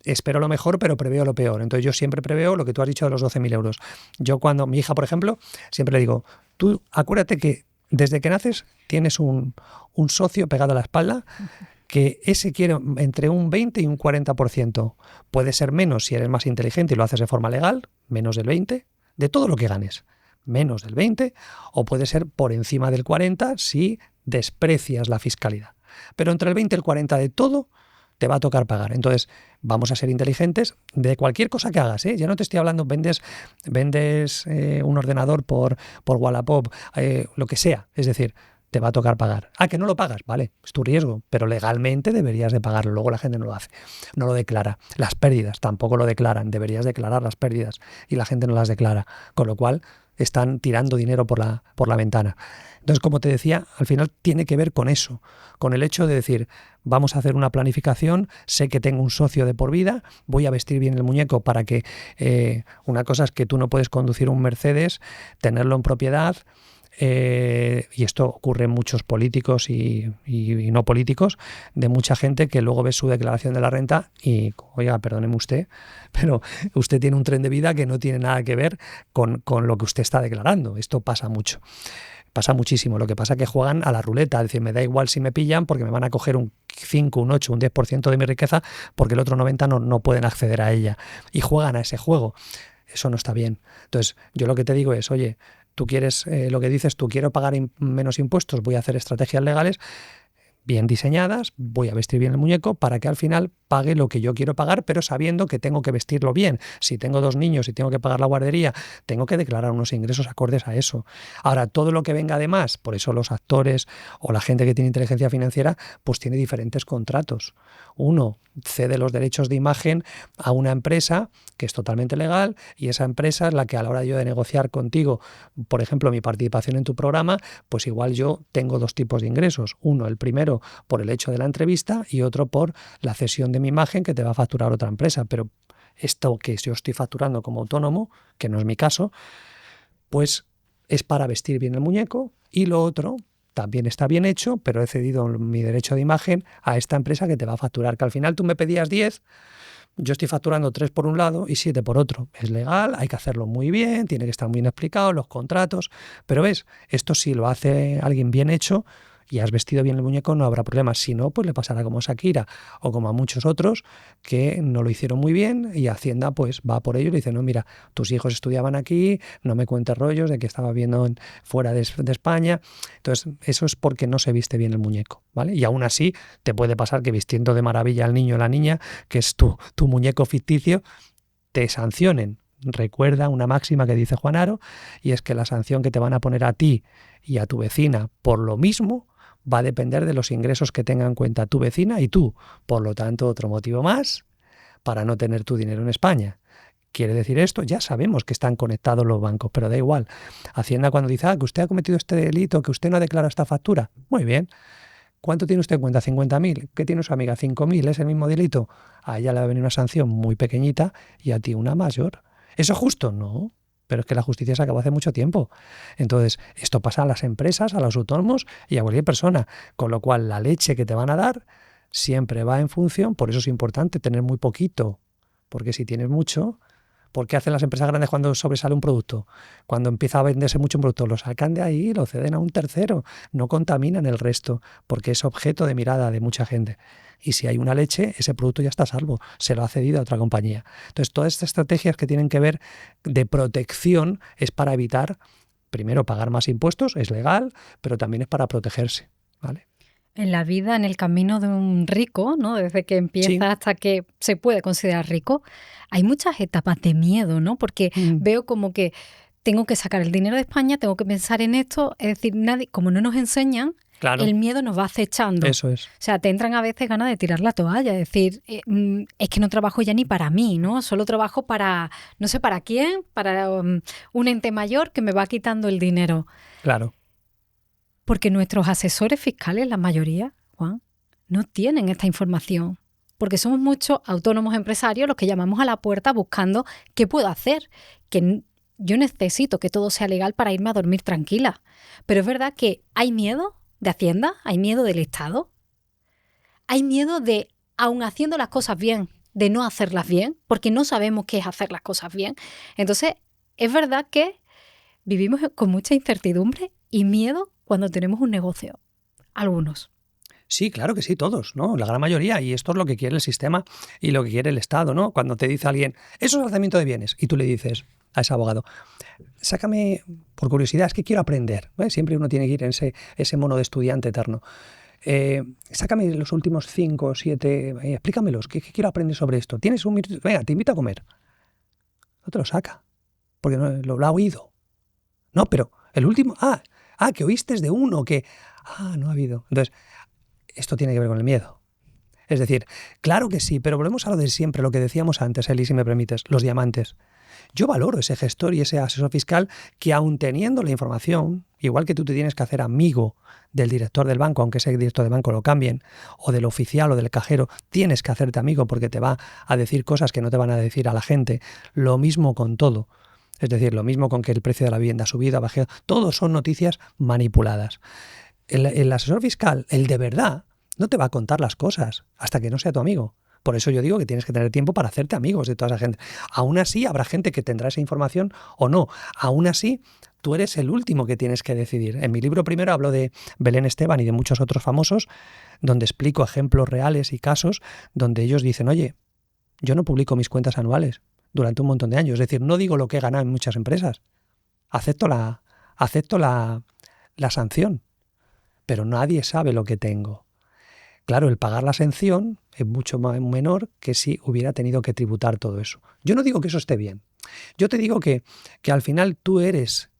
espero lo mejor, pero preveo lo peor. Entonces yo siempre preveo lo que tú has dicho de los 12.000 euros. Yo cuando mi hija, por ejemplo, siempre le digo, tú acuérdate que desde que naces tienes un socio pegado a la espalda que ese quiere entre un 20 y un 40%. Puede ser menos si eres más inteligente y lo haces de forma legal, menos del 20, de todo lo que ganes, menos del 20, o puede ser por encima del 40 si desprecias la fiscalidad. Pero entre el 20 y el 40 de todo te va a tocar pagar. Entonces, vamos a ser inteligentes de cualquier cosa que hagas, ¿eh? Ya no te estoy hablando, vendes un ordenador por Wallapop, lo que sea. Es decir, te va a tocar pagar. Ah, que no lo pagas, vale, es tu riesgo, pero legalmente deberías de pagarlo. Luego la gente no lo hace, no lo declara. Las pérdidas tampoco lo declaran, deberías declarar las pérdidas y la gente no las declara, con lo cual están tirando dinero por la ventana. Entonces, como te decía, al final tiene que ver con eso, con el hecho de decir, vamos a hacer una planificación, sé que tengo un socio de por vida, voy a vestir bien el muñeco para que una cosa es que tú no puedes conducir un Mercedes, tenerlo en propiedad. Y esto ocurre en muchos políticos y no políticos, de mucha gente que luego ve su declaración de la renta y, oiga, perdóneme usted, pero usted tiene un tren de vida que no tiene nada que ver con lo que usted está declarando. Esto pasa mucho, pasa muchísimo. Lo que pasa es que juegan a la ruleta, es decir, me da igual si me pillan porque me van a coger un 5, un 8, un 10% de mi riqueza porque el otro 90% no pueden acceder a ella y juegan a ese juego. Eso no está bien. Entonces, yo lo que te digo es, oye, tú quieres, lo que dices tú, quiero pagar menos impuestos, voy a hacer estrategias legales, bien diseñadas, voy a vestir bien el muñeco para que al final pague lo que yo quiero pagar, pero sabiendo que tengo que vestirlo bien. Si tengo 2 niños y tengo que pagar la guardería, tengo que declarar unos ingresos acordes a eso. Ahora, todo lo que venga de más, por eso los actores o la gente que tiene inteligencia financiera, pues tiene diferentes contratos. Uno cede los derechos de imagen a una empresa que es totalmente legal y esa empresa es la que a la hora yo de negociar contigo, por ejemplo, mi participación en tu programa, pues igual yo tengo 2 tipos de ingresos. Uno, el primero por el hecho de la entrevista y otro por la cesión de mi imagen que te va a facturar otra empresa. Pero esto que yo estoy facturando como autónomo, que no es mi caso, pues es para vestir bien el muñeco, y lo otro también está bien hecho, pero he cedido mi derecho de imagen a esta empresa que te va a facturar, que al final tú me pedías 10, yo estoy facturando 3 por un lado y 7 por otro. Es legal, hay que hacerlo muy bien, tiene que estar muy bien explicado, los contratos, pero ves, esto si lo hace alguien bien hecho y has vestido bien el muñeco no habrá problema. Si no, pues le pasará como a Shakira o como a muchos otros que no lo hicieron muy bien y Hacienda pues va por ello y le dice, no, mira, tus hijos estudiaban aquí, no me cuentes rollos de que estaba viendo fuera de España. Entonces, eso es porque no se viste bien el muñeco, ¿vale? Y aún así te puede pasar que vistiendo de maravilla al niño o la niña, que es tu muñeco ficticio, te sancionen. Recuerda una máxima que dice Juan Aro, y es que la sanción que te van a poner a ti y a tu vecina por lo mismo va a depender de los ingresos que tenga en cuenta tu vecina y tú. Por lo tanto, otro motivo más para no tener tu dinero en España. ¿Quiere decir esto? Ya sabemos que están conectados los bancos, pero da igual. Hacienda cuando dice, que usted ha cometido este delito, que usted no ha declarado esta factura. Muy bien. ¿Cuánto tiene usted en cuenta? 50.000. ¿Qué tiene su amiga? 5.000. ¿Es el mismo delito? A ella le va a venir una sanción muy pequeñita y a ti una mayor. ¿Eso es justo? No. Pero es que la justicia se acabó hace mucho tiempo. Entonces, esto pasa a las empresas, a los autónomos y a cualquier persona. Con lo cual, la leche que te van a dar siempre va en función. Por eso es importante tener muy poquito. Porque si tienes mucho, ¿por qué hacen las empresas grandes cuando sobresale un producto? Cuando empieza a venderse mucho un producto, lo sacan de ahí, lo ceden a un tercero. No contaminan el resto, porque es objeto de mirada de mucha gente. Y si hay una leche, ese producto ya está a salvo, se lo ha cedido a otra compañía. Entonces, todas estas estrategias que tienen que ver de protección es para evitar, primero, pagar más impuestos, es legal, pero también es para protegerse, ¿vale? En la vida, en el camino de un rico, ¿no? Desde que empieza hasta que se puede considerar rico, hay muchas etapas de miedo, ¿no? Porque veo como que tengo que sacar el dinero de España, tengo que pensar en esto, es decir, nadie, como no nos enseñan, claro, el miedo nos va acechando. Eso es. O sea, te entran a veces ganas de tirar la toalla, es decir, es que no trabajo ya ni para mí, ¿no? Solo trabajo para, no sé para quién, para un ente mayor que me va quitando el dinero. Claro. Porque nuestros asesores fiscales, la mayoría, Juan, no tienen esta información. Porque somos muchos autónomos empresarios los que llamamos a la puerta buscando qué puedo hacer. Que yo necesito que todo sea legal para irme a dormir tranquila. Pero es verdad que hay miedo de Hacienda, hay miedo del Estado, hay miedo de, aun haciendo las cosas bien, de no hacerlas bien, porque no sabemos qué es hacer las cosas bien. Entonces, es verdad que vivimos con mucha incertidumbre y miedo cuando tenemos un negocio. Algunos. Sí, claro que sí, todos, ¿no? La gran mayoría. Y esto es lo que quiere el sistema y lo que quiere el Estado, ¿no? Cuando te dice alguien, eso es alzamiento de bienes, y tú le dices a ese abogado, sácame, por curiosidad, es que quiero aprender, ¿eh? Siempre uno tiene que ir en ese mono de estudiante eterno. Sácame los últimos 5 o 7, explícamelos, ¿qué quiero aprender sobre esto? ¿Tienes un minuto? Venga, te invito a comer. No te lo saca, porque no, lo ha oído. No, pero el último, que oíste de uno, que, no ha habido. Entonces, esto tiene que ver con el miedo. Es decir, claro que sí, pero volvemos a lo de siempre, lo que decíamos antes, Eli, si me permites, los diamantes. Yo valoro ese gestor y ese asesor fiscal que, aun teniendo la información, igual que tú te tienes que hacer amigo del director del banco, aunque ese director del banco lo cambien, o del oficial o del cajero, tienes que hacerte amigo porque te va a decir cosas que no te van a decir a la gente. Lo mismo con todo. Es decir, lo mismo con que el precio de la vivienda ha subido, ha bajado. Todo son noticias manipuladas. El asesor fiscal, el de verdad, no te va a contar las cosas hasta que no sea tu amigo. Por eso yo digo que tienes que tener tiempo para hacerte amigos de toda esa gente. Aún así, habrá gente que tendrá esa información o no. Aún así, tú eres el último que tienes que decidir. En mi libro primero hablo de Belén Esteban y de muchos otros famosos, donde explico ejemplos reales y casos donde ellos dicen, oye, yo no publico mis cuentas anuales durante un montón de años. Es decir, no digo lo que he ganado en muchas empresas. Acepto la sanción, pero nadie sabe lo que tengo. Claro, el pagar la sanción es mucho menor que si hubiera tenido que tributar todo eso. Yo no digo que eso esté bien. Yo te digo que al final tú eres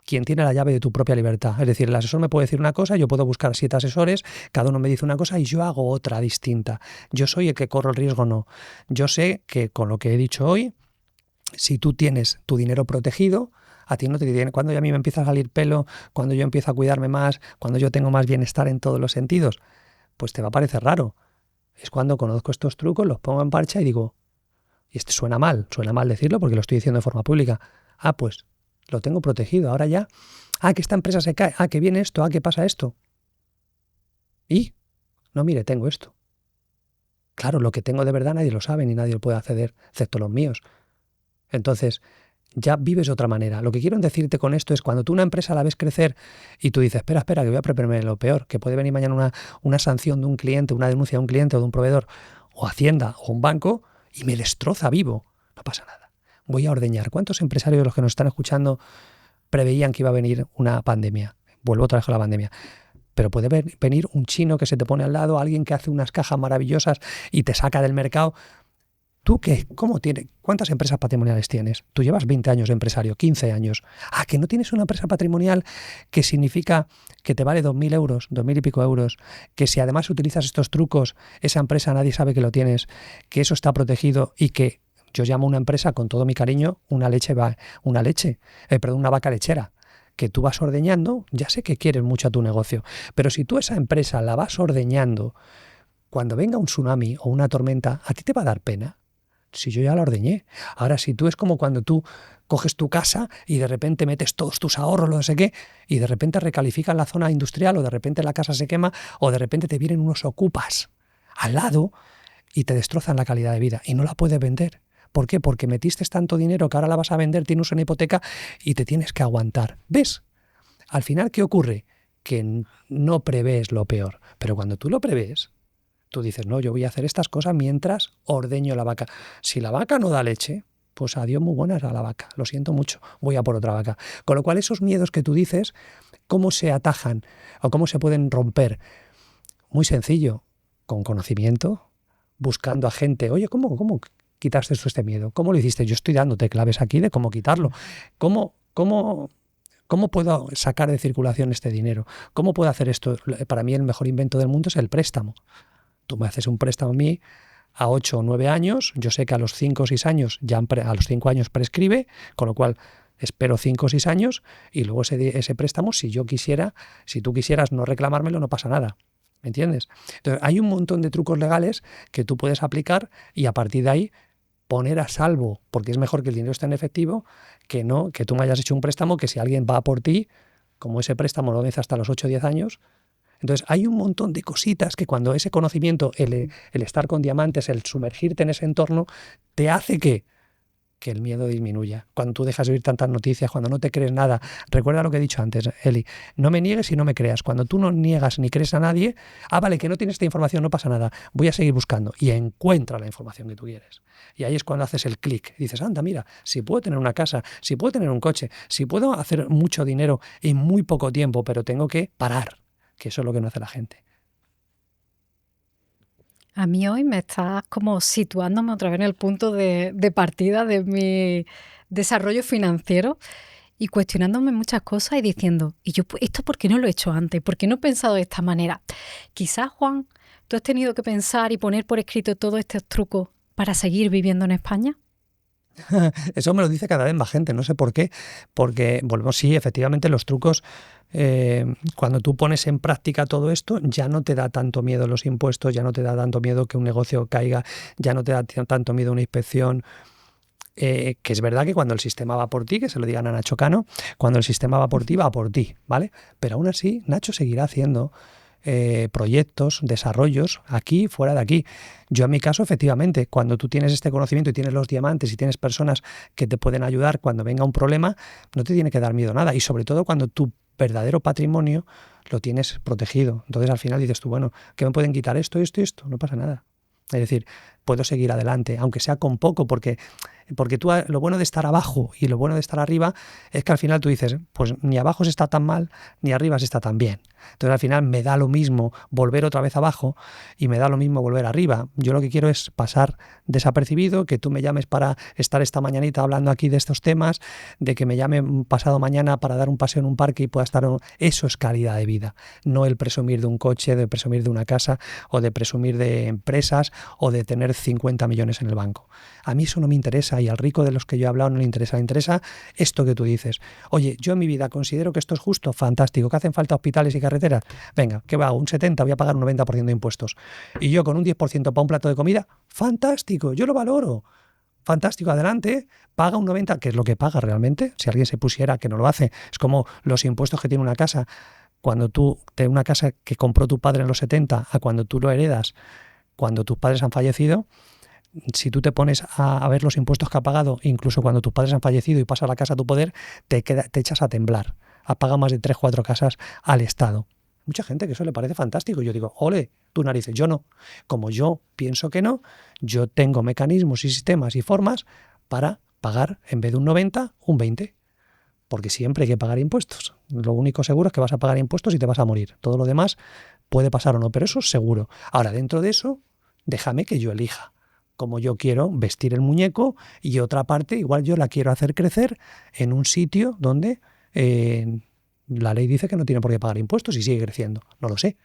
quien tiene la llave de tu propia libertad. Es decir, el asesor me puede decir una cosa, yo puedo buscar 7 asesores, cada uno me dice una cosa y yo hago otra distinta. Yo soy el que corro el riesgo, no. Yo sé que con lo que he dicho hoy, si tú tienes tu dinero protegido, a ti no te tiene. Cuando ya a mí me empieza a salir pelo, cuando yo empiezo a cuidarme más, cuando yo tengo más bienestar en todos los sentidos, pues te va a parecer raro. Es cuando conozco estos trucos, los pongo en marcha y digo, y este suena mal decirlo porque lo estoy diciendo de forma pública. Pues lo tengo protegido, ahora ya. Que esta empresa se cae, que viene esto, que pasa esto. Y, no, mire, tengo esto. Claro, lo que tengo de verdad nadie lo sabe ni nadie lo puede acceder, excepto los míos. Entonces, ya vives de otra manera. Lo que quiero decirte con esto es cuando tú una empresa la ves crecer y tú dices, espera, que voy a prepararme lo peor, que puede venir mañana una sanción de un cliente, una denuncia de un cliente o de un proveedor, o Hacienda o un banco, y me destroza vivo. No pasa nada. Voy a ordeñar. ¿Cuántos empresarios de los que nos están escuchando preveían que iba a venir una pandemia? Vuelvo otra vez con la pandemia. Pero puede venir un chino que se te pone al lado, alguien que hace unas cajas maravillosas y te saca del mercado. ¿Tú qué? ¿Cómo tienes? ¿Cuántas empresas patrimoniales tienes? Tú llevas 20 años de empresario, 15 años. ¿Que no tienes una empresa patrimonial que significa que te vale 2.000 euros, 2.000 y pico euros? Que si además utilizas estos trucos, esa empresa nadie sabe que lo tienes, que eso está protegido y que yo llamo una empresa con todo mi cariño una vaca lechera. Que tú vas ordeñando, ya sé que quieres mucho a tu negocio, pero si tú esa empresa la vas ordeñando, cuando venga un tsunami o una tormenta, ¿a ti te va a dar pena? Si yo ya la ordeñé. Ahora, si tú es como cuando tú coges tu casa y de repente metes todos tus ahorros, no sé qué, y de repente recalifican la zona industrial o de repente la casa se quema o de repente te vienen unos ocupas al lado y te destrozan la calidad de vida y no la puedes vender. ¿Por qué? Porque metiste tanto dinero que ahora la vas a vender, tienes una hipoteca y te tienes que aguantar. ¿Ves? Al final, ¿qué ocurre? Que no prevés lo peor. Pero cuando tú lo prevés, tú dices, no, yo voy a hacer estas cosas mientras ordeño la vaca. Si la vaca no da leche, pues adiós, muy buena era la vaca. Lo siento mucho, voy a por otra vaca. Con lo cual, esos miedos que tú dices, ¿cómo se atajan o cómo se pueden romper? Muy sencillo, con conocimiento, buscando a gente. Oye, ¿cómo quitaste tú este miedo? ¿Cómo lo hiciste? Yo estoy dándote claves aquí de cómo quitarlo. ¿Cómo puedo sacar de circulación este dinero? ¿Cómo puedo hacer esto? Para mí el mejor invento del mundo es el préstamo. Tú me haces un préstamo a mí a 8 o 9 años, yo sé que a los 5 o 6 años, a los 5 años prescribe, con lo cual espero 5 o 6 años y luego ese préstamo, si tú quisieras no reclamármelo, no pasa nada. ¿Me entiendes? Entonces, hay un montón de trucos legales que tú puedes aplicar y a partir de ahí poner a salvo, porque es mejor que el dinero esté en efectivo que no que tú me hayas hecho un préstamo que si alguien va por ti, como ese préstamo lo ves hasta los 8 o 10 años. Entonces hay un montón de cositas que cuando ese conocimiento, el estar con diamantes, el sumergirte en ese entorno, te hace que el miedo disminuya. Cuando tú dejas de oír tantas noticias, cuando no te crees nada. Recuerda lo que he dicho antes, Eli, no me niegues y no me creas. Cuando tú no niegas ni crees a nadie, vale, que no tienes esta información, no pasa nada, voy a seguir buscando y encuentra la información que tú quieres. Y ahí es cuando haces el clic. Dices, anda, mira, si puedo tener una casa, si puedo tener un coche, si puedo hacer mucho dinero en muy poco tiempo, pero tengo que parar, que eso es lo que no hace la gente. A mí hoy me estás como situándome otra vez en el punto de partida de mi desarrollo financiero y cuestionándome muchas cosas y diciendo, ¿y yo esto por qué no lo he hecho antes? ¿Por qué no he pensado de esta manera? Quizás, Juan, tú has tenido que pensar y poner por escrito todos estos trucos para seguir viviendo en España. Eso me lo dice cada vez más gente, no sé por qué, porque volvemos, sí, efectivamente los trucos, cuando tú pones en práctica todo esto, ya no te da tanto miedo los impuestos, ya no te da tanto miedo que un negocio caiga, ya no te da tanto miedo una inspección, que es verdad que cuando el sistema va por ti, que se lo digan a Nacho Cano, cuando el sistema va por ti, ¿vale? Pero aún así, Nacho seguirá haciendo proyectos, desarrollos aquí, fuera de aquí. Yo en mi caso, efectivamente, cuando tú tienes este conocimiento y tienes los diamantes y tienes personas que te pueden ayudar cuando venga un problema, no te tiene que dar miedo nada. Y sobre todo cuando tu verdadero patrimonio lo tienes protegido. Entonces al final dices tú, bueno, ¿qué me pueden quitar esto? No pasa nada. Es decir, puedo seguir adelante, aunque sea con poco, porque tú, lo bueno de estar abajo y lo bueno de estar arriba es que al final tú dices, pues ni abajo se está tan mal, ni arriba se está tan bien. Entonces al final me da lo mismo volver otra vez abajo y me da lo mismo volver arriba. Yo lo que quiero es pasar desapercibido, que tú me llames para estar esta mañanita hablando aquí de estos temas, de que me llame pasado mañana para dar un paseo en un parque y pueda estar... Eso es calidad de vida, no el presumir de un coche, de presumir de una casa o de presumir de empresas o de tener 50 millones en el banco. A mí eso no me interesa y al rico de los que yo he hablado no le interesa esto que tú dices. Oye, yo en mi vida considero que esto es justo, fantástico, que hacen falta hospitales y carreteras. Venga, ¿qué hago? Un 70, voy a pagar un 90% de impuestos. Y yo con un 10% para un plato de comida, fantástico, yo lo valoro. Fantástico, adelante, paga un 90%, que es lo que paga realmente. Si alguien se pusiera, que no lo hace, es como los impuestos que tiene una casa. Cuando tú, de una casa que compró tu padre en los 70 a cuando tú lo heredas, cuando tus padres han fallecido, si tú te pones a ver los impuestos que ha pagado, incluso cuando tus padres han fallecido y pasa la casa a tu poder, te echas a temblar. Ha pagado más de 3-4 casas al Estado. Mucha gente que eso le parece fantástico. Yo digo, ole, tú narices, yo no. Como yo pienso que no, yo tengo mecanismos y sistemas y formas para pagar, en vez de un 90, un 20. Porque siempre hay que pagar impuestos. Lo único seguro es que vas a pagar impuestos y te vas a morir. Todo lo demás puede pasar o no, pero eso es seguro. Ahora, dentro de eso, déjame que yo elija como yo quiero vestir el muñeco y otra parte igual yo la quiero hacer crecer en un sitio donde la ley dice que no tiene por qué pagar impuestos y sigue creciendo. No lo sé.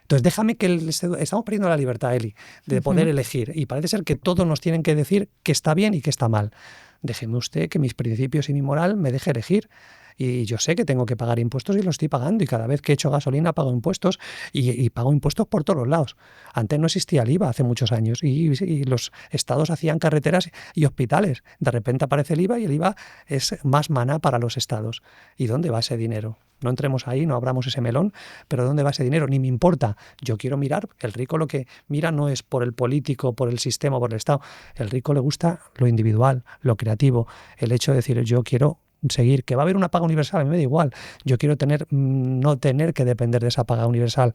Entonces déjame que estamos perdiendo la libertad, Eli, de poder elegir y parece ser que todos nos tienen que decir que está bien y que está mal. Déjeme usted que mis principios y mi moral me deje elegir. Y yo sé que tengo que pagar impuestos y los estoy pagando. Y cada vez que echo gasolina pago impuestos y pago impuestos por todos los lados. Antes no existía el IVA hace muchos años y los estados hacían carreteras y hospitales. De repente aparece el IVA y el IVA es más maná para los estados. ¿Y dónde va ese dinero? No entremos ahí, no abramos ese melón, pero ¿dónde va ese dinero? Ni me importa. Yo quiero mirar. El rico lo que mira no es por el político, por el sistema, por el Estado. El rico le gusta lo individual, lo creativo. El hecho de decir, yo quiero seguir, que va a haber una paga universal, a mí me da igual. Yo quiero no tener que depender de esa paga universal,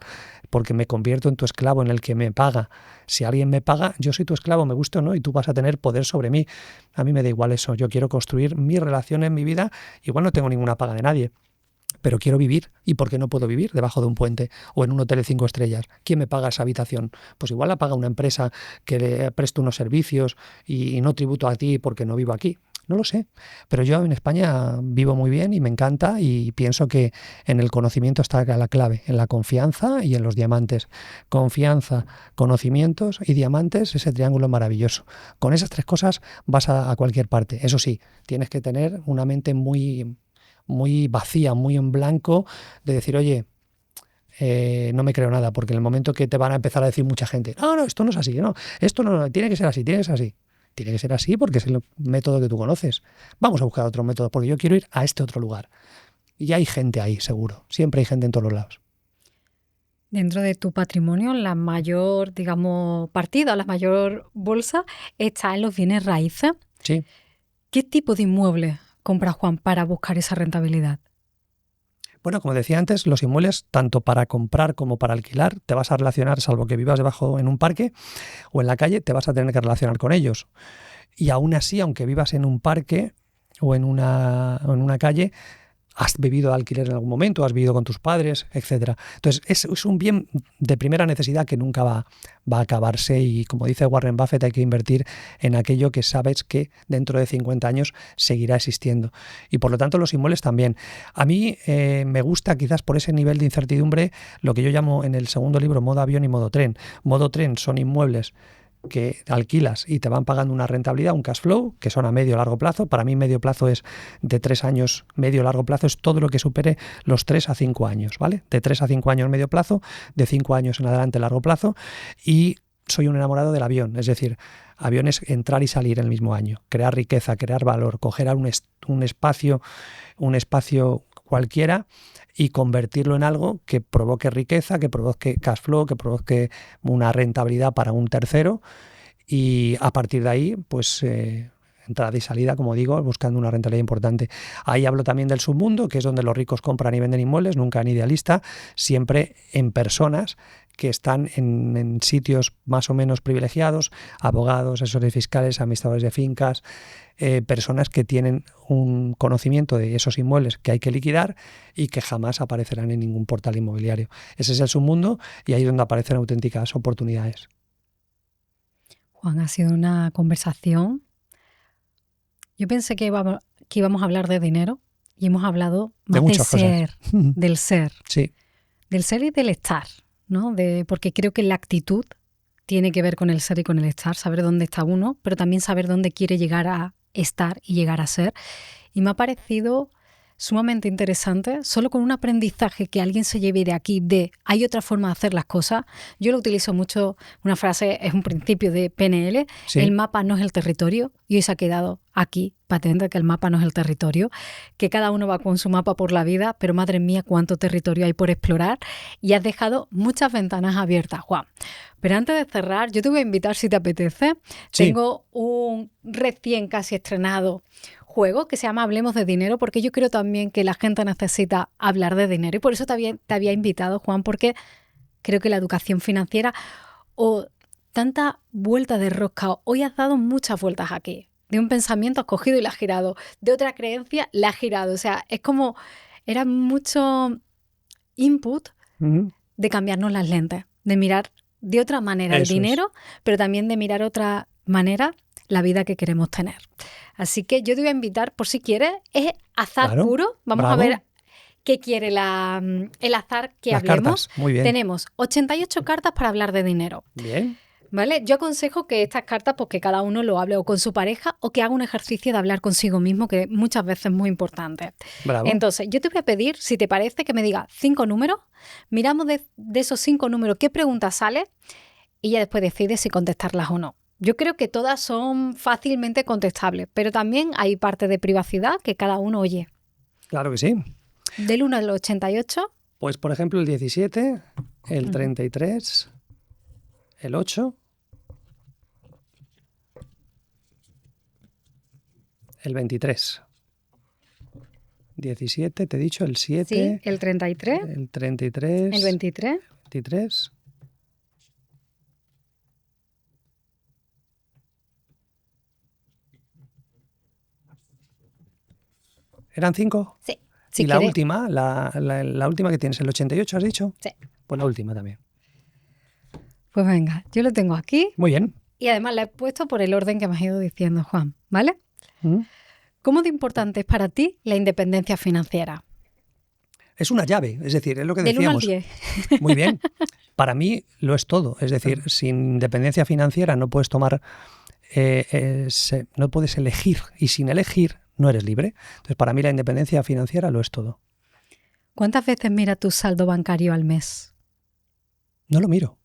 porque me convierto en tu esclavo, en el que me paga. Si alguien me paga, yo soy tu esclavo, me gusta o no, y tú vas a tener poder sobre mí. A mí me da igual eso. Yo quiero construir mi relación en mi vida. Igual no tengo ninguna paga de nadie, pero quiero vivir. ¿Y por qué no puedo vivir debajo de un puente o en un hotel de 5 estrellas? ¿Quién me paga esa habitación? Pues igual la paga una empresa que le preste unos servicios y no tributo a ti porque no vivo aquí. No lo sé, pero yo en España vivo muy bien y me encanta y pienso que en el conocimiento está la clave, en la confianza y en los diamantes. Confianza, conocimientos y diamantes, ese triángulo maravilloso. Con esas tres cosas vas a cualquier parte. Eso sí, tienes que tener una mente muy, muy vacía, muy en blanco, de decir, oye, no me creo nada, porque en el momento que te van a empezar a decir mucha gente, no, esto no es así, no, esto no, tiene que ser así, tiene que ser así. Tiene que ser así porque es el método que tú conoces. Vamos a buscar otro método porque yo quiero ir a este otro lugar. Y hay gente ahí, seguro. Siempre hay gente en todos los lados. Dentro de tu patrimonio, la mayor, digamos, partida, la mayor bolsa está en los bienes raíces. Sí. ¿Qué tipo de inmuebles compra Juan para buscar esa rentabilidad? Bueno, como decía antes, los inmuebles, tanto para comprar como para alquilar, te vas a relacionar, salvo que vivas debajo en un parque o en la calle, te vas a tener que relacionar con ellos. Y aún así, aunque vivas en un parque o en una calle, has vivido de alquiler en algún momento, has vivido con tus padres, etcétera. Entonces, es un bien de primera necesidad que nunca va a acabarse y, como dice Warren Buffett, hay que invertir en aquello que sabes que dentro de 50 años seguirá existiendo. Y por lo tanto, los inmuebles también. A mí me gusta, quizás por ese nivel de incertidumbre, lo que yo llamo en el segundo libro modo avión y modo tren. Modo tren son inmuebles que alquilas y te van pagando una rentabilidad, un cash flow, que son a medio o largo plazo. Para mí medio plazo es de 3 años, medio o largo plazo es todo lo que supere los 3 a 5 años, ¿vale? De 3 a 5 años medio plazo, de 5 años en adelante largo plazo, y soy un enamorado del avión, es decir, aviones entrar y salir en el mismo año, crear riqueza, crear valor, coger a un espacio cualquiera y convertirlo en algo que provoque riqueza, que provoque cash flow, que provoque una rentabilidad para un tercero, y a partir de ahí, pues entrada y salida, como digo, buscando una rentabilidad importante. Ahí hablo también del submundo, que es donde los ricos compran y venden inmuebles, nunca en idealista, siempre en personas que están en sitios más o menos privilegiados, abogados, asesores fiscales, administradores de fincas, personas que tienen un conocimiento de esos inmuebles que hay que liquidar y que jamás aparecerán en ningún portal inmobiliario. Ese es el submundo y ahí es donde aparecen auténticas oportunidades. Juan, ha sido una conversación. Yo pensé que íbamos a hablar de dinero y hemos hablado más de ser, del ser. Sí. Del ser y del estar, ¿no? Porque creo que la actitud tiene que ver con el ser y con el estar, saber dónde está uno, pero también saber dónde quiere llegar a estar y llegar a ser. Y me ha parecido sumamente interesante, solo con un aprendizaje que alguien se lleve de aquí, hay otra forma de hacer las cosas. Yo lo utilizo mucho, una frase, es un principio de PNL, sí. El mapa no es el territorio, y hoy se ha quedado aquí patente que el mapa no es el territorio, que cada uno va con su mapa por la vida, pero madre mía, cuánto territorio hay por explorar, y has dejado muchas ventanas abiertas, Juan. Pero antes de cerrar, yo te voy a invitar, si te apetece, sí. Tengo un recién casi estrenado juego que se llama Hablemos de Dinero, porque yo creo también que la gente necesita hablar de dinero, y por eso te había invitado, Juan, porque creo que la educación financiera o tanta vuelta de rosca, hoy has dado muchas vueltas aquí, de un pensamiento has cogido y la has girado, de otra creencia la has girado, o sea, es como, era mucho input de cambiarnos las lentes, de mirar de otra manera el dinero, pero también de mirar otra manera la vida que queremos tener. Así que yo te voy a invitar, por si quieres, es azar puro. Vamos a ver qué quiere el azar que las hablemos. Cartas. Muy bien. Tenemos 88 cartas para hablar de dinero. Bien. ¿Vale? Yo aconsejo que estas cartas, pues que cada uno lo hable o con su pareja o que haga un ejercicio de hablar consigo mismo, que muchas veces es muy importante. Bravo. Entonces, yo te voy a pedir, si te parece, que me digas 5 números. Miramos de esos 5 números qué pregunta sale y ya después decides si contestarlas o no. Yo creo que todas son fácilmente contestables, pero también hay parte de privacidad que cada uno oye. Claro que sí. Del 1 al 88. Pues, por ejemplo, el 17, el 33, el 8, el 23. 17, te he dicho, el 7. Sí, el 33. El 33. El 23. 23. ¿Eran 5? Sí. Si y la última, la última que tienes, el 88, ¿has dicho? Sí. Pues la última también. Pues venga, yo lo tengo aquí. Muy bien. Y además la he puesto por el orden que me has ido diciendo, Juan, ¿vale? ¿Cómo de importante es para ti la independencia financiera? Es una llave, es decir, es lo que decíamos. Del 1 al 10. Muy bien. Para mí lo es todo. Es decir, sin independencia financiera no puedes tomar, no puedes elegir, y sin elegir no eres libre. Entonces, para mí la independencia financiera lo es todo. ¿Cuántas veces miras tu saldo bancario al mes? No lo miro.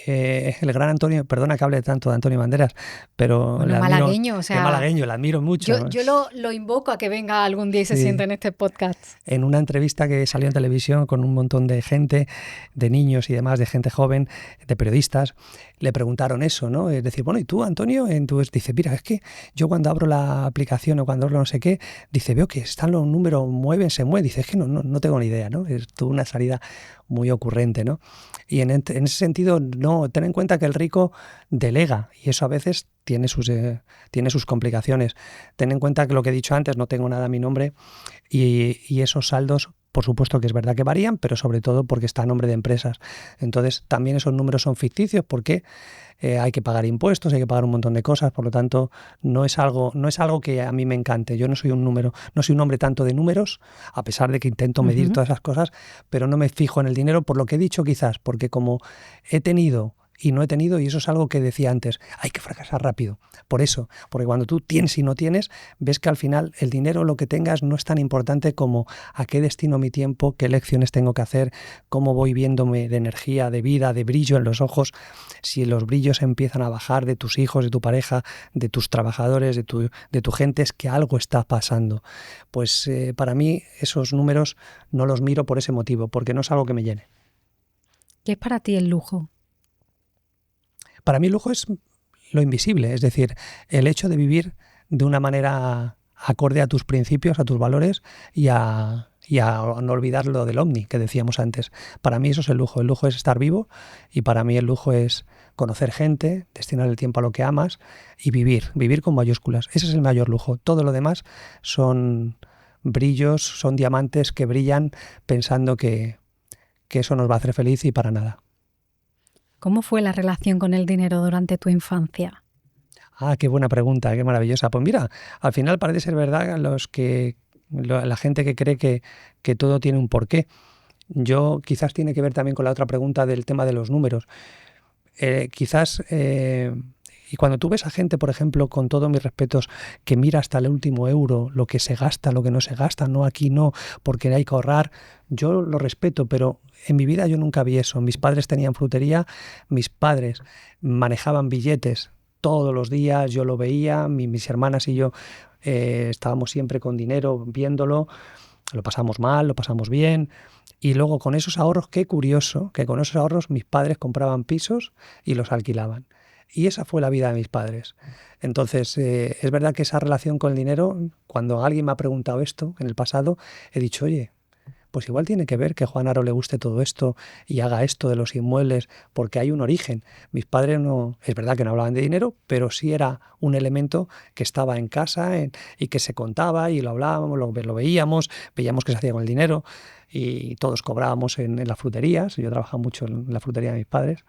El gran Antonio, perdona que hable tanto de Antonio Banderas, pero bueno, malagueño, o sea, qué malagueño, la admiro mucho. Yo lo invoco a que venga algún día y se siente en este podcast. En una entrevista que salió en televisión con un montón de gente, de niños y demás, de gente joven, de periodistas, le preguntaron eso, ¿no? Es decir, bueno, ¿y tú, Antonio? Entonces dice, mira, es que yo cuando abro la aplicación o cuando abro no sé qué, dice, veo que están los números, se mueven, dice, es que no tengo ni idea, ¿no? Es toda una salida muy ocurrente, ¿no? Y en ese sentido, no, ten en cuenta que el rico delega y eso a veces tiene sus complicaciones. Ten en cuenta que lo que he dicho antes, no tengo nada a mi nombre y esos saldos, por supuesto que es verdad que varían, pero sobre todo porque está a nombre de empresas. Entonces, también esos números son ficticios porque hay que pagar impuestos, hay que pagar un montón de cosas, por lo tanto, no es algo que a mí me encante. Yo no soy un hombre tanto de números, a pesar de que intento medir todas esas cosas, pero no me fijo en el dinero por lo que he dicho quizás, porque como he tenido y no he tenido, y eso es algo que decía antes, hay que fracasar rápido. Por eso, porque cuando tú tienes y no tienes, ves que al final el dinero, lo que tengas, no es tan importante como a qué destino mi tiempo, qué elecciones tengo que hacer, cómo voy viéndome de energía, de vida, de brillo en los ojos. Si los brillos empiezan a bajar de tus hijos, de tu pareja, de tus trabajadores, de tu gente, es que algo está pasando. Pues para mí esos números no los miro por ese motivo, porque no es algo que me llene. ¿Qué es para ti el lujo? Para mí el lujo es lo invisible, es decir, el hecho de vivir de una manera acorde a tus principios, a tus valores y a y a no olvidar lo del ovni que decíamos antes. Para mí eso es el lujo. El lujo es estar vivo y para mí el lujo es conocer gente, destinar el tiempo a lo que amas y vivir con mayúsculas. Ese es el mayor lujo. Todo lo demás son brillos, son diamantes que brillan pensando que eso nos va a hacer feliz y para nada. ¿Cómo fue la relación con el dinero durante tu infancia? Ah, qué buena pregunta, qué maravillosa. Pues mira, al final parece ser verdad la gente que cree que todo tiene un porqué. Yo quizás tiene que ver también con la otra pregunta del tema de los números. Y cuando tú ves a gente, por ejemplo, con todos mis respetos, que mira hasta el último euro, lo que se gasta, lo que no se gasta, no, aquí no, porque hay que ahorrar, yo lo respeto, pero en mi vida yo nunca vi eso. Mis padres tenían frutería, mis padres manejaban billetes todos los días, yo lo veía, mis hermanas y yo estábamos siempre con dinero viéndolo, lo pasamos mal, lo pasamos bien. Y luego con esos ahorros, qué curioso, que con esos ahorros mis padres compraban pisos y los alquilaban. Y esa fue la vida de mis padres. Entonces, es verdad que esa relación con el dinero, cuando alguien me ha preguntado esto en el pasado, he dicho, oye, pues igual tiene que ver que a Juan Aro le guste todo esto y haga esto de los inmuebles, porque hay un origen. Mis padres no, es verdad que no hablaban de dinero, pero sí era un elemento que estaba en casa y que se contaba y lo hablábamos, lo veíamos que se hacía con el dinero y todos cobrábamos en las fruterías. Yo trabajaba mucho en la frutería de mis padres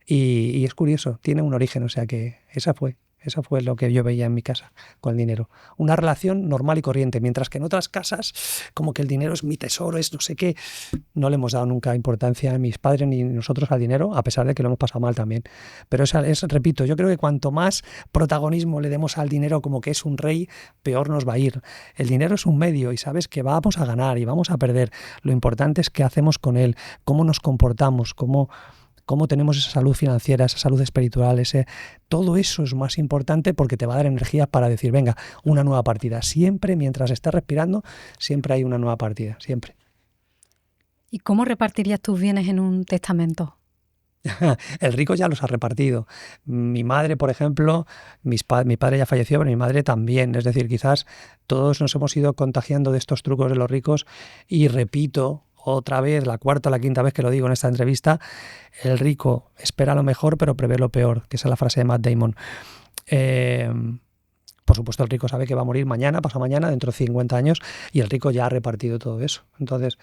y es curioso, tiene un origen, o sea que esa fue lo que yo veía en mi casa con el dinero. Una relación normal y corriente, mientras que en otras casas como que el dinero es mi tesoro, es no sé qué. No le hemos dado nunca importancia a mis padres ni nosotros al dinero, a pesar de que lo hemos pasado mal también. Pero repito, yo creo que cuanto más protagonismo le demos al dinero como que es un rey, peor nos va a ir. El dinero es un medio y sabes que vamos a ganar y vamos a perder. Lo importante es qué hacemos con él, cómo nos comportamos, cómo tenemos esa salud financiera, esa salud espiritual, todo eso es más importante porque te va a dar energía para decir, venga, una nueva partida. Siempre, mientras estés respirando, siempre hay una nueva partida, siempre. ¿Y cómo repartirías tus bienes en un testamento? El rico ya los ha repartido. Mi madre, por ejemplo, mi padre ya falleció, pero mi madre también. Es decir, quizás todos nos hemos ido contagiando de estos trucos de los ricos y repito, otra vez, la cuarta o la quinta vez que lo digo en esta entrevista, el rico espera lo mejor pero prevé lo peor, que esa es la frase de Matt Damon. Por supuesto, el rico sabe que va a morir mañana, pasado mañana, dentro de 50 años, y el rico ya ha repartido todo eso. Entonces,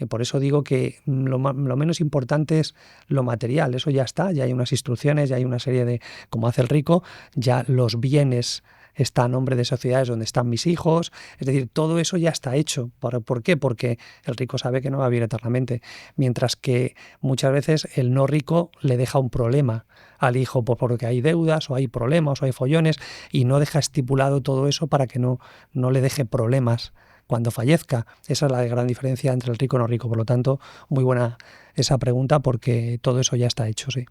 por eso digo que lo menos importante es lo material, eso ya está, ya hay unas instrucciones, ya hay una serie de, como hace el rico, ya los bienes está a nombre de sociedades donde están mis hijos, es decir, todo eso ya está hecho. ¿Por qué? Porque el rico sabe que no va a vivir eternamente, mientras que muchas veces el no rico le deja un problema al hijo porque hay deudas o hay problemas o hay follones y no deja estipulado todo eso para que no le deje problemas cuando fallezca. Esa es la gran diferencia entre el rico y no rico. Por lo tanto, muy buena esa pregunta porque todo eso ya está hecho, sí.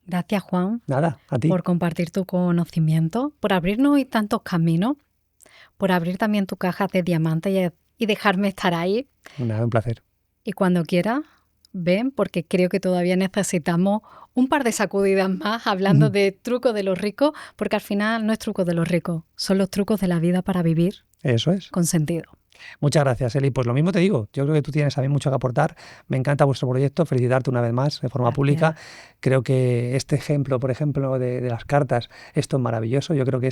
Gracias, Juan. Nada, a ti. Por compartir tu conocimiento, por abrirnos hoy tantos caminos, por abrir también tu caja de diamantes y dejarme estar ahí. Nada, un placer. Y cuando quieras, ven, porque creo que todavía necesitamos un par de sacudidas más hablando de trucos de los ricos, porque al final no es truco de los ricos, son los trucos de la vida para vivir. Eso es. Con sentido. Muchas gracias, Eli. Pues lo mismo te digo, yo creo que tú tienes también mucho que aportar. Me encanta vuestro proyecto, felicitarte una vez más de forma pública. Creo que este ejemplo, por ejemplo, de las cartas, esto es maravilloso. Yo creo que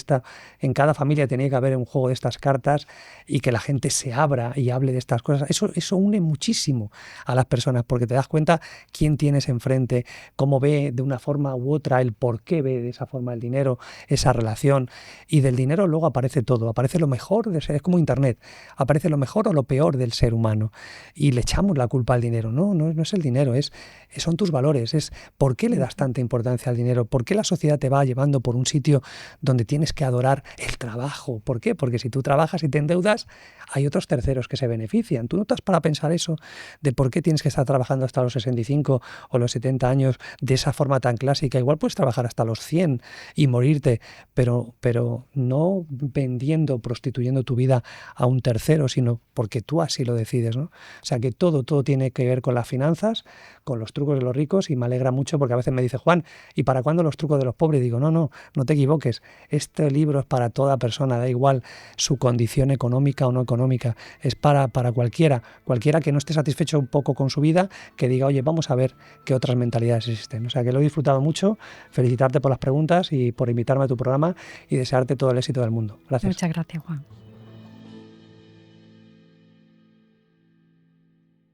en cada familia tenía que haber un juego de estas cartas y que la gente se abra y hable de estas cosas. Eso une muchísimo a las personas porque te das cuenta quién tienes enfrente, cómo ve de una forma u otra, el por qué ve de esa forma el dinero, esa relación. Y del dinero luego aparece todo, aparece lo mejor de ser, es como Internet. Aparece lo mejor o lo peor del ser humano y le echamos la culpa al dinero. No es el dinero, son tus valores, es por qué le das tanta importancia al dinero, por qué la sociedad te va llevando por un sitio donde tienes que adorar el trabajo. ¿Por qué? Porque si tú trabajas y te endeudas, hay otros terceros que se benefician. ¿Tú no estás para pensar eso de por qué tienes que estar trabajando hasta los 65 o los 70 años de esa forma tan clásica? Igual puedes trabajar hasta los 100 y morirte, pero no vendiendo, prostituyendo tu vida a un tercero dinero, sino porque tú así lo decides, ¿no? O sea, que todo tiene que ver con las finanzas, con los trucos de los ricos, y me alegra mucho porque a veces me dice, Juan, ¿y para cuándo los trucos de los pobres? Y digo, no te equivoques. Este libro es para toda persona, da igual su condición económica o no económica. Es para cualquiera que no esté satisfecho un poco con su vida, que diga, oye, vamos a ver qué otras mentalidades existen. O sea, que lo he disfrutado mucho. Felicitarte por las preguntas y por invitarme a tu programa y desearte todo el éxito del mundo. Gracias. Muchas gracias, Juan.